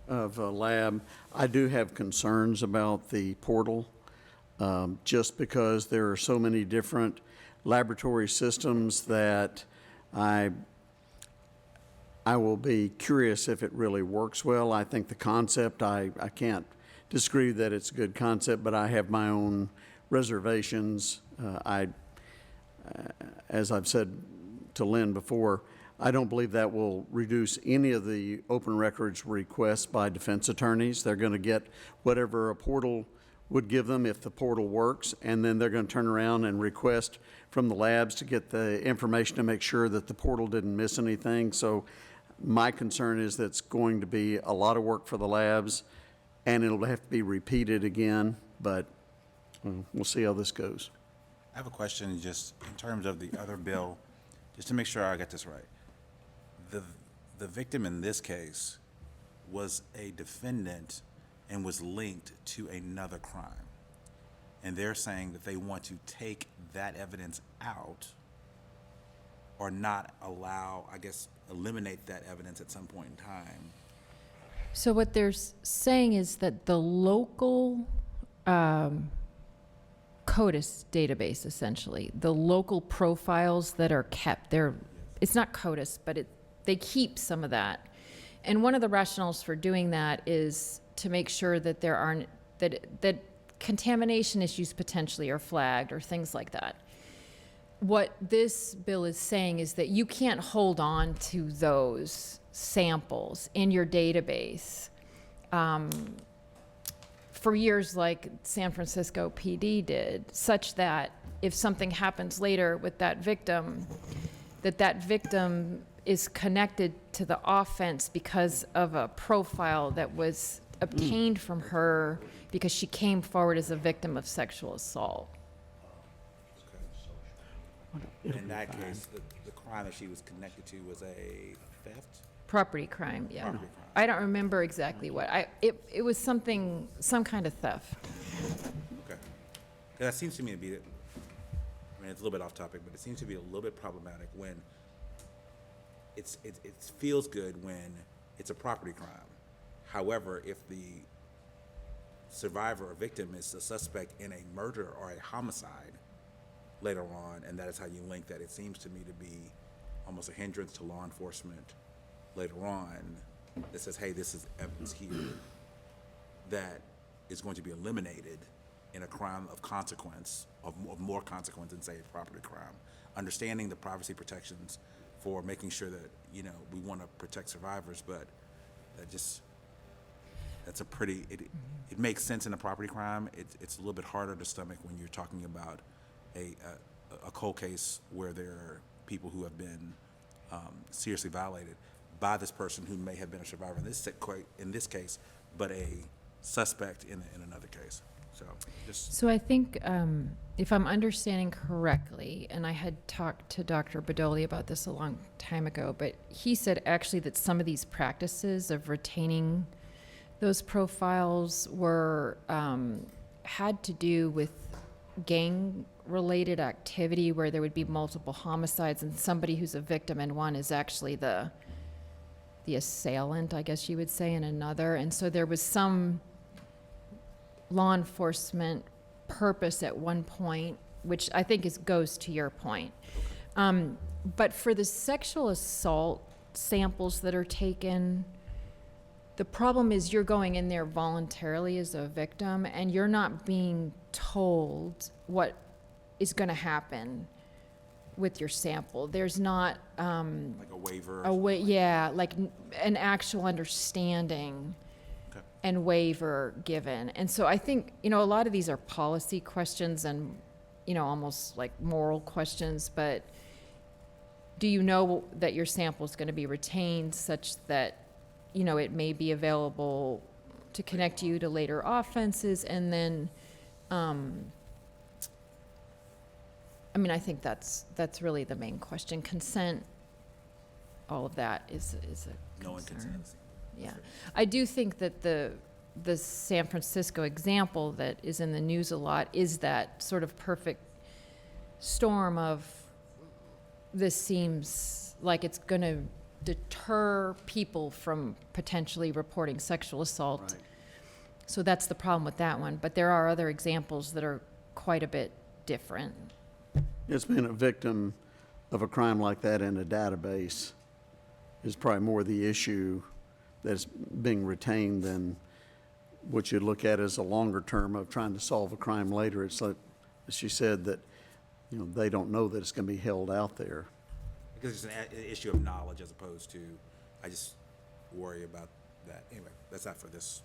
of a lab, I do have concerns about the portal, just because there are so many different laboratory systems that I will be curious if it really works well. I think the concept, I can't disagree that it's a good concept, but I have my own reservations. As I've said to Lynn before, I don't believe that will reduce any of the open records requests by defense attorneys. They're going to get whatever a portal would give them if the portal works, and then they're going to turn around and request from the labs to get the information to make sure that the portal didn't miss anything. So my concern is that it's going to be a lot of work for the labs, and it'll have to be repeated again, but we'll see how this goes. I have a question just in terms of the other bill, just to make sure I get this right. The victim in this case was a defendant and was linked to another crime. And they're saying that they want to take that evidence out or not allow, I guess, eliminate that evidence at some point in time. So what they're saying is that the local CODIS database, essentially, the local profiles that are kept, it's not CODIS, but they keep some of that. And one of the rationales for doing that is to make sure that there aren't, that contamination issues potentially are flagged or things like that. What this bill is saying is that you can't hold on to those samples in your database for years, like San Francisco PD did, such that if something happens later with that victim is connected to the offense because of a profile that was obtained from her because she came forward as a victim of sexual assault. In that case, the crime that she was connected to was a theft? Property crime, yeah. Property crime. I don't remember exactly what. It was some kind of theft. Okay. 'Cause that seems to me to be, I mean, it's a little bit off topic, but it seems to be a little bit problematic when it feels good when it's a property crime. However, if the survivor or victim is a suspect in a murder or a homicide later on, and that is how you link that, it seems to me to be almost a hindrance to law enforcement later on that says, hey, this is evidence here that is going to be eliminated in a crime of consequence, of more consequence than, say, a property crime. Understanding the privacy protections for making sure that, we want to protect survivors, but that just, that's a pretty, it makes sense in a property crime. It's a little bit harder to stomach when you're talking about a cold case where there are people who have been seriously violated by this person who may have been a survivor in this case, but a suspect in another case. So just, So I think, if I'm understanding correctly, and I had talked to Dr. Badoli about this a long time ago, but he said actually that some of these practices of retaining those profiles were, had to do with gang-related activity where there would be multiple homicides and somebody who's a victim in one is actually the assailant, I guess you would say, in another. And so there was some law enforcement purpose at one point, which I think goes to your point. But for the sexual assault samples that are taken, the problem is you're going in there voluntarily as a victim, and you're not being told what is going to happen with your sample. There's not like a waiver. yeah, like an actual understanding and waiver given. And so I think, a lot of these are policy questions and, almost like moral questions, but do you know that your sample is going to be retained such that, it may be available to connect you to later offenses? And then, I think that's really the main question. Consent, all of that is a No one concern. consents. Yeah, I do think that the San Francisco example that is in the news a lot is that sort of perfect storm of, this seems like it's going to deter people from potentially reporting sexual assault. Right. So that's the problem with that one. But there are other examples that are quite a bit different. It's been a victim of a crime like that in a database is probably more the issue that's being retained than what you look at as a longer term of trying to solve a crime later. It's like, as she said, that, they don't know that it's going to be held out there. Because it's an issue of knowledge as opposed to, I just worry about that. Anyway, that's not for this,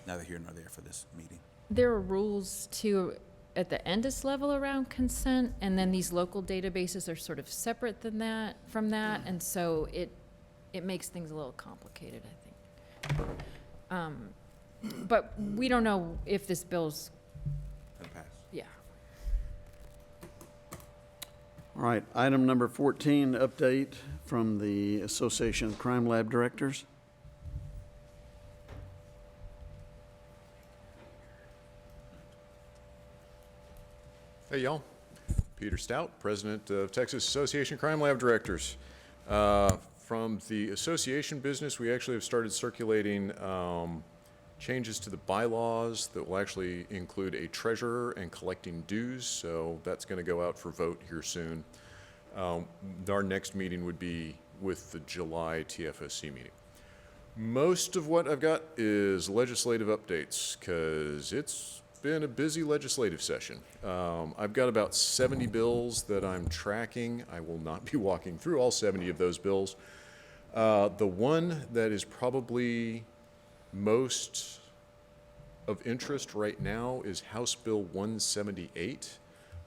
neither here nor there for this meeting. There are rules too at the ENDIS level around consent, and then these local databases are sort of separate from that, and so it makes things a little complicated, I think. But we don't know if this bill's, Gonna pass. yeah. All right, item number 14, update from the Association of Crime Lab Directors. Hey, y'all. Peter Stout, President of Texas Association of Crime Lab Directors. From the association business, we actually have started circulating changes to the bylaws that will actually include a treasurer and collecting dues, so that's going to go out for vote here soon. Our next meeting would be with the July TFSC meeting. Most of what I've got is legislative updates, because it's been a busy legislative session. I've got about 70 bills that I'm tracking. I will not be walking through all 70 of those bills. The one that is probably most of interest right now is House Bill 178.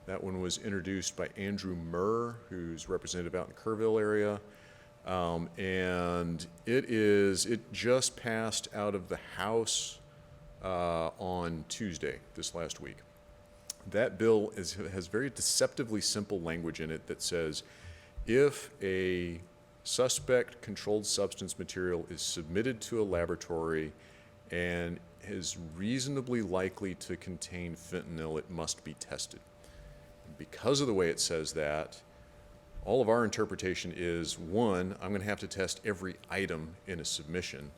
That one was introduced by Andrew Murr, who's representative out in the Kerrville area. And it just passed out of the House on Tuesday, this last week. That bill has very deceptively simple language in it that says, if a suspect controlled substance material is submitted to a laboratory and is reasonably likely to contain fentanyl, it must be tested. Because of the way it says that, all of our interpretation is, one, I'm going to have to test every item in a submission.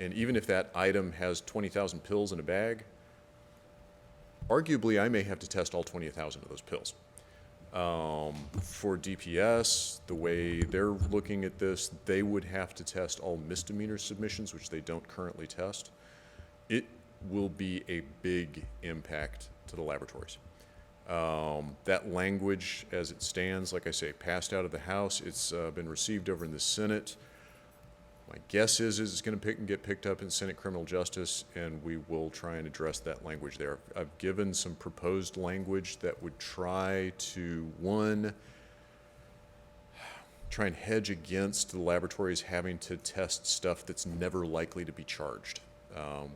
And even if that item has 20,000 pills in a bag, arguably I may have to test all 20,000 of those pills. For DPS, the way they're looking at this, they would have to test all misdemeanor submissions, which they don't currently test. It will be a big impact to the laboratories. That language, as it stands, like I say, passed out of the House. It's been received over in the Senate. My guess is it's going to get picked up in Senate Criminal Justice, and we will try and address that language there. I've given some proposed language that would try to, one, try and hedge against the laboratories having to test stuff that's never likely to be charged,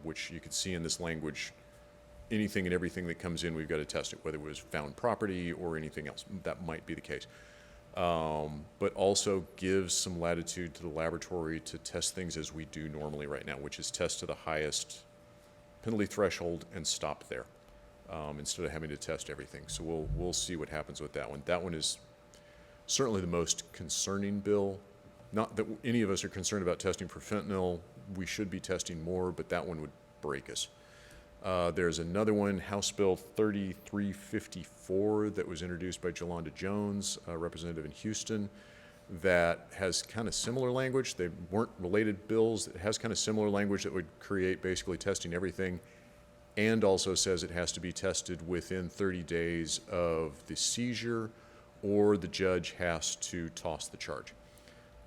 which you can see in this language. Anything and everything that comes in, we've got to test it, whether it was found property or anything else. That might be the case. But also gives some latitude to the laboratory to test things as we do normally right now, which is test to the highest penalty threshold and stop there, instead of having to test everything. So we'll see what happens with that one. That one is certainly the most concerning bill. Not that any of us are concerned about testing for fentanyl. We should be testing more, but that one would break us. There's another one, House Bill 3354, that was introduced by Jolanda Jones, a representative in Houston, that has kind of similar language. They weren't related bills. It has kind of similar language that would create basically testing everything, and also says it has to be tested within 30 days of the seizure, or the judge has to toss the charge.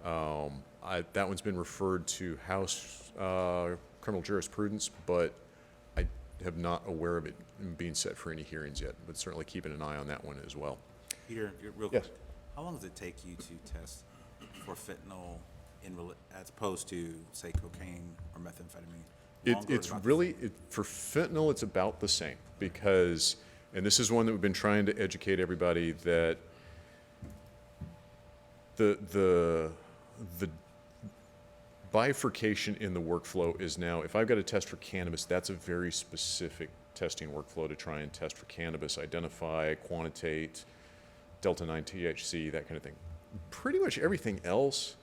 That one's been referred to House criminal jurisprudence, but I have not aware of it being set for any hearings yet, but certainly keeping an eye on that one as well. Peter, real Yes. quick, how long does it take you to test for fentanyl as opposed to, say, cocaine or methamphetamine? Longer or It's about the really, same? for fentanyl, it's about the same, because, and this is one that we've been trying to educate everybody, that the bifurcation in the workflow is now, if I've got to test for cannabis, that's a very specific testing workflow to try and test for cannabis, identify, quantitate, delta-9 THC, that kind of thing. Pretty much everything else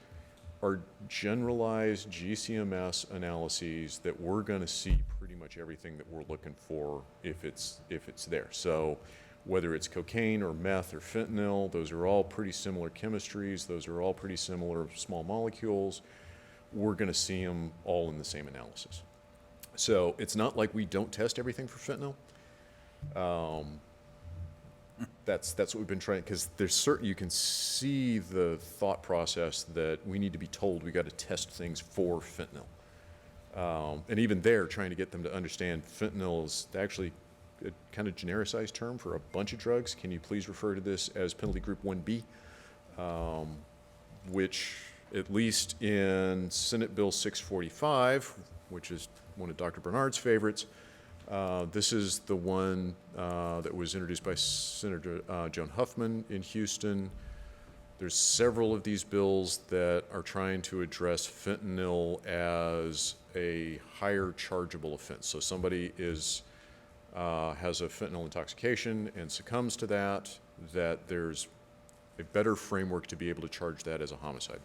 are generalized GCMS analyses that we're going to see pretty much everything that we're looking for if it's there. So whether it's cocaine or meth or fentanyl, those are all pretty similar chemistries. Those are all pretty similar small molecules. We're going to see them all in the same analysis. So it's not like we don't test everything for fentanyl. That's what we've been trying, because there's certain, you can see the thought process that we need to be told we got to test things for fentanyl. And even there, trying to get them to understand fentanyl is actually a kind of genericized term for a bunch of drugs. Can you please refer to this as penalty group 1B, which at least in Senate Bill 645, which is one of Dr. Bernard's favorites, this is the one that was introduced by Senator Joan Huffman in Houston. There's several of these bills that are trying to address fentanyl as a higher chargeable offense. So somebody has a fentanyl intoxication and succumbs to that there's a better framework to be able to charge that as a homicide.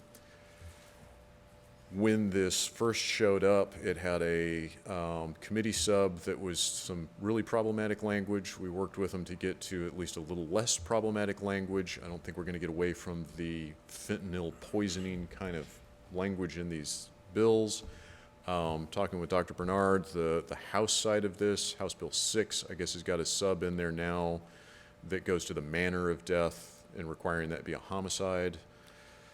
When this first showed up, it had a committee sub that was some really problematic language. We worked with them to get to at least a little less problematic language. I don't think we're going to get away from the fentanyl poisoning kind of language in these bills. Talking with Dr. Bernard, the House side of this, House Bill 6, I guess, has got a sub in there now that goes to the manner of death and requiring that be a homicide.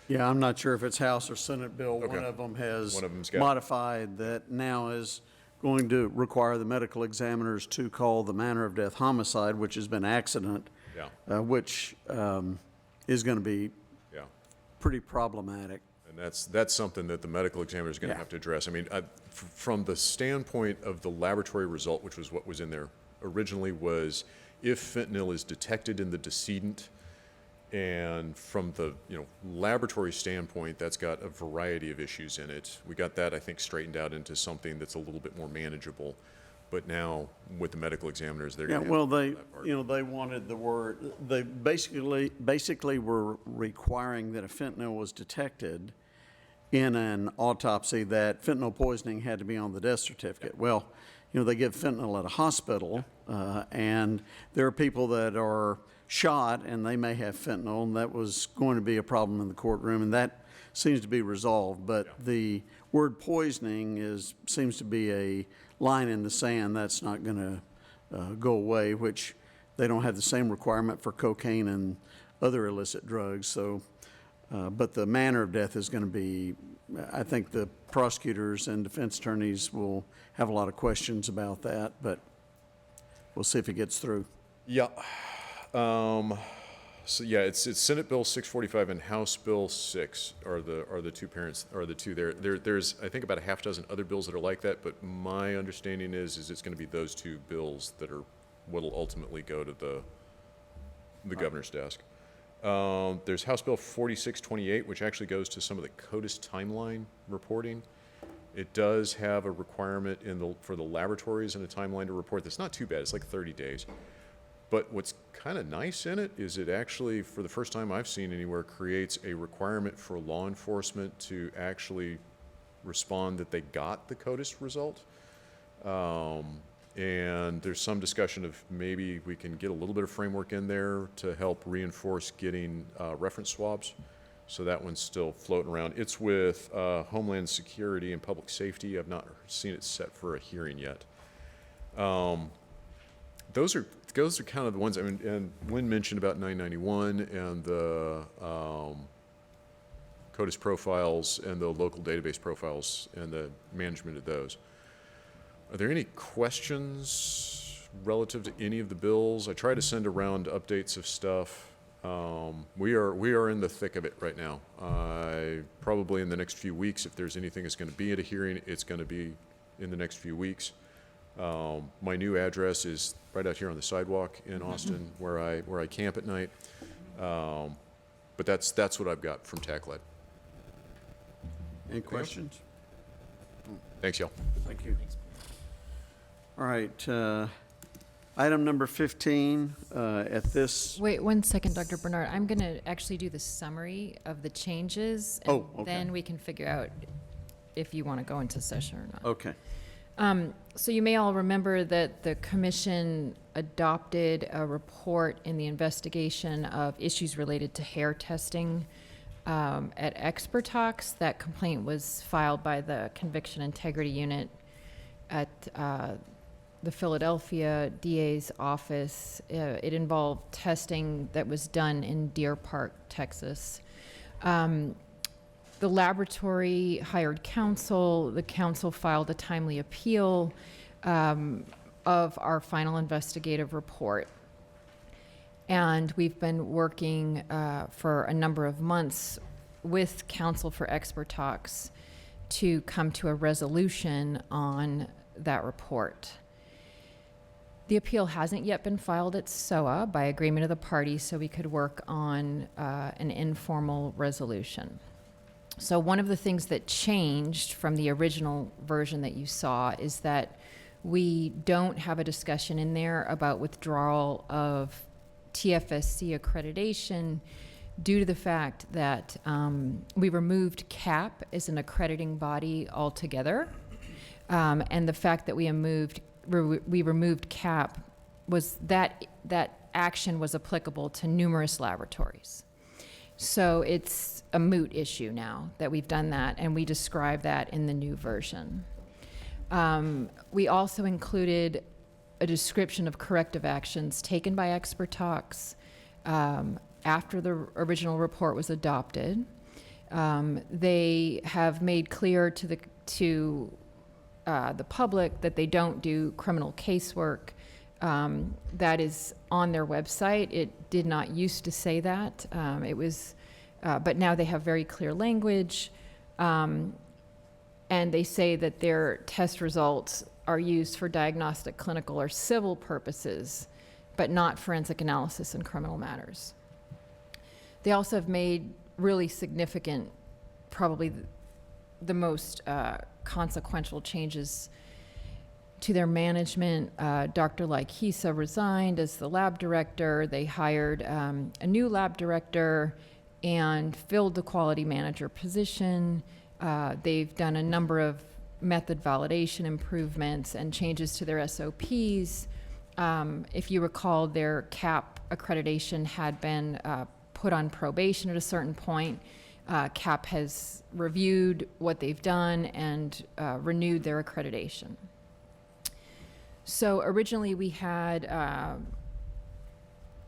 Yeah, I'm not sure if it's House or Senate bill. Okay. One of them has One of them's got- modified that now is going to require the medical examiners to call the manner of death homicide, which has been accident, Yeah, which is going to be yeah. pretty problematic. And that's something that the medical examiner is going to Yeah. have to address. I mean, from the standpoint of the laboratory result, which was what was in there originally, was if fentanyl is detected in the decedent, and from the laboratory standpoint, that's got a variety of issues in it. We got that, I think, straightened out into something that's a little bit more manageable. But now with the medical examiners, they're Yeah, going to well, have to do that part. they wanted the word, they basically were requiring that if fentanyl was detected in an autopsy, that fentanyl poisoning had to be on the death certificate. Well, they give fentanyl at a hospital, and there are people that are shot and they may have fentanyl, and that was going to be a problem in the courtroom, and that seems to be resolved. But the word poisoning seems to be a line in the sand. That's not going to go away, which they don't have the same requirement for cocaine and other illicit drugs. So, but the manner of death is going to be I think the prosecutors and defense attorneys will have a lot of questions about that, but we'll see if it gets through. Yeah. So yeah, it's Senate Bill 645 and House Bill 6 are the two parents, are the two there. There's, I think, about a half dozen other bills that are like that, but my understanding is it's going to be those two bills that are what'll ultimately go to the governor's desk. There's House Bill 4628, which actually goes to some of the CODIS timeline reporting. It does have a requirement for the laboratories in a timeline to report. That's not too bad. It's like 30 days. But what's kind of nice in it is it actually, for the first time I've seen anywhere, creates a requirement for law enforcement to actually respond that they got the CODIS result. And there's some discussion of maybe we can get a little bit of framework in there to help reinforce getting reference swabs. So that one's still floating around. It's with Homeland Security and Public Safety. I've not seen it set for a hearing yet. Those are kind of the ones. I mean, and Lynn mentioned about 991 and the CODIS profiles and the local database profiles and the management of those. Are there any questions relative to any of the bills? I try to send around updates of stuff. We are in the thick of it right now. Probably in the next few weeks, if there's anything that's going to be at a hearing, it's going to be in the next few weeks. My new address is right out here on the sidewalk in Austin, where I camp at night. But that's what I've got from TACLED. Any questions? Thanks, y'all. Thank you. All right, item number 15, at this, Wait 1 second, Dr. Bernard. I'm going to actually do the summary of the changes. Oh, And okay. then we can figure out if you want to go into session or not. okay. So you may all remember that the commission adopted a report in the investigation of issues related to hair testing at Expertox. That complaint was filed by the Conviction Integrity Unit at the Philadelphia DA's office. It involved testing that was done in Deer Park, Texas. The laboratory hired counsel. The counsel filed a timely appeal of our final investigative report. And we've been working for a number of months with counsel for Expertox to come to a resolution on that report. The appeal hasn't yet been filed at SOA by agreement of the parties, so we could work on an informal resolution. So one of the things that changed from the original version that you saw is that we don't have a discussion in there about withdrawal of TFSC accreditation due to the fact that we removed CAP as an accrediting body altogether. And the fact that we removed CAP was that action was applicable to numerous laboratories. So it's a moot issue now that we've done that, and we describe that in the new version. We also included a description of corrective actions taken by Expertox after the original report was adopted. They have made clear to the public that they don't do criminal casework. That is on their website. It did not used to say that. But now they have very clear language. And they say that their test results are used for diagnostic, clinical, or civil purposes, but not forensic analysis in criminal matters. They also have made really significant, probably the most consequential changes to their management. Dr. Laikisa resigned as the lab director. They hired a new lab director and filled the quality manager position. They've done a number of method validation improvements and changes to their SOPs. If you recall, their CAP accreditation had been put on probation at a certain point. CAP has reviewed what they've done and renewed their accreditation. So originally we had a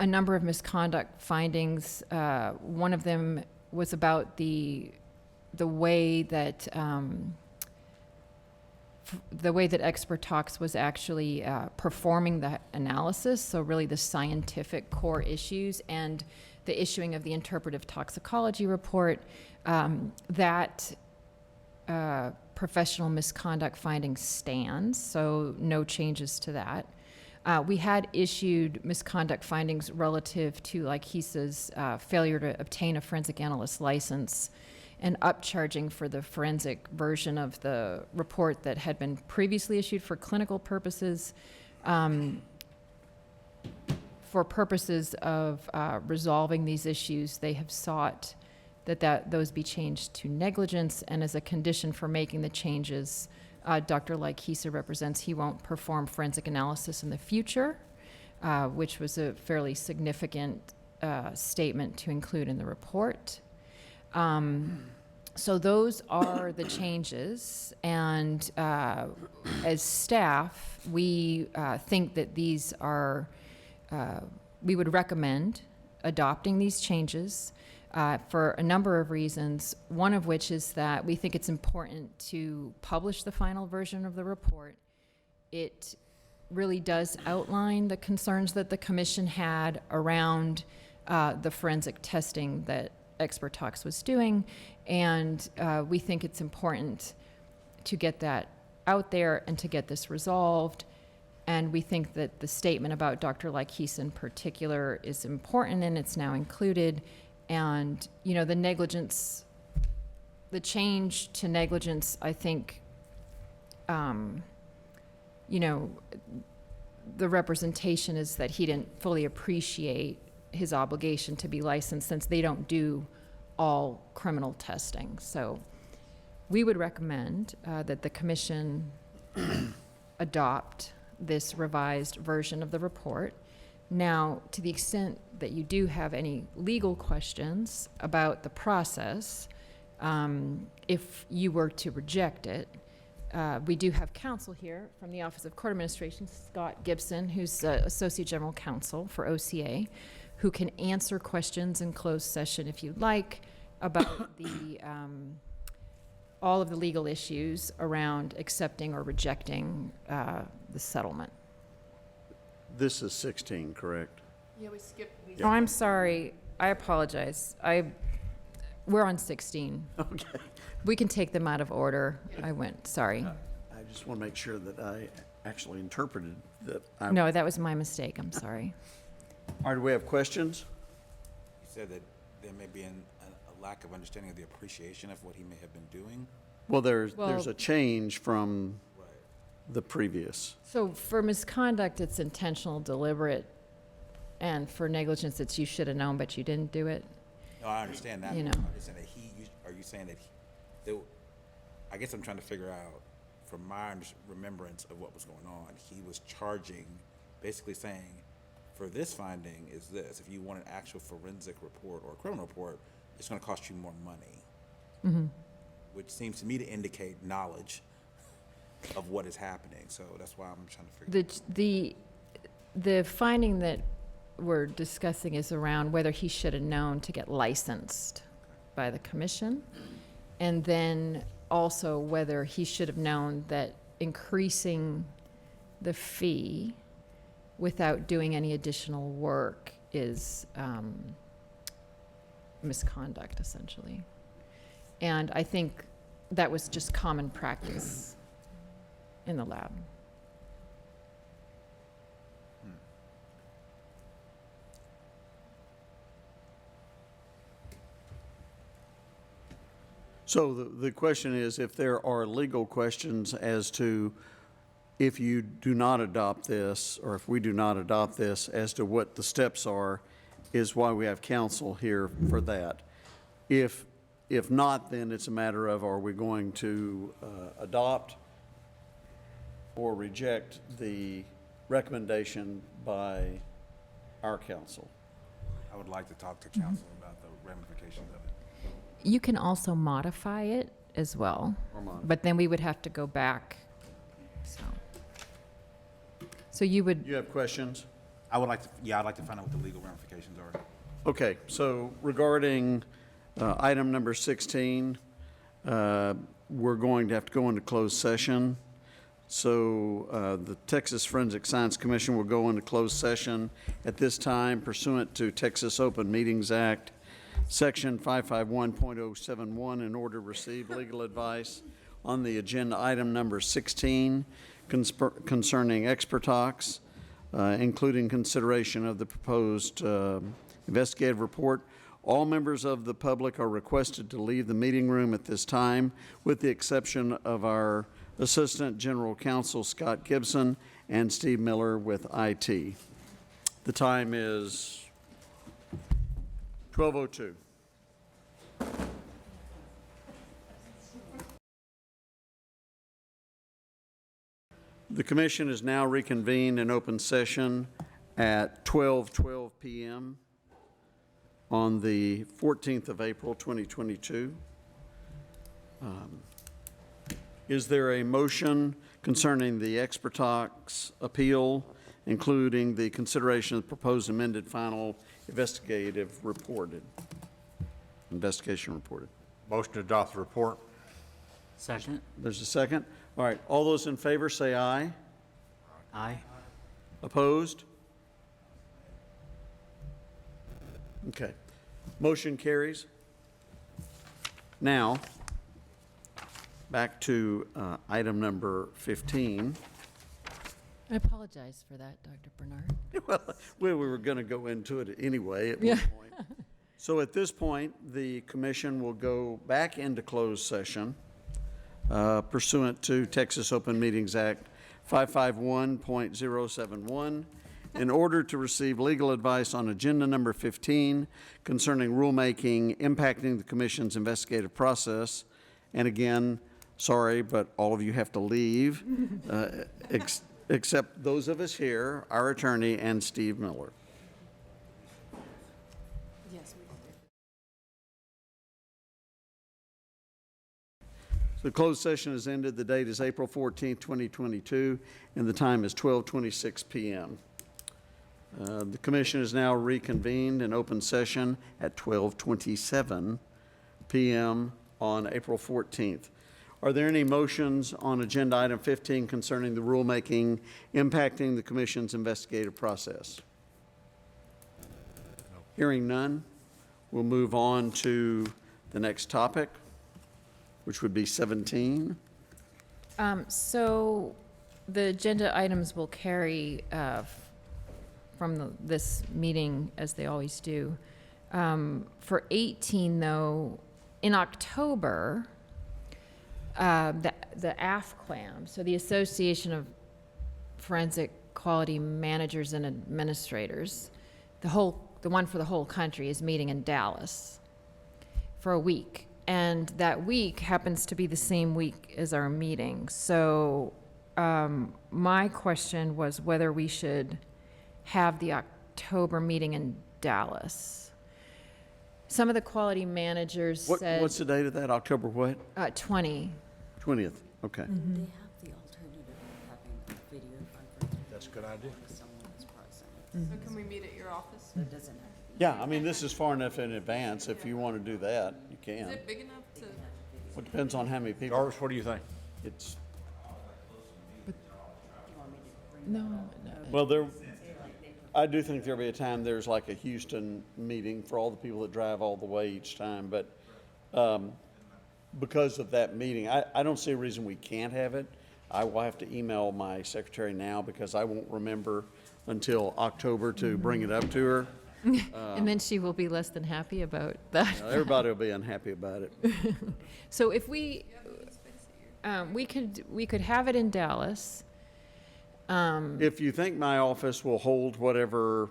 number of misconduct findings. One of them was about the the way that Expert Talks was actually performing the analysis, so really the scientific core issues and the issuing of the interpretive toxicology report, that professional misconduct finding stands, so no changes to that. We had issued misconduct findings relative to, like he says, failure to obtain a forensic analyst license and upcharging for the forensic version of the report that had been previously issued for clinical purposes. For purposes of resolving these issues, they have sought that those be changed to negligence, and as a condition for making the changes, Dr. Laikisa represents he won't perform forensic analysis in the future, which was a fairly significant statement to include in the report. So those are the changes, and as staff, we think that these are, we would recommend adopting these changes for a number of reasons, one of which is that we think it's important to publish the final version of the report. It really does outline the concerns that the commission had around the forensic testing that Expert Talks was doing, and we think it's important to get that out there and to get this resolved. And we think that the statement about Dr. Laikisa in particular is important, and it's now included. And, you know, the negligence, the change to negligence, I think, you know, the representation is that he didn't fully appreciate his obligation to be licensed since they don't do all criminal testing. So we would recommend that the commission adopt this revised version of the report. Now, to the extent that you do have any legal questions about the process, if you were to reject it, we do have counsel here from the Office of Court Administration, Scott Gibson, who's Associate General Counsel for OCA, who can answer questions in closed session if you'd like about the all of the legal issues around accepting or rejecting the settlement. This is 16, correct? Yeah, we skipped. Oh, I'm sorry. I apologize. We're on 16. Okay. We can take them out of order. Sorry. I just want to make sure that I actually interpreted that. No, that was my mistake. I'm sorry. All right, do we have questions? You said that there may be a lack of understanding of the appreciation of what he may have been doing. Well, there's Well- a change from the previous. So for misconduct, it's intentional, deliberate, and for negligence, it's you should have known, but you didn't do it. No, I understand that. You know. I'm just saying that are you saying that I guess I'm trying to figure out, from my remembrance of what was going on, he was charging, basically saying, for this finding is this, if you want an actual forensic report or a criminal report, it's going to cost you more money. Which seems to me to indicate knowledge of what is happening. So that's why I'm trying to figure The finding that we're discussing is around whether he should have known to get licensed by the commission, and then also whether he should have known that increasing the fee without doing any additional work is misconduct, essentially. And I think that was just common practice in the lab. So the question is, if there are legal questions as to if you do not adopt this, or if we do not adopt this, as to what the steps are, is why we have counsel here for that. If not, then it's a matter of, are we going to adopt or reject the recommendation by our counsel? I would like to talk to counsel about the ramifications of it. You can also modify it as well, but then we would have to go back, so you would. You have questions? I'd like to find out what the legal ramifications are. Okay, so regarding item number 16, we're going to have to go into closed session. So the Texas Forensic Science Commission will go into closed session at this time pursuant to Texas Open Meetings Act, Section 551.071, in order to receive legal advice on the agenda item number 16 concerning Expertox, including consideration of the proposed investigative report. All members of the public are requested to leave the meeting room at this time, with the exception of our Assistant General Counsel, Scott Gibson, and Steve Miller with IT. The time is 12:02. The commission is now reconvened in open session at 12:12 p.m. on the 14th of April, 2022. Is there a motion concerning the Expertox appeal, including the consideration of the proposed amended final investigation reported? Motion to adopt the report. Second? There's a second. All right, all those in favor say aye. Aye. Opposed? Okay. Motion carries. Now, back to item number 15. I apologize for that, Dr. Bernard. Well, we were going to go into it anyway at one point. So at this point, the commission will go back into closed session pursuant to Texas Open Meetings Act 551.071 in order to receive legal advice on agenda number 15 concerning rulemaking impacting the commission's investigative process. And again, sorry, but all of you have to leave, except those of us here, our attorney, and Steve Miller. Yes, we did. The closed session has ended. The date is April 14th, 2022, and the time is 12:26 p.m. The commission is now reconvened in open session at 12:27 p.m. on April 14th. Are there any motions on agenda item 15 concerning the rulemaking impacting the commission's investigative process? Hearing none, we'll move on to the next topic, which would be 17. So the agenda items will carry from this meeting, as they always do. For 18, though, in October, the AFCLAM, so the Association of Forensic Quality Managers and Administrators, the one for the whole country, is meeting in Dallas for a week. And that week happens to be the same week as our meeting. So my question was whether we should have the October meeting in Dallas. Some of the quality managers said... What's the date of that? October what? 20. 20th, okay. They have the alternative of having a video conference. That's a good idea. With someone that's present. So can we meet at your office? So it doesn't have to Yeah, I mean, this is far enough in advance. If you want to do that, you Is can. it big enough to? Well, it depends on how many people. Jarvis, what do you think? It's, No. well, I do think there'll be a time there's like a Houston meeting for all the people that drive all the way each time, but because of that meeting, I don't see a reason we can't have it. I will have to email my secretary now because I won't remember until October to bring it up to her. And then she will be less than happy about that. Everybody will be unhappy about it. So if we could have it in Dallas. If you think my office will hold whatever,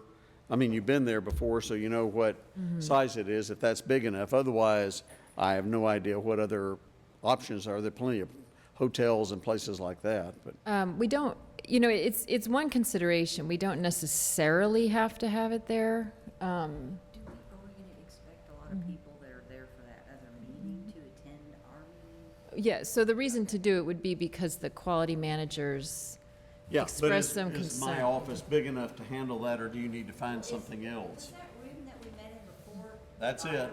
I mean, you've been there before, so you know what size it is, if that's big enough. Otherwise, I have no idea what other options are. There are plenty of hotels and places like that, but. We don't, it's one consideration. We don't necessarily have to have it there. Are we gonna expect a lot of people that are there for that other meeting to attend our meeting? Yeah, so the reason to do it would be because the quality managers Yeah, but express some is my concern. office big enough to handle that, or do you need to find something else? That room that we met in before. That's it. Was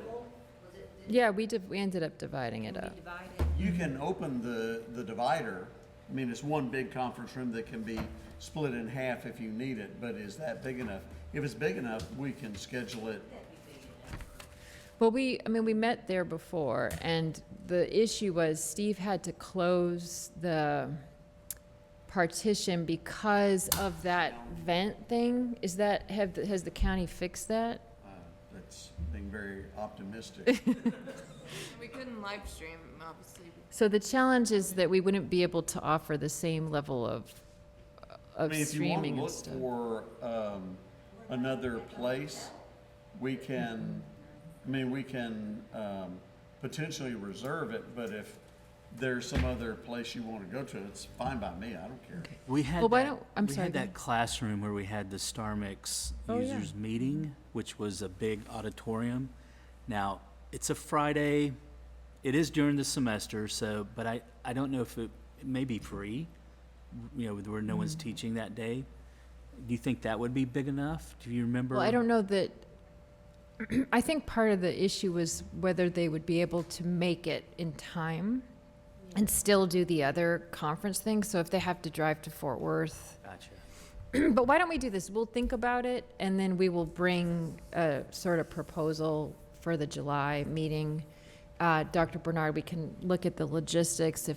it Yeah, we ended up dividing it up. You can open the divider. I mean, it's one big conference room that can be split in half if you need it, but is that big enough? If it's big enough, we can schedule it. Well, we met there before, and the issue was Steve had to close the partition because of that vent thing. Has the county fixed that? That's being very optimistic. We couldn't live stream, obviously. So the challenge is that we wouldn't be able to offer the same level of I mean, if you want streaming to and look stuff. for another place, we can, potentially reserve it, but if there's some other place you want to go to, it's fine by me, I don't care. We had Well, why that, don't- I'm we sorry, had go that ahead. classroom where we had the Star Mix Oh, yeah. users meeting, which was a big auditorium. Now, it's a Friday, it is during the semester, so, but I don't know if it may be free, where no one's teaching that day. Do you think that would be big enough? Do you remember? Well, I don't know that, I think part of the issue was whether they would be able to make it in time and still do the other conference thing. So if they have to drive to Fort Worth. Gotcha. But why don't we do this? We'll think about it, and then we will bring a sort of proposal for the July meeting. Dr. Bernard, we can look at the logistics, if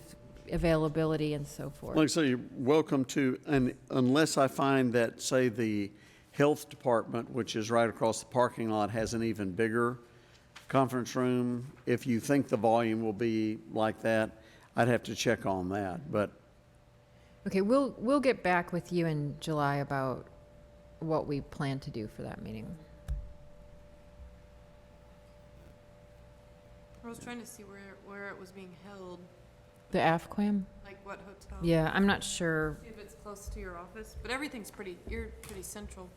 availability and so forth. Like I say, you're welcome to, and unless I find that, say, the health department, which is right across the parking lot, has an even bigger conference room, if you think the volume will be like that, I'd have to check on that, but Okay, we'll get back with you in July about what we plan to do for that meeting. I was trying to see where it was being held, The AFQUAM? like what hotel. Yeah, I'm not sure. See if it's close to your office, but everything's you're pretty central.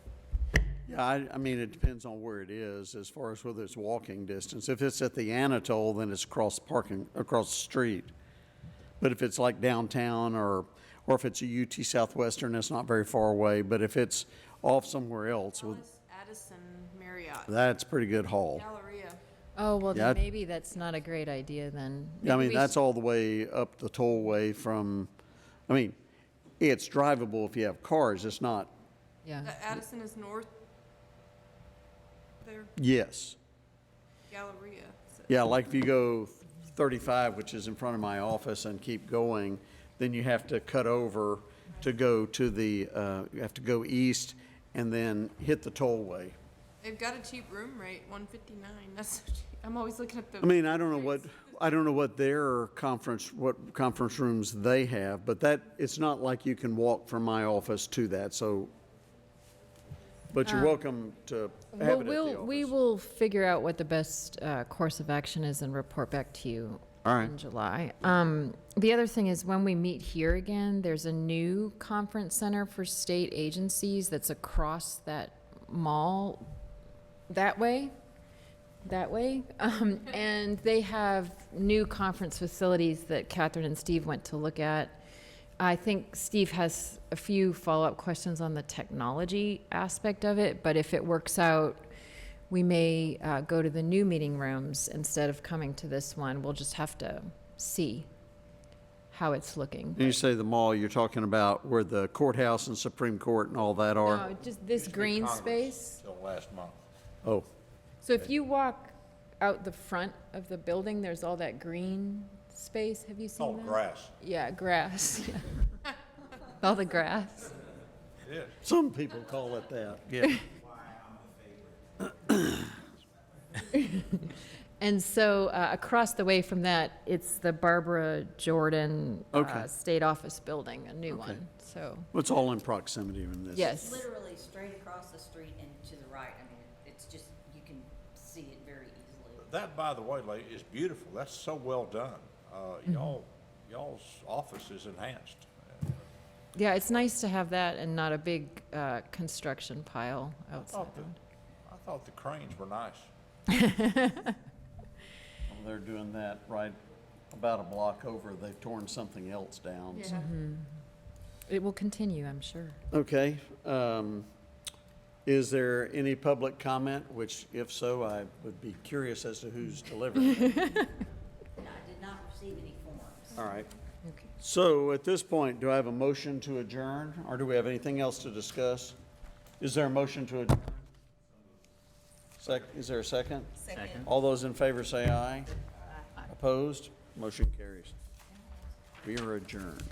yeah, I mean, it depends on where it is as far as whether it's walking distance. If it's at the Anatole, then it's across the street. But if it's like downtown or if it's a UT Southwestern, it's not very far away. But if it's off somewhere else, Addison Marriott, that's pretty good haul. Galleria. Oh, well, Yeah, then maybe that's not a great idea then. Yeah, I Maybe mean, we that's all the way up the tollway from, I mean, it's drivable if you have cars, it's not, Yeah. Addison is north there, yes. Galleria. Yeah, like if you go 35, which is in front of my office, and keep going, then you have to cut over to go to the, you have to go east and then hit the tollway. They've got a cheap room rate, $159. That's so cheap. I'm always looking at the. I mean, I don't know what their conference rooms they have, but it's not like you can walk from my office to that, so, but you're welcome to have it at the office. We will figure out what the best course of action is and report back to you All right. in July. The other thing is when we meet here again, there's a new conference center for state agencies that's across that mall that way. And they have new conference facilities that Catherine and Steve went to look at. I think Steve has a few follow-up questions on the technology aspect of it, but if it works out, we may go to the new meeting rooms instead of coming to this one. We'll just have to see how it's looking. When you say the mall, you're talking about where the courthouse and Supreme Court and all that are? No, just this green space. Till last month. Oh, So if you walk out the front of the building, there's all that green space. Have you seen Oh, that? grass. Yeah, grass. Yeah. All the grass. Yeah. some people call it that, yeah. And so across the way from that, it's the Barbara Jordan Okay. State Office Building, a new Okay. one. So, It's all in proximity in this. yes. Literally straight across the street and to the right. I mean, it's just, you can see it very easily. That, by the way, lady, is beautiful. That's so well done. Y'all's office is enhanced. Yeah, it's nice to have that and not a big construction pile outside. I thought the cranes were nice. Well, they're doing that right about a block over. They've torn something else down. so. It will continue, I'm sure. Okay. Is there any public comment, which if so, I would be curious as to who's delivering it. No, I did not receive any forms. All right. So at this point, do I have a motion to adjourn, or do we have anything else to discuss? Is there a motion to adjourn? Is there a second? Second. All those in favor say aye. Opposed? Motion carries. We are adjourned.